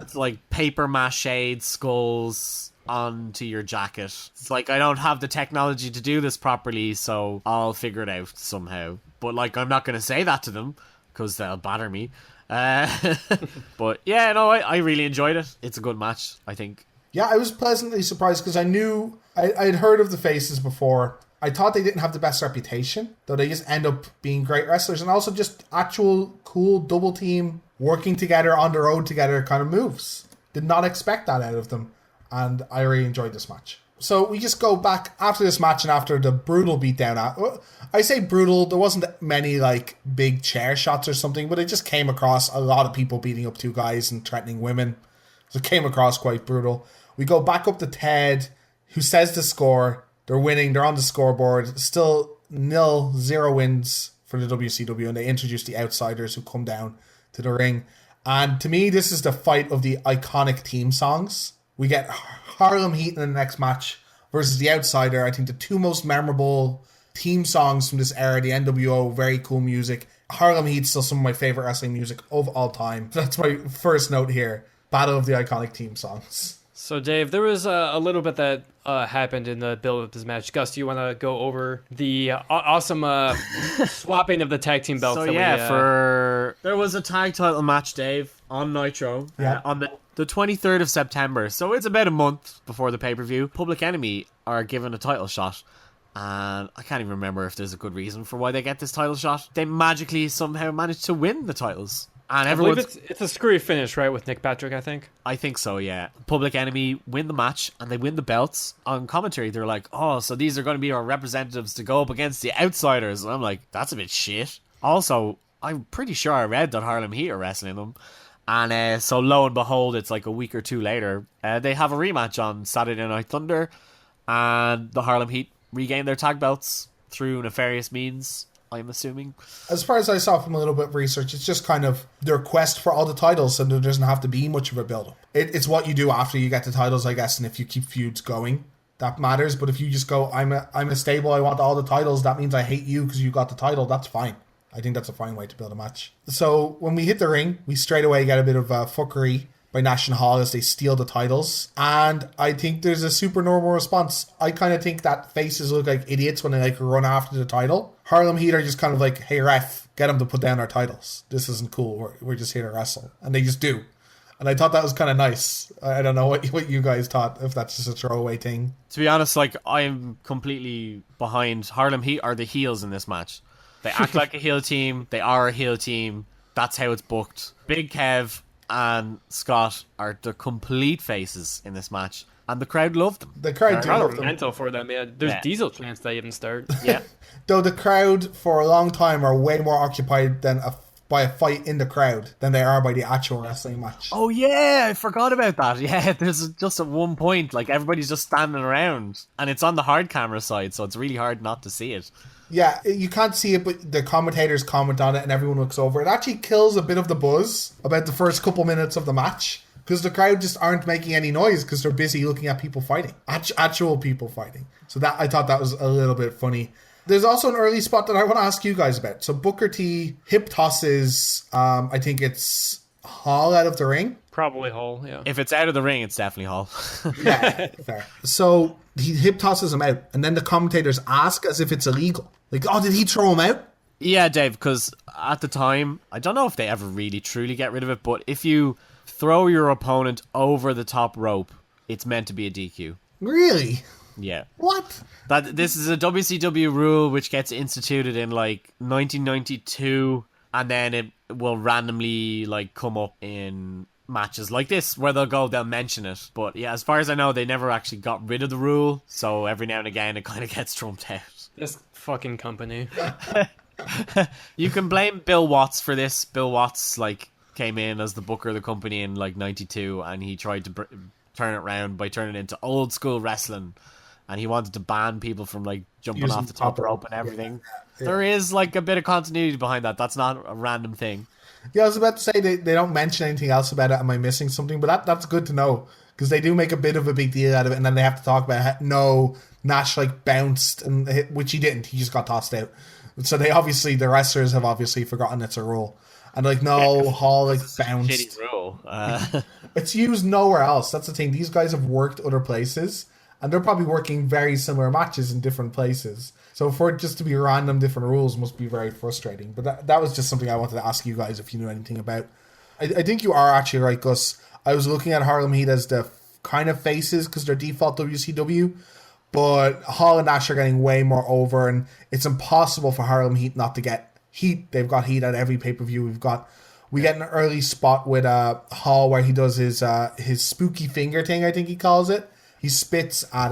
It's like paper mache skulls onto your jacket. It's like, I don't have the technology to do this properly, so I'll figure it out somehow. But like, I'm not going to say that to them, because they'll batter me. But yeah, no, I really enjoyed it. It's a good match, I think. Yeah, I was pleasantly surprised, because I knew I'd heard of the Faces before. I thought they didn't have the best reputation, though they just end up being great wrestlers, and also just actual cool double team working together on the road together kind of moves. Did not expect that out of them, and I really enjoyed this match. So we just go back after this match and after the brutal beatdown. I say brutal, there wasn't many like big chair shots or something, but it just came across a lot of people beating up two guys and threatening women. So it came across quite brutal. We go back up to Ted, who says the score. They're winning. They're on the scoreboard. Still 0 wins for the WCW, and they introduce the Outsiders, who come down to the ring. And to me, this is the fight of the iconic team songs. We get Harlem Heat in the next match versus the Outsider. I think the two most memorable team songs from this era, the NWO, very cool music. Harlem Heat's still some of my favorite wrestling music of all time. That's my first note here. Battle of the iconic team songs. So, Dave, there was a little bit that happened in the build of this match. Gus, do you want to go over the awesome swapping of the tag team belts? So, there was a tag title match, Dave, on Nitro on the 23rd of September. So it's about a month before the pay-per-view. Public Enemy are given a title shot. And I can't even remember if there's a good reason for why they get this title shot. They magically somehow managed to win the titles. And I believe it's a screwy finish, right, with Nick Patrick, I think? I think so, yeah. Public Enemy win the match, and they win the belts. On commentary, they're like, oh, so these are going to be our representatives to go up against the Outsiders. And I'm like, that's a bit shit. Also, I'm pretty sure I read that Harlem Heat are wrestling them. And so lo and behold, it's like a week or two later, they have a rematch on Saturday Night Thunder, and the Harlem Heat regain their tag belts through nefarious means, I'm assuming. As far as I saw from a little bit of research, it's just kind of their quest for all the titles, so there doesn't have to be much of a build-up. It's what you do after you get the titles, I guess, and if you keep feuds going, that matters. But if you just go, I'm a stable, I want all the titles, that means I hate you because you got the title, that's fine. I think that's a fine way to build a match. So when we hit the ring, we straight away get a bit of fuckery by Nash and Hall as they steal the titles. And I think there's a super normal response. I kind of think that faces look like idiots when they like run after the title. Harlem Heat are just kind of like, hey ref, get them to put down our titles. This isn't cool. We're just here to wrestle. And they just do. And I thought that was kind of nice. I don't know what you guys thought, if that's just a throwaway thing. To be honest, like, I'm completely behind. Harlem Heat are the heels in this match. They act like a heel team. They are a heel team. That's how it's booked. Big Kev and Scott are the complete faces in this match. and the crowd loved them. The crowd do Rather love them. mental for them. Yeah, there's diesel chants they even start. Yeah. Though the crowd for a long time are way more occupied by a fight in the crowd than they are by the actual wrestling match. Oh yeah, I forgot about that. Yeah, there's just at one point, like everybody's just standing around, and it's on the hard camera side, so it's really hard not to see it. Yeah, you can't see it, but the commentators comment on it and everyone looks over. It actually kills a bit of the buzz about the first couple minutes of the match because the crowd just aren't making any noise because they're busy looking at people fighting, actual people fighting. So that I thought that was a little bit funny. There's also an early spot that I want to ask you guys about. So Booker T hip tosses, I think it's Hall out of the ring. Probably Hall, yeah. If it's out of the ring, it's definitely Hall. Yeah, fair. So he hip tosses him out, and then the commentators ask as if it's illegal. Like, oh, did he throw him out? Yeah, Dave, because at the time, I don't know if they ever really truly get rid of it, but if you throw your opponent over the top rope, it's meant to be a DQ. Really? Yeah. What? This is a WCW rule which gets instituted in like 1992, and then it will randomly like come up in matches like this where they'll mention it. But yeah, as far as I know, they never actually got rid of the rule, so every now and again it kind of gets trumped out. This fucking company. You can blame Bill Watts for this. Bill Watts like came in as the booker of the company in like 92, and he tried to turn it around by turning it into old school wrestling. And he wanted to ban people from like jumping off the top rope and everything. Yeah. There is like a bit of continuity behind that. That's not a random thing. Yeah, I was about to say they don't mention anything else about it. Am I missing something? But that's good to know because they do make a bit of a big deal out of it, and then they have to talk about how, no, Nash like bounced and hit, which he didn't. He just got tossed out. So the wrestlers have obviously forgotten it's a rule, and like no, Hall like bounced. Shitty rule. It's used nowhere else. That's the thing. These guys have worked other places. And they're probably working very similar matches in different places. So for it just to be random different rules must be very frustrating. But that was just something I wanted to ask you guys if you knew anything about. I think you are actually right, Gus. I was looking at Harlem Heat as the kind of faces because they're default WCW. But Hall and Nash are getting way more over. And it's impossible for Harlem Heat not to get heat. They've got heat at every pay-per-view. We get an early spot with Hall where he does his spooky finger thing, I think he calls it. He spits at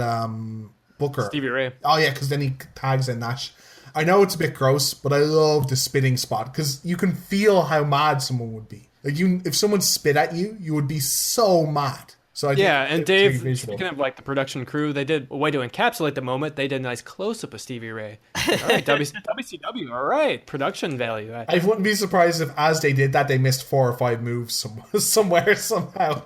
Booker. Stevie Ray. Oh, yeah, because then he tags in Nash. I know it's a bit gross, but I love the spitting spot because you can feel how mad someone would be. Like if someone spit at you, you would be so mad. So and Dave, speaking of like the production crew, they did a way to encapsulate the moment. They did a nice close-up of Stevie Ray. All right, WCW, all right, production value. I wouldn't be surprised if as they did that, they missed 4 or 5 moves somewhere somehow.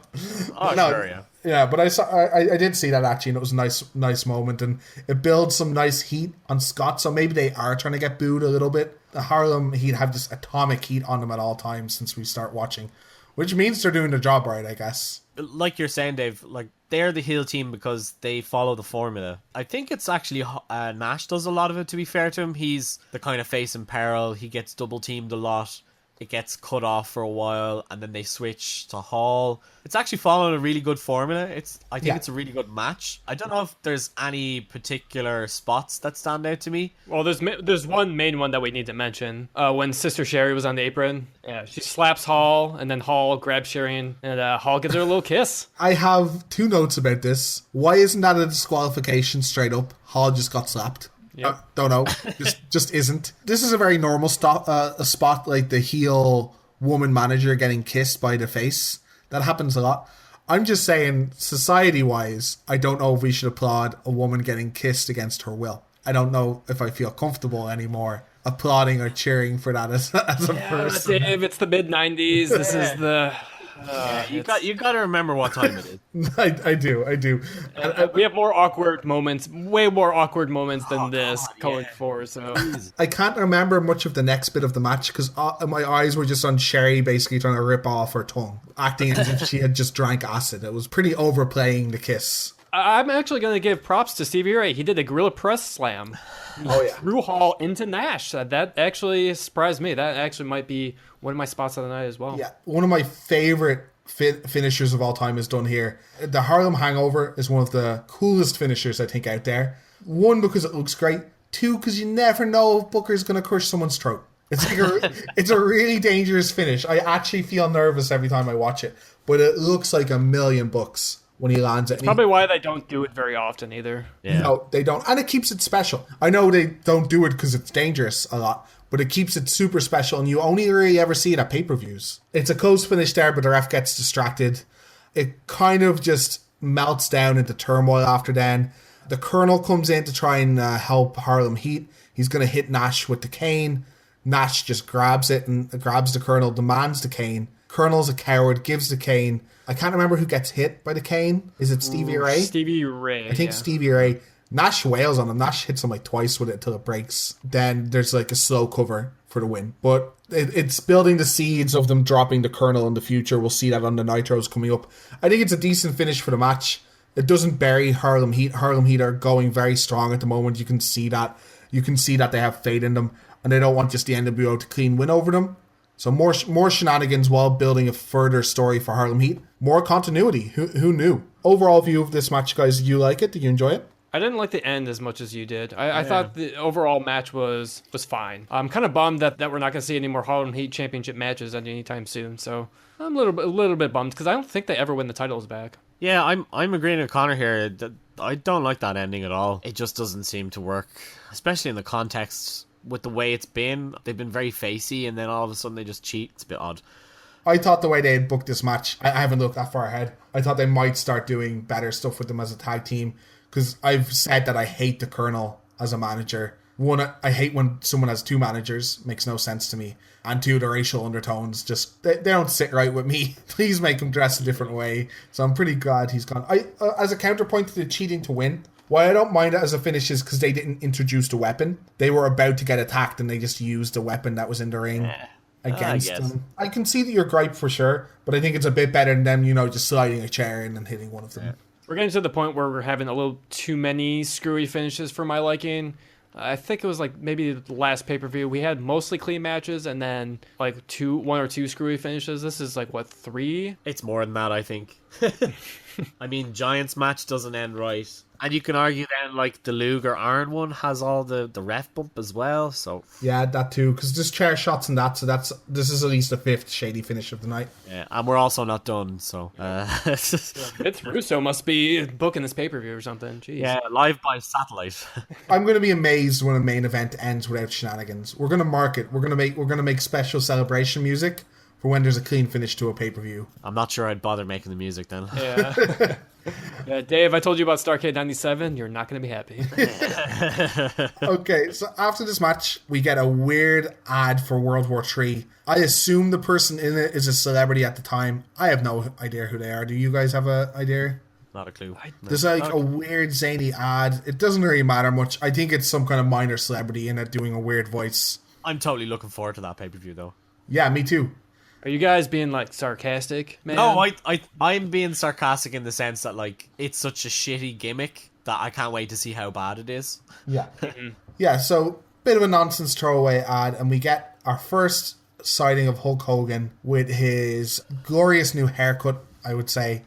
Oh, sure, yeah. Yeah, but I did see that actually, and it was a nice moment, and it builds some nice heat on Scott. So maybe they are trying to get booed a little bit. The Harlem Heat have this atomic heat on them at all times since we start watching, which means they're doing the job right, I guess. Like you're saying, Dave, like they're the heel team because they follow the formula. I think it's actually Nash does a lot of it, to be fair to him. He's the kind of face in peril. He gets double teamed a lot. It gets cut off for a while, and then they switch to Hall. It's actually following a really good formula. I think it's a really good match. I don't know if there's any particular spots that stand out to me. Well, there's one main one that we need to mention. When Sister Sherry was on the apron, she slaps Hall, and then Hall grabs Sherry, and Hall gives her a little kiss. I have 2 notes about this. Why isn't that a disqualification straight up? Hall just got slapped. Yep. Don't know. Just isn't. This is a very normal a spot like the heel woman manager getting kissed by the face. That happens a lot. I'm just saying, society-wise, I don't know if we should applaud a woman getting kissed against her will. I don't know if I feel comfortable anymore applauding or cheering for that as a person. Dave, it's the mid-90s. This is the... you got to remember what time it is. I do. We have more awkward moments, way more awkward moments than this going forward. So I can't remember much of the next bit of the match because my eyes were just on Sherry basically trying to rip off her tongue, acting as if she had just drank acid. It was pretty overplaying the kiss. I'm actually going to give props to Stevie Ray. He did a gorilla press slam. Threw Hall into Nash. That actually surprised me. That actually might be one of my spots of the night as well. Yeah, one of my favorite finishers of all time is done here. The Harlem Hangover is one of the coolest finishers I think out there. 1, because it looks great. 2, because you never know if Booker's going to crush someone's throat. It's like it's a really dangerous finish. I actually feel nervous every time I watch it, but it looks like $1,000,000. when he lands it. It's probably why they don't do it very often either. Yeah. No, they don't. And it keeps it special. I know they don't do it because it's dangerous a lot, but it keeps it super special, and you only really ever see it at pay-per-views. It's a close finish there, but the ref gets distracted. It kind of just melts down into turmoil after then. The Colonel comes in to try and help Harlem Heat. He's going to hit Nash with the cane. Nash just grabs it and grabs the Colonel, demands the cane. Colonel's a coward, gives the cane. I can't remember who gets hit by the cane. Is it Stevie Ray? Stevie Ray. I think Stevie Ray. Nash wails on him. Nash hits him like twice with it until it breaks. Then there's like a slow cover for the win. But it's building the seeds of them dropping the Colonel in the future. We'll see that on the Nitros coming up. I think it's a decent finish for the match. It doesn't bury Harlem Heat. Harlem Heat are going very strong at the moment. You can see that. You can see that they have faith in them. And they don't want just the NWO to clean win over them. So more shenanigans while building a further story for Harlem Heat. More continuity. Who knew? Overall view of this match, guys. Did you like it? Did you enjoy it? I didn't like the end as much as you did. I thought the overall match was fine. I'm kind of bummed that we're not going to see any more Harlem Heat Championship matches anytime soon. So I'm a little bit bummed because I don't think they ever win the titles back. Yeah, I'm agreeing with Conor here. I don't like that ending at all. It just doesn't seem to work, especially in the context with the way it's been. They've been very facey, and then all of a sudden they just cheat. It's a bit odd. I thought the way they had booked this match, I haven't looked that far ahead. I thought they might start doing better stuff with them as a tag team, because I've said that I hate the Colonel as a manager. One, I hate when someone has two managers. Makes no sense to me. And two, the racial undertones just they don't sit right with me. Please make him dress a different way. So I'm pretty glad he's gone. As a counterpoint to the cheating to win, why I don't mind it as a finish is because they didn't introduce the weapon. They were about to get attacked and they just used the weapon that was in the ring against them. I can see that you're gripe for sure, but I think it's a bit better than them, just sliding a chair in and hitting one of them. We're getting to the point where we're having a little too many screwy finishes for my liking. I think it was like maybe the last pay-per-view we had mostly clean matches and then like one or two screwy finishes. This is like what, 3? It's more than that, I think. I mean, Giants match doesn't end right. And you can argue then, like, the Luger Arn one has all the ref bump as well, so... Yeah, that too, because there's chair shots and that, so this is at least the 5th shady finish of the night. Yeah, and we're also not done, so... Vince Russo must be booking this pay-per-view or something, jeez. Yeah, live by satellite. I'm going to be amazed when a main event ends without shenanigans. We're going to mark it. We're going to make special celebration music for when there's a clean finish to a pay-per-view. I'm not sure I'd bother making the music then. Yeah. Yeah, Dave, I told you about Starrcade 97. You're not going to be happy. Okay, so after this match, we get a weird ad for World War III. I assume the person in it is a celebrity at the time. I have no idea who they are. Do you guys have an idea? Not a clue. There's like a weird zany ad. It doesn't really matter much. I think it's some kind of minor celebrity in it doing a weird voice. I'm totally looking forward to that pay-per-view, though. Yeah, me too. Are you guys being like sarcastic, man? No, I'm being sarcastic in the sense that like it's such a shitty gimmick that I can't wait to see how bad it is. Yeah. Yeah, so bit of a nonsense throwaway ad, and we get our first sighting of Hulk Hogan with his glorious new haircut, I would say.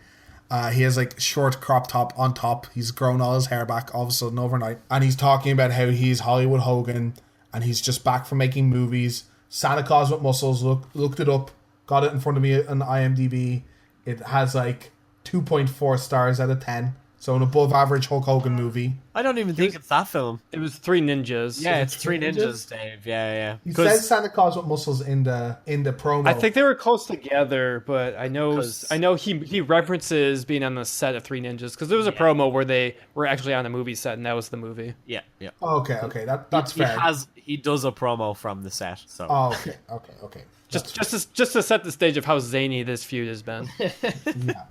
He has like short crop top on top. He's grown all his hair back all of a sudden overnight. And he's talking about how he's Hollywood Hogan and he's just back from making movies. Santa Claus with Muscles, looked it up. Got it in front of me on IMDb. It has like 2.4 stars out of 10. So an above average Hulk Hogan movie. I don't even think it's that film. It was Three Ninjas. Yeah, it's Three Ninjas, Dave. Yeah. He says Santa Claus with Muscles in the promo. I think they were close together, but I know he references being on the set of Three Ninjas because there was a promo where they were actually on a movie set, and that was the movie. Yeah. Okay, that's fair. He does a promo from the set. So. Oh, okay. Just to set the stage of how zany this feud has been. Yeah.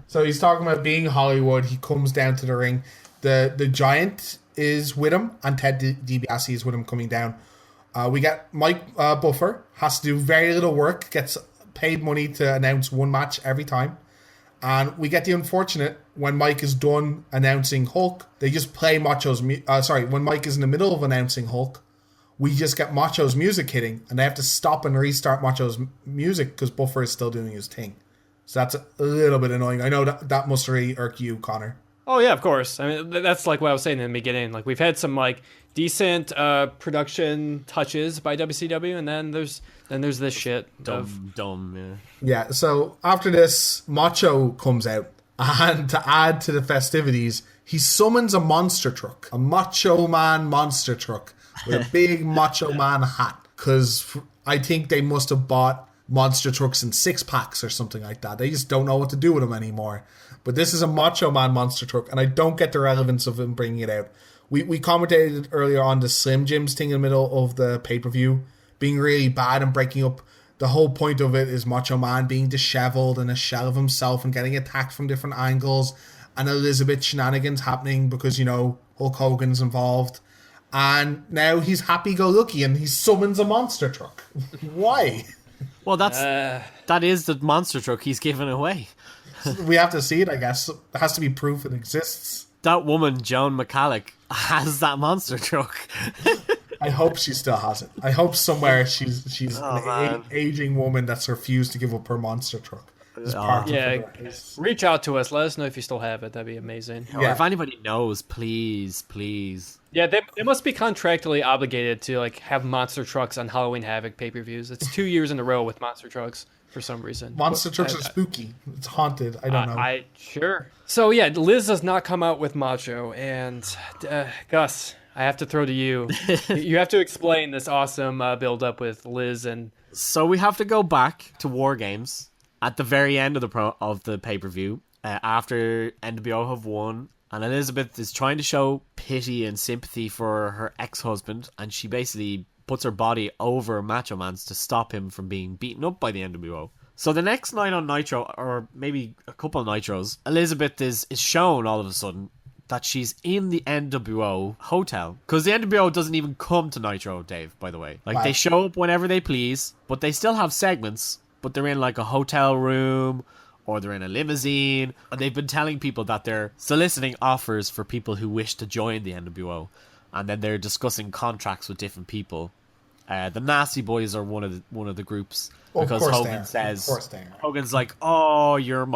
So he's talking about being Hollywood. He comes down to the ring. The Giant is with him, and Ted DiBiase is with him coming down. We get Mike Buffer, has to do very little work, gets paid money to announce one match every time. And we get the unfortunate, when Mike is done announcing Hulk, they just play Macho's... when Mike is in the middle of announcing Hulk, we just get Macho's music hitting, and they have to stop and restart Macho's music because Buffer is still doing his thing. So that's a little bit annoying. I know that must really irk you, Conor. Oh yeah, of course. I mean, that's like what I was saying in the beginning. Like we've had some like decent production touches by WCW, and then there's this shit. Dumb. Yeah. So after this, Macho comes out, And to add to the festivities, he summons a monster truck, a Macho Man monster truck with a big Macho Man hat. Because I think they must have bought monster trucks in 6-packs or something like that. They just don't know what to do with them anymore. But this is a Macho Man monster truck, and I don't get the relevance of him bringing it out. We commented earlier on the Slim Jims thing in the middle of the pay-per-view being really bad and breaking up. The whole point of it is Macho Man being disheveled and a shell of himself and getting attacked from different angles, and Elizabeth shenanigans happening because, Hulk Hogan's involved. And now he's happy-go-lucky and he summons a monster truck. Why? Well, that is the monster truck he's giving away. We have to see it, I guess. There has to be proof it exists. That woman, Joan McCallick, has that monster truck. I hope she still has it. I hope somewhere she's an aging woman that's refused to give up her monster truck. Reach out to us. Let us know if you still have it. That'd be amazing. Or if anybody knows, please. Yeah, they must be contractually obligated to have monster trucks on Halloween Havoc pay-per-views. It's 2 years in a row with monster trucks for some reason. Monster trucks are spooky. It's haunted. I don't know. Sure. So yeah, Liz does not come out with Macho, and Gus, I have to throw to you. You have to explain this awesome build-up with Liz and. So we have to go back to War Games at the very end of the pay-per-view after NWO have won. And Elizabeth is trying to show pity and sympathy for her ex-husband, and she basically puts her body over Macho Man's to stop him from being beaten up by the NWO. So the next night on Nitro, or maybe a couple of Nitros, Elizabeth is shown all of a sudden that she's in the NWO hotel. Because the NWO doesn't even come to Nitro, Dave, by the way. They show up whenever they please, but they still have segments, but they're in a hotel room, or they're in a limousine, and they've been telling people that they're soliciting offers for people who wish to join the NWO, and then they're discussing contracts with different people. The Nasty Boys are one of the groups, because Hogan says, Hogan's like, "Oh, you're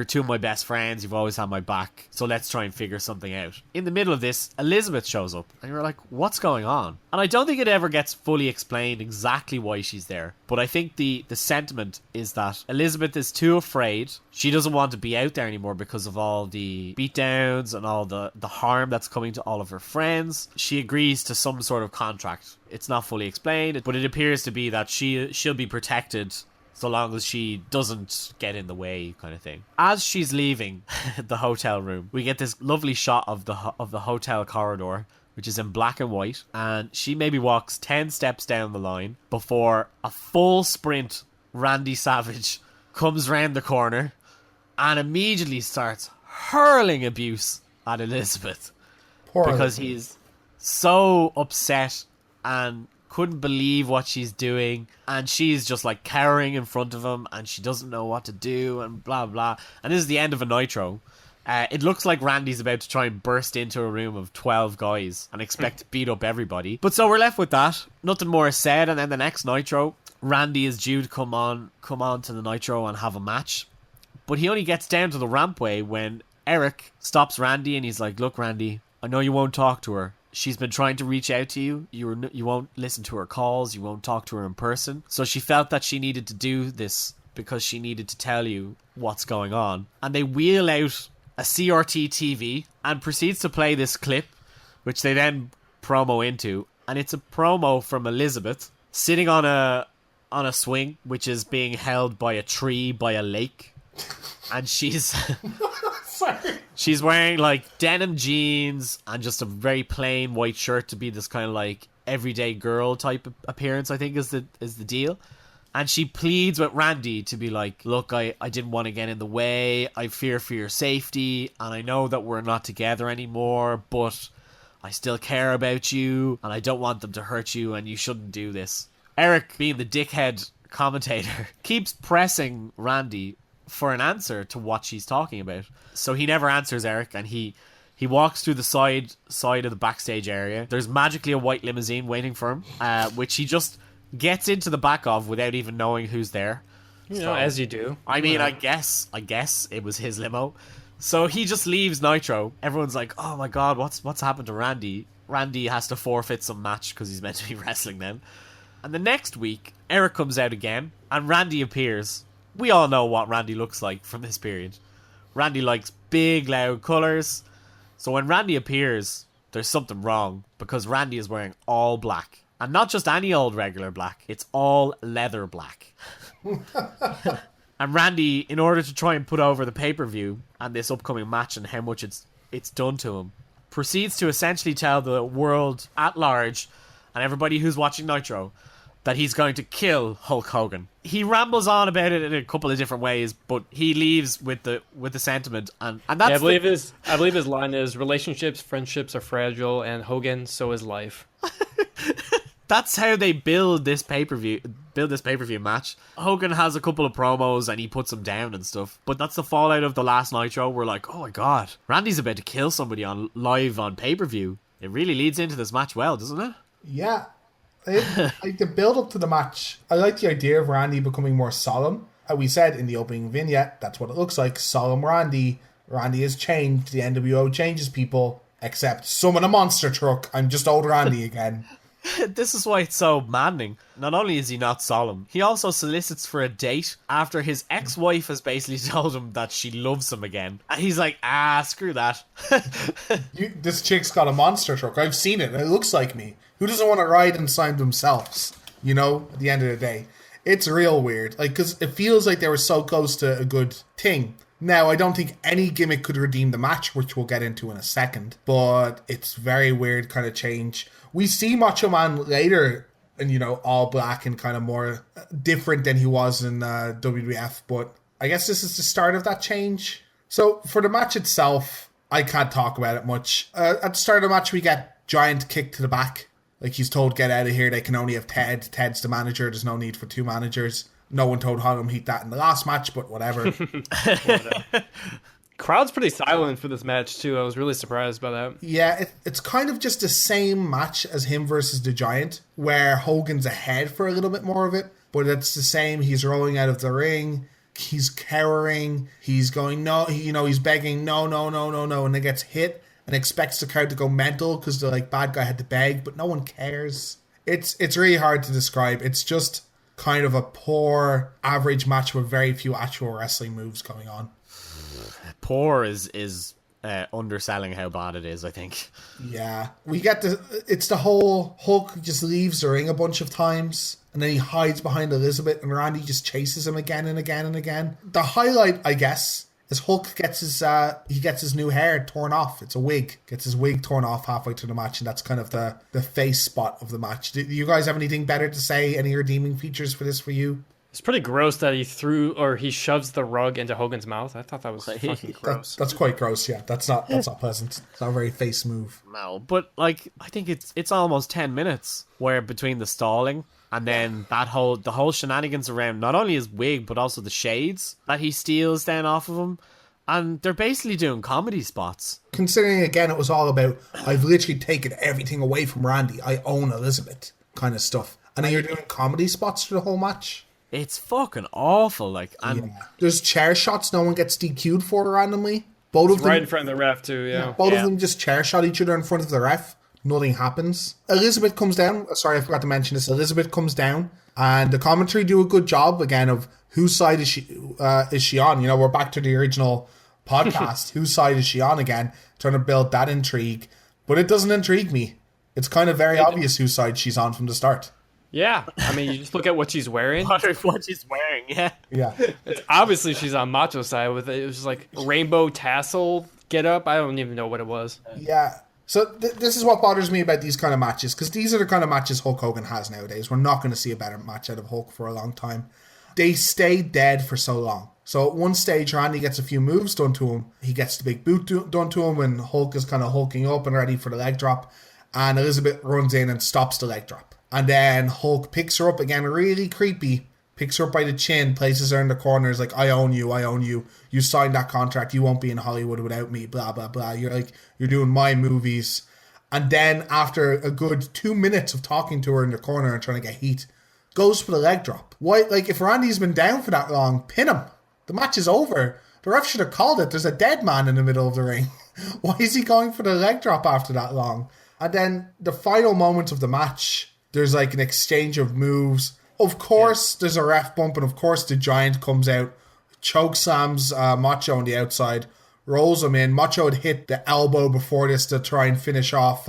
two of my best friends. You've always had my back. So let's try and figure something out." In the middle of this, Elizabeth shows up. And you're like, what's going on? And I don't think it ever gets fully explained exactly why she's there. But I think the sentiment is that Elizabeth is too afraid. She doesn't want to be out there anymore because of all the beatdowns and all the harm that's coming to all of her friends. She agrees to some sort of contract. It's not fully explained, but it appears to be that she'll be protected so long as she doesn't get in the way, kind of thing. As she's leaving the hotel room, we get this lovely shot of the hotel corridor, which is in black and white, and she maybe walks 10 steps down the line before a full sprint Randy Savage comes round the corner and immediately starts hurling abuse at Elizabeth. Because he's so upset and couldn't believe what she's doing, and she's just cowering in front of him, and she doesn't know what to do, and blah blah. And this is the end of a Nitro. It looks like Randy's about to try and burst into a room of 12 guys and expect to beat up everybody. But so we're left with that. Nothing more is said, and then the next Nitro, Randy is due to come on to the Nitro and have a match. But he only gets down to the rampway when Eric stops Randy, and he's like, "Look, Randy, I know you won't talk to her. She's been trying to reach out to you. You won't listen to her calls. You won't talk to her in person. So she felt that she needed to do this because she needed to tell you what's going on." And they wheel out a CRT TV and proceeds to play this clip, which they then promo into. And it's a promo from Elizabeth sitting on a swing, which is being held by a tree by a lake. And she's... She's wearing denim jeans and just a very plain white shirt to be this kind of everyday girl type of appearance, I think is the deal. And she pleads with Randy to be like, "Look, I didn't want to get in the way. I fear for your safety, and I know that we're not together anymore, but I still care about you, and I don't want them to hurt you, and you shouldn't do this." Eric, being the dickhead commentator, keeps pressing Randy for an answer to what she's talking about. So he never answers Eric, and he walks through the side of the backstage area. There's magically a white limousine waiting for him, which he just gets into the back of without even knowing who's there. As you do. I mean, I guess it was his limo. So he just leaves Nitro. Everyone's like, "Oh my god, what's happened to Randy?" Randy has to forfeit some match because he's meant to be wrestling then. And the next week, Eric comes out again, and Randy appears. We all know what Randy looks like from this period. Randy likes big, loud colours. So when Randy appears, there's something wrong, because Randy is wearing all black. And not just any old regular black, it's all leather black. And Randy, in order to try and put over the pay-per-view and this upcoming match and how much it's done to him, proceeds to essentially tell the world at large and everybody who's watching Nitro that he's going to kill Hulk Hogan. He rambles on about it in a couple of different ways, but he leaves with the sentiment, and that's I believe his line is, relationships, friendships are fragile, and Hogan, so is life. That's how they build this pay-per-view match. Hogan has a couple of promos and he puts them down and stuff, but that's the fallout of the last Nitro. We're like, oh my god, Randy's about to kill somebody live on pay-per-view. It really leads into this match well, doesn't it? Yeah. Like the build up to the match, I like the idea of Randy becoming more solemn. We said in the opening vignette, that's what it looks like. Solemn Randy. Randy has changed. The NWO changes people, except summon a monster truck. I'm just old Randy again. This is why it's so maddening. Not only is he not solemn, he also solicits for a date after his ex-wife has basically told him that she loves him again. And he's like, screw that. This chick's got a monster truck. I've seen it. It looks like me. Who doesn't want to ride inside themselves? You know, at the end of the day. It's real weird. Like, because it feels like they were so close to a good thing. Now, I don't think any gimmick could redeem the match, which we'll get into in a second. But it's very weird kind of change. We see Macho Man later in, you know, all black and kind of more different than he was in WWF. But I guess this is the start of that change. So for the match itself, I can't talk about it much. At the start of the match, we get Giant kicked to the back. Like, he's told, get out of here. They can only have Ted. Ted's the manager. There's no need for two managers. No one told Hogan Heat that in the last match, but whatever. Crowd's pretty silent for this match, too. I was really surprised by that. Yeah, it's kind of just the same match as him versus the Giant, where Hogan's ahead for a little bit more of it, but it's the same. He's rolling out of the ring. He's cowering. He's going, no, he's begging, no, and then gets hit and expects the crowd to go mental because the bad guy had to beg, but no one cares. It's really hard to describe. It's just kind of a poor, average match with very few actual wrestling moves going on. Poor is underselling how bad it is, I think. Yeah. It's the whole Hulk just leaves the ring a bunch of times and then he hides behind Elizabeth and Randy just chases him again and again and again. The highlight, I guess, is Hulk gets his new hair torn off. It's a wig. Gets his wig torn off halfway through the match, and that's kind of the face spot of the match. Do you guys have anything better to say? Any redeeming features for this for you? It's pretty gross that he shoves the rug into Hogan's mouth. I thought that was fucking gross. That's quite gross, yeah. That's not pleasant. It's not a very face move. No, but I think it's almost 10 minutes where between the stalling and then the whole shenanigans around not only his wig but also the shades that he steals then off of him. And they're basically doing comedy spots. Considering, again, it was all about, I've literally taken everything away from Randy. I own Elizabeth kind of stuff. And then you're doing comedy spots for the whole match. It's fucking awful. There's chair shots no one gets DQ'd for randomly. Both of them right in front of the ref too, yeah. Both of them just chair shot each other in front of the ref. Nothing happens. Elizabeth comes down. Sorry, I forgot to mention this. Elizabeth comes down, and the commentary do a good job again of whose side is she on. You know, we're back to the original podcast. Whose side is she on again? Trying to build that intrigue, but it doesn't intrigue me. It's kind of very obvious whose side she's on from the start. Yeah, I mean, you just look at what she's wearing. What she's wearing, yeah. It's obviously she's on Macho side with it. It was like rainbow tassel get up. I don't even know what it was. Yeah. So this is what bothers me about these kind of matches, because these are the kind of matches Hulk Hogan has nowadays. We're not going to see a better match out of Hulk for a long time. They stay dead for so long. So at one stage, Randy gets a few moves done to him. He gets the big boot done to him, and Hulk is kind of hulking up and ready for the leg drop. And Elizabeth runs in and stops the leg drop. And then Hulk picks her up again, really creepy, picks her up by the chin, places her in the corner, is like, I own you. You signed that contract. You won't be in Hollywood without me, blah, blah, blah. You're doing my movies. And then after a good 2 minutes of talking to her in the corner and trying to get heat, goes for the leg drop. Why? Like, if Randy's been down for that long, pin him. The match is over. The ref should have called it. There's a dead man in the middle of the ring. Why is he going for the leg drop after that long? And then the final moment of the match, there's like an exchange of moves. Of course, there's a ref bump, and of course the Giant comes out chokeslams Macho on the outside, rolls him in. Macho had hit the elbow before this to try and finish off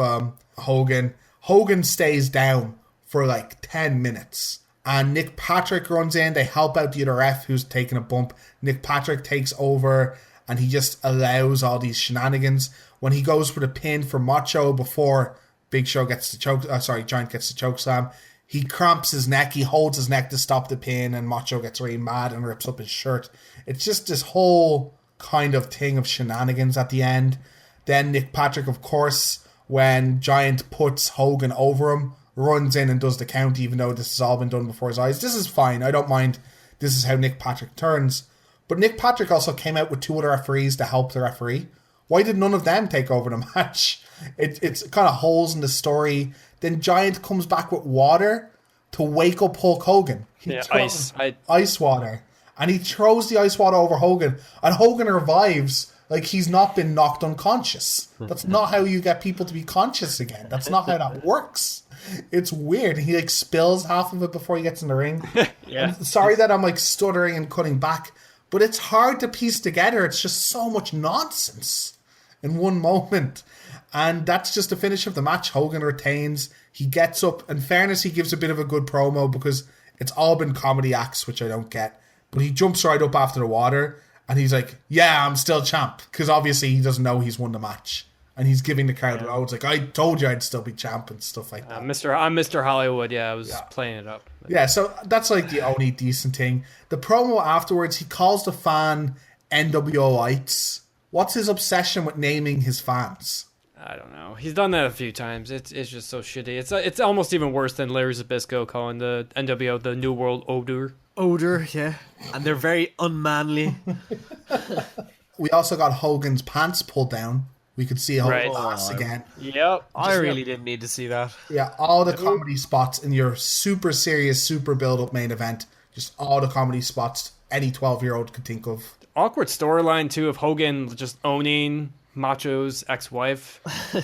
Hogan. Hogan stays down for like 10 minutes. And Nick Patrick runs in. They help out the other ref who's taking a bump. Nick Patrick takes over and he just allows all these shenanigans. When he goes for the pin for Macho before Big Show gets the Giant gets the choke slam, he cramps his neck. He holds his neck to stop the pin and Macho gets really mad and rips up his shirt. It's just this whole kind of thing of shenanigans at the end. Then Nick Patrick, of course, when Giant puts Hogan over him, runs in and does the count, even though this has all been done before his eyes. This is fine. I don't mind. This is how Nick Patrick turns. But Nick Patrick also came out with 2 other referees to help the referee. Why did none of them take over the match? It's kind of holes in the story. Then Giant comes back with water to wake up Hulk Hogan. Ice water. And he throws the ice water over Hogan. And Hogan revives like he's not been knocked unconscious. That's not how you get people to be conscious again. That's not how that works. It's weird. He like spills half of it before he gets in the ring. Yeah. Sorry that I'm like stuttering and cutting back, but it's hard to piece together. It's just so much nonsense in one moment. And that's just the finish of the match. Hogan retains. He gets up. In fairness, he gives a bit of a good promo because it's all been comedy acts, which I don't get. But he jumps right up after the water and he's like, yeah, I'm still champ. Because obviously he doesn't know he's won the match. And he's giving the crowd loads like, I told you I'd still be champ and stuff like that. I'm Mr. Hollywood. Yeah, I was playing it up. Yeah, so that's like the only decent thing. The promo afterwards, he calls the fan NWOites. What's his obsession with naming his fans? I don't know. He's done that a few times. It's just so shitty. It's almost even worse than Larry Zbyszko calling the NWO the New World Order. Odor, yeah. And they're very unmanly. We also got Hogan's pants pulled down. We could see Hogan's ass again. Yep. I really didn't need to see that. Yeah, all the comedy spots in your super serious, super build-up main event. Just all the comedy spots any 12-year-old could think of. Awkward storyline, too, of Hogan just owning Macho's ex-wife.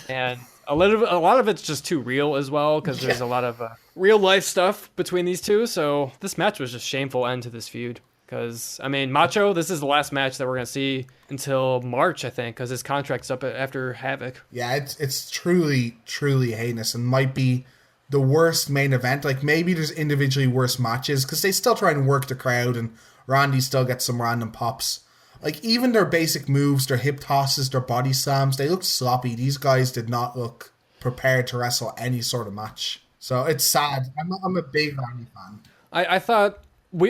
And a lot of it's just too real as well, because there's a lot of real-life stuff between these two. So this match was just shameful end to this feud. Because, I mean, Macho, this is the last match that we're going to see until March, I think, because his contract's up after Havoc. Yeah, it's truly, truly heinous and might be the worst main event. Like, maybe there's individually worse matches because they still try and work the crowd and Randy still gets some random pops. Like, even their basic moves, their hip tosses, their body slams, they look sloppy. These guys did not look prepared to wrestle any sort of match. So it's sad. I'm a big Randy fan. I thought...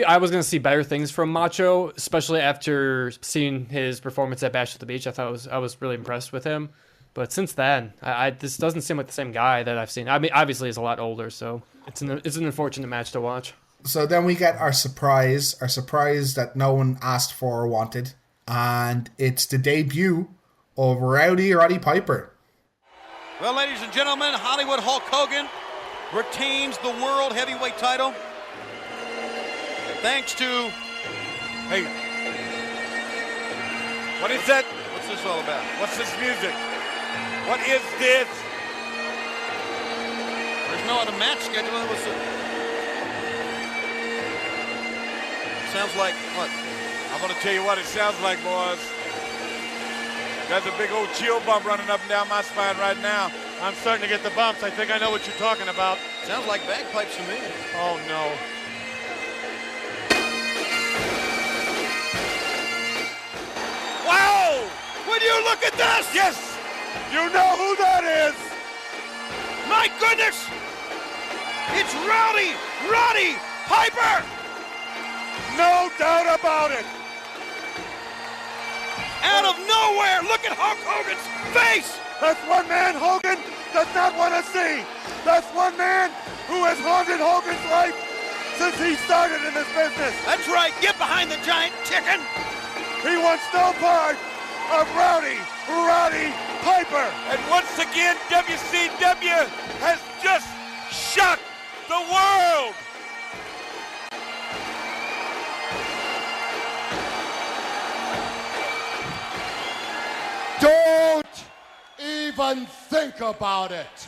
I was going to see better things from Macho, especially after seeing his performance at Bash at the Beach. I was really impressed with him. But since then, this doesn't seem like the same guy that I've seen. I mean, obviously he's a lot older, so it's an unfortunate match to watch. So then we get our surprise that no one asked for or wanted. And it's the debut of Rowdy Roddy Piper. Well, ladies and gentlemen, Hollywood Hulk Hogan retains the World Heavyweight title. Thanks to... Hey. What is that? What's this all about? What's this music? What is this? There's no other match scheduled. What's it? Sounds like what? I'm going to tell you what it sounds like, boys. There's a big old chill bump running up and down my spine right now. I'm starting to get the bumps. I think I know what you're talking about. Sounds like bagpipes to me. Oh, no. Wow! Would you look at this? Yes! You know who that is! My goodness! It's Rowdy Roddy Piper! No doubt about it! Out of nowhere, look at Hulk Hogan's face! That's one man Hogan does not want to see! That's one man who has haunted Hogan's life since he started in this business! That's right, get behind the giant chicken! He wants no part of Rowdy Roddy Piper. And once again, WCW has just shocked the world. Don't even think about it.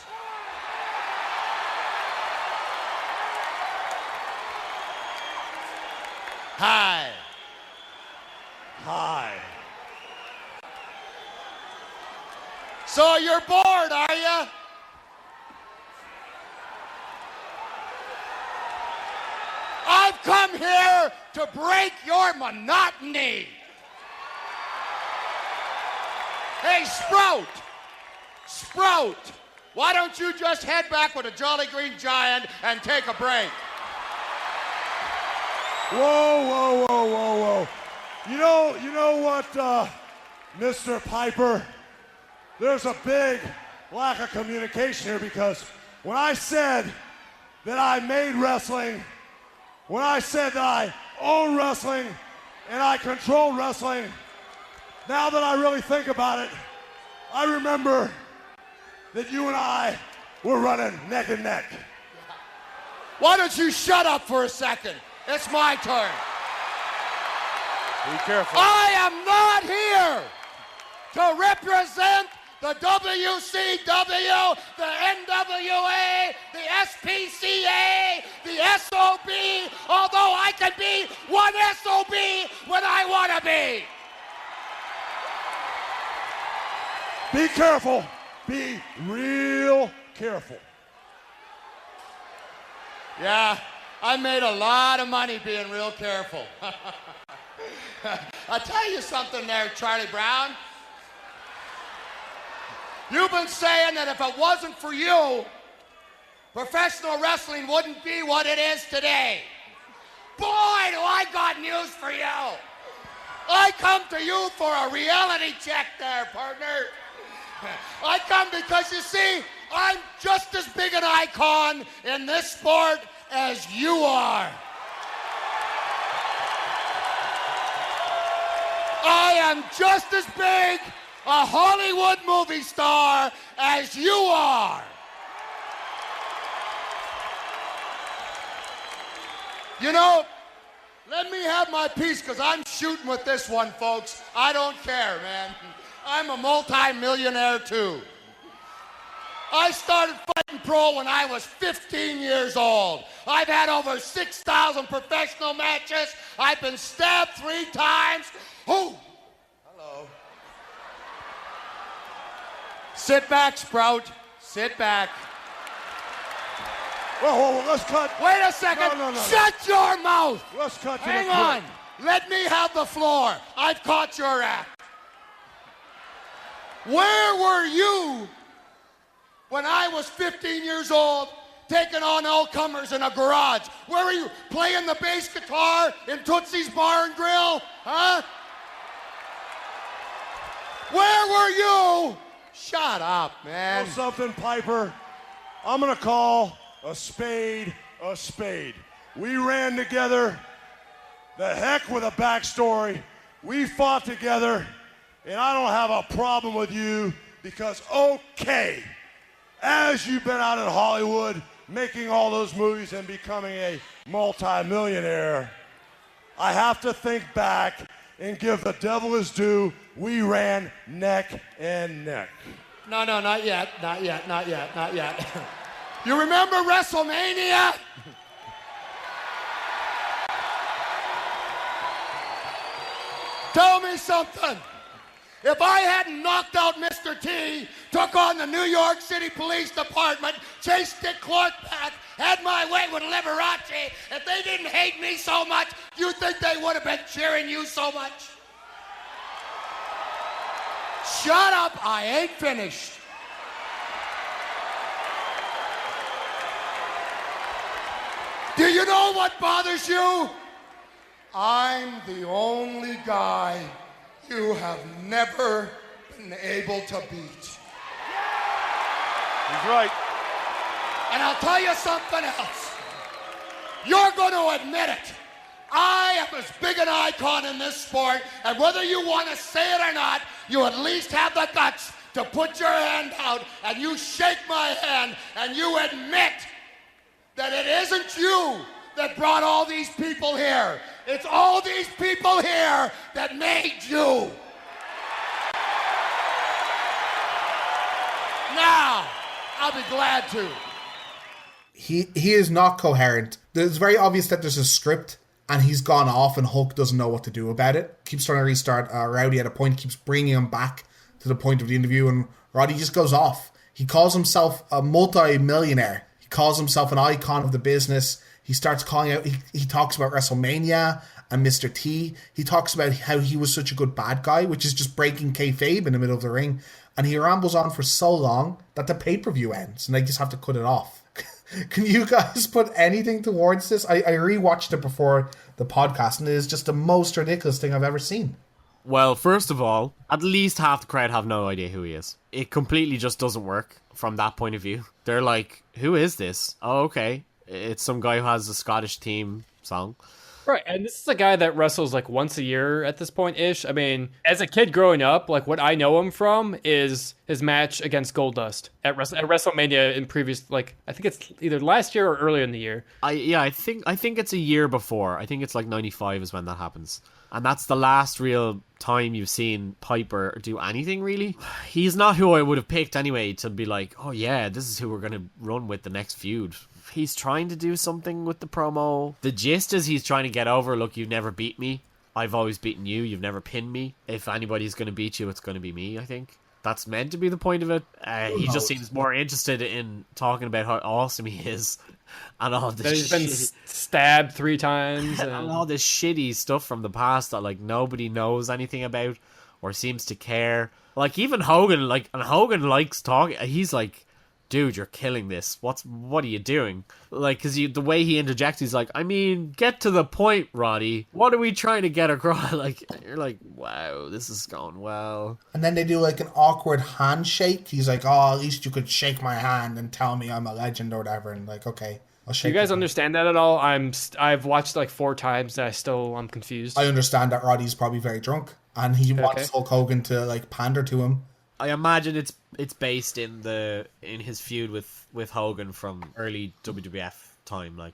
Hi. Hi. So you're bored, are you? I've come here to break your monotony. Hey, Sprout, why don't you just head back with a Jolly Green Giant and take a break? Whoa. You know what, Mr. Piper? There's a big lack of communication here because when I said that I made wrestling, when I said that I own wrestling and I control wrestling, now that I really think about it, I remember that you and I were running neck and neck. Why don't you shut up for a second? It's my turn. Be careful. I am not here to represent the WCW, the NWA, the SPCA, the SOB, although I can be one SOB when I want to be. Be careful. Be real careful. Yeah, I made a lot of money being real careful. I'll tell you something there, Charlie Brown. You've been saying that if it wasn't for you, professional wrestling wouldn't be what it is today. Boy, do I got news for you. I come to you for a reality check there, partner. I come because, you see, I'm just as big an icon in this sport as you are. I am just as big a Hollywood movie star as you are. You know, let me have my piece because I'm shooting with this one, folks. I don't care, man. I'm a multi-millionaire too. I started fighting pro when I was 15 years old. I've had over 6,000 professional matches. I've been stabbed 3 times. Oh, hello. Sit back, Sprout. Sit back. Whoa, let's cut. Wait a second. No. Shut your mouth. Let's cut to Hang the on. quick. Let me have the floor. I've caught your act. Where were you when I was 15 years old taking on all comers in a garage? Where were you? Playing the bass guitar in Tootsie's Bar and Grill? Huh? Where were you? Shut up, man. Know something, Piper? I'm gonna call a spade a spade. We ran together. The heck with a backstory. We fought together, and I don't have a problem with you because, okay, as you've been out in Hollywood making all those movies and becoming a multi-millionaire, I have to think back and give the devil his due. We ran neck and neck. No, not yet. You remember WrestleMania? Tell me something. If I hadn't knocked out Mr. T, took on the New York City Police Department, chased Dick Clark back, had my way with Liberace, if they didn't hate me so much, you think they would have been cheering you so much? Shut up, I ain't finished. Do you know what bothers you? I'm the only guy you have never been able to beat. He's right. And I'll tell you something else. You're going to admit it. I am as big an icon in this sport, and whether you want to say it or not, you at least have the guts to put your hand out and you shake my hand and you admit that it isn't you that brought all these people here. It's all these people here that made you. Now, I'll be glad to. He is not coherent. It's very obvious that there's a script and he's gone off, and Hulk doesn't know what to do about it. Keeps trying to restart Rowdy at a point, keeps bringing him back to the point of the interview, and Roddy just goes off. He calls himself a multi-millionaire. He calls himself an icon of the business. He starts calling out, he talks about WrestleMania and Mr. T. He talks about how he was such a good bad guy, which is just breaking kayfabe in the middle of the ring. And he rambles on for so long that the pay-per-view ends, and they just have to cut it off. Can you guys put anything towards this? I rewatched it before the podcast, and it is just the most ridiculous thing I've ever seen. Well, first of all, at least half the crowd have no idea who he is. It completely just doesn't work from that point of view. They're like, who is this? Oh, okay. It's some guy who has a Scottish theme song. Right, and this is a guy that wrestles like once a year at this point-ish. I mean, as a kid growing up, like what I know him from is his match against Goldust at WrestleMania in previous, like I think it's either last year or earlier in the year. I think it's a year before. I think it's like 95 is when that happens. And that's the last real time you've seen Piper do anything, really. He's not who I would have picked anyway to be like, oh yeah, this is who we're going to run with the next feud. He's trying to do something with the promo. The gist is he's trying to get over, look, you've never beat me. I've always beaten you. You've never pinned me. If anybody's going to beat you, it's going to be me, I think. That's meant to be the point of it. He just seems more interested in talking about how awesome he is. And all this he's been stabbed 3 times. And all this shitty stuff from the past that like nobody knows anything about or seems to care. Like even Hogan, Hogan likes talking. He's like, dude, you're killing this. What are you doing? Like, because the way he interjects, he's like, I mean, get to the point, Roddy. What are we trying to get across? Like, you're like, wow, this is going well. And then they do like an awkward handshake. He's like, oh, at least you could shake my hand and tell me I'm a legend or whatever. And like, okay, I'll shake. Do you guys understand that at all? I've watched like 4 times and I'm confused. I understand that Roddy's probably very drunk and he wants Hulk Hogan to like pander to him. I imagine it's based in his feud with Hogan from early WWF time. Like,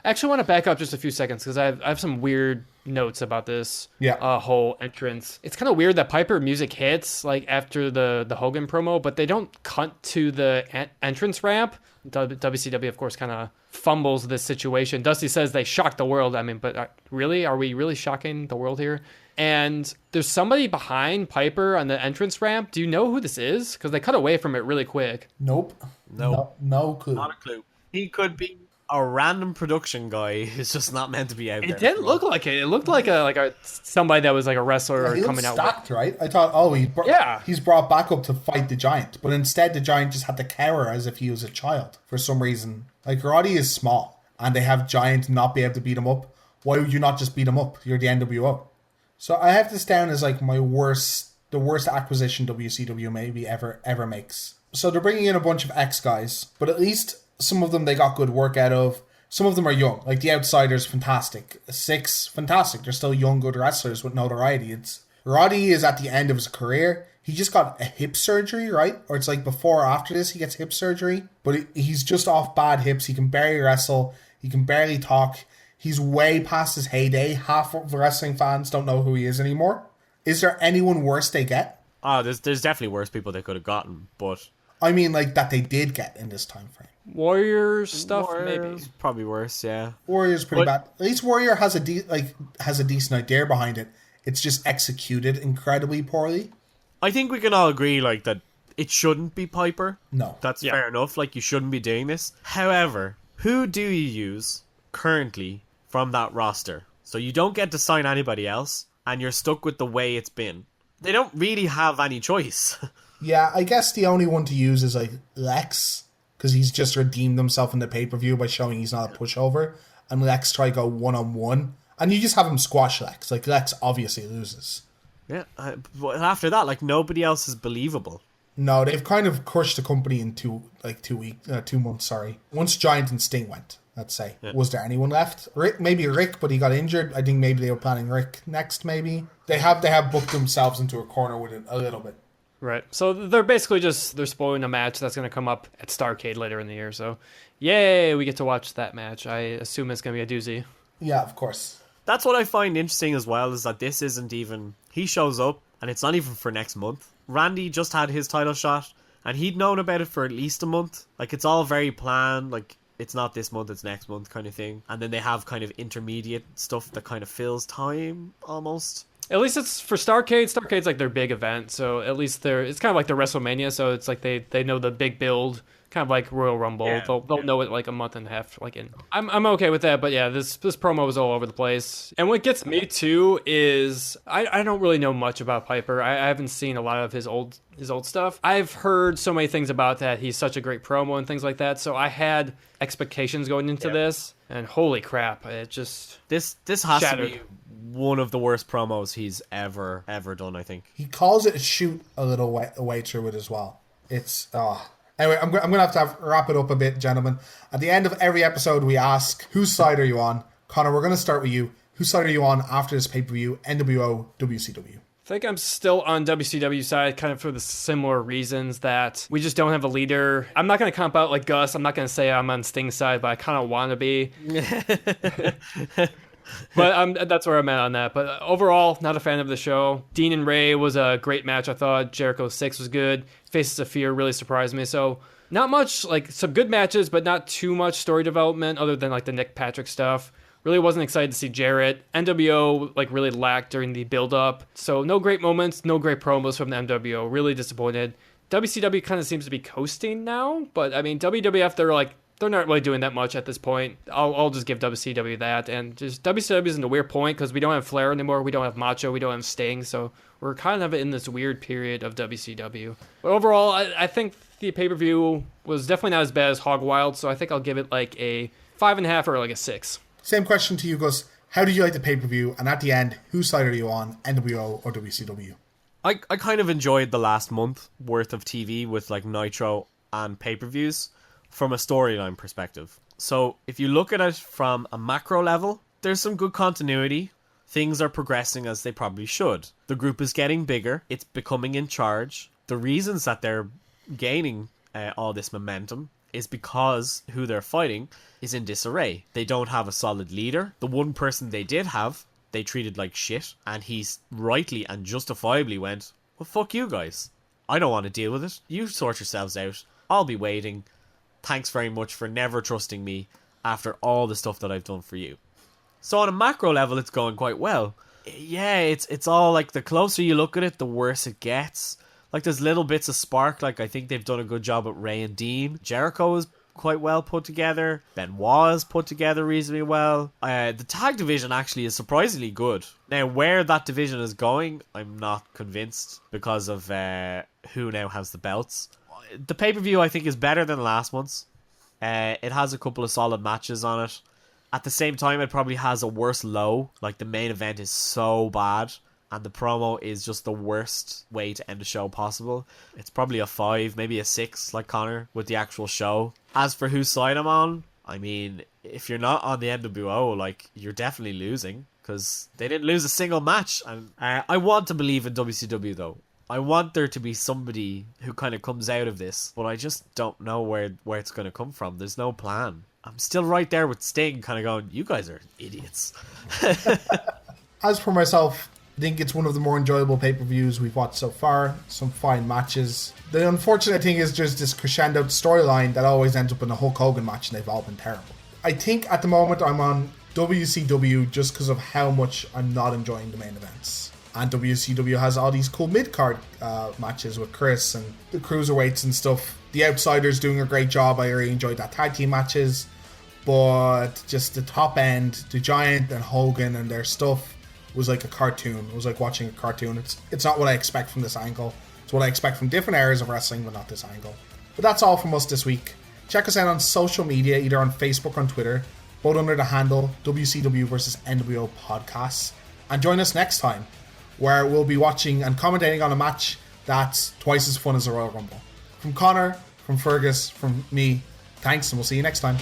I actually want to back up just a few seconds because I have some weird notes about this whole entrance. It's kind of weird that Piper music hits like after the Hogan promo, but they don't cut to the entrance ramp. WCW, of course, kind of fumbles this situation. Dusty says they shocked the world. I mean, but really, are we really shocking the world here? And there's somebody behind Piper on the entrance ramp. Do you know who this is? Because they cut away from it really quick. Nope. No clue. Not a clue. He could be a random production guy who's just not meant to be out there. It didn't look like it. It looked like a somebody that was like a wrestler he coming out. Stacked, right? I thought, he's brought back up to fight the Giant, but instead the Giant just had to cower as if he was a child for some reason. Like Roddy is small, and they have Giant not be able to beat him up. Why would you not just beat him up? You're the NWO. So I have this down as like the worst acquisition WCW maybe ever makes. So they're bringing in a bunch of ex guys, but at least some of them they got good work out of. Some of them are young, like the Outsiders, fantastic. 6, fantastic. They're still young, good wrestlers with notoriety. Roddy is at the end of his career. He just got a hip surgery, right? Or it's like before or after this he gets hip surgery, but he's just off bad hips. He can barely wrestle. He can barely talk. He's way past his heyday. Half of the wrestling fans don't know who he is anymore. Is there anyone worse they get? There's definitely worse people they could have gotten, but I mean, like that they did get in this time frame. Warrior stuff, maybe probably worse. Yeah, Warrior's pretty bad. At least Warrior has a decent idea behind it. It's just executed incredibly poorly. I think we can all agree like that. It shouldn't be Piper. No, that's fair enough. Like you shouldn't be doing this. However, who do you use currently from that roster? So you don't get to sign anybody else, and you're stuck with the way it's been. They don't really have any choice. Yeah, I guess the only one to use is like Lex, because he's just redeemed himself in the pay-per-view by showing he's not a pushover, and Lex try to go one-on-one, and you just have him squash Lex. Like, Lex obviously loses. Yeah, but after that, like, nobody else is believable. No, they've kind of crushed the company in 2 months, sorry. Once Giant and Sting went, let's say. Yeah. Was there anyone left? Maybe Rick, but he got injured. I think maybe they were planning Rick next, maybe. They have booked themselves into a corner with it a little bit. Right. So they're basically they're spoiling a match that's going to come up at Starrcade later in the year. So, yay, we get to watch that match. I assume it's going to be a doozy. Yeah, of course. That's what I find interesting as well, is that this isn't even... He shows up, and it's not even for next month. Randy just had his title shot, and he'd known about it for at least a month. Like, it's all very planned. Like, it's not this month, it's next month kind of thing. And then they have kind of intermediate stuff that kind of fills time almost. At least it's for Starrcade. Starrcade's like their big event, so at least it's kind of like the WrestleMania, so it's like they know the big build, kind of like Royal Rumble. Yeah. They'll know it like a month and a half. Like I'm okay with that, but yeah, this promo was all over the place. And what gets me too is I don't really know much about Piper. I haven't seen a lot of his old stuff. I've heard so many things about that. He's such a great promo and things like that. So I had expectations going into this, and holy crap, it just this has shattered. to be one of the worst promos he's ever done, I think. He calls it a shoot a little way through it as well. It's anyway, I'm gonna have to wrap it up a bit, gentlemen. At the end of every episode, we ask, whose side are you on? Conor, we're gonna start with you. Whose side are you on after this pay-per-view? NWO, WCW. I think I'm still on WCW side, kind of for the similar reasons that we just don't have a leader. I'm not going to comp out like Gus. I'm not going to say I'm on Sting's side, but I kind of want to be. But that's where I'm at on that. But overall, not a fan of the show. Dean and Ray was a great match, I thought. Jericho 6 was good. Faces of Fear really surprised me. So not much, like some good matches, but not too much story development other than like the Nick Patrick stuff. Really wasn't excited to see Jarrett. NWO like really lacked during the build-up. So no great moments, no great promos from the NWO. Really disappointed. WCW kind of seems to be coasting now. But I mean, WWF, they're not really doing that much at this point. I'll just give WCW that. And just WCW is in a weird point because we don't have Flair anymore. We don't have Macho. We don't have Sting. So we're kind of in this weird period of WCW. But overall, I think the pay-per-view was definitely not as bad as Hog Wild. So I think I'll give it like a 5.5 or like a 6. Same question to you, Gus. How did you like the pay-per-view? And at the end, whose side are you on? NWO or WCW? I kind of enjoyed the last month worth of TV with like Nitro and pay-per-views from a storyline perspective. So if you look at it from a macro level, there's some good continuity. Things are progressing as they probably should. The group is getting bigger. It's becoming in charge. The reasons that they're gaining all this momentum is because who they're fighting is in disarray. They don't have a solid leader. The one person they did have, they treated like shit, and he's rightly and justifiably went, well, fuck you guys. I don't want to deal with it. You sort yourselves out. I'll be waiting. Thanks very much for never trusting me after all the stuff that I've done for you. So on a macro level, it's going quite well. Yeah, it's all like the closer you look at it, the worse it gets. Like there's little bits of spark. Like I think they've done a good job at Ray and Dean. Jericho is quite well put together. Benoit is put together reasonably well. The tag division actually is surprisingly good. Now where that division is going, I'm not convinced because of who now has the belts. The pay-per-view I think is better than last month's. It has a couple of solid matches on it. At the same time, it probably has a worse low. Like the main event is so bad, and the promo is just the worst way to end a show possible. It's probably a 5, maybe a 6, like Conor, with the actual show. As for whose side I'm on, I mean, if you're not on the NWO, like, you're definitely losing, because they didn't lose a single match. And I want to believe in WCW, though. I want there to be somebody who kind of comes out of this, but I just don't know where it's going to come from. There's no plan. I'm still right there with Sting, kind of going, you guys are idiots. As for myself, I think it's one of the more enjoyable pay-per-views we've watched so far. Some fine matches. The unfortunate thing is there's this crescendo storyline that always ends up in a Hulk Hogan match, and they've all been terrible. I think at the moment I'm on WCW just because of how much I'm not enjoying the main events. And WCW has all these cool mid-card matches with Chris and the cruiserweights and stuff. The Outsiders doing a great job. I really enjoyed that tag team matches. But just the top end, the Giant and Hogan and their stuff was like a cartoon. It was like watching a cartoon. It's not what I expect from this angle. It's what I expect from different areas of wrestling, but not this angle. But that's all from us this week. Check us out on social media, either on Facebook or on Twitter, both under the handle WCW vs NWO Podcasts. And join us next time, where we'll be watching and commentating on a match that's twice as fun as a Royal Rumble. From Conor, from Fergus, from me, thanks, and we'll see you next time.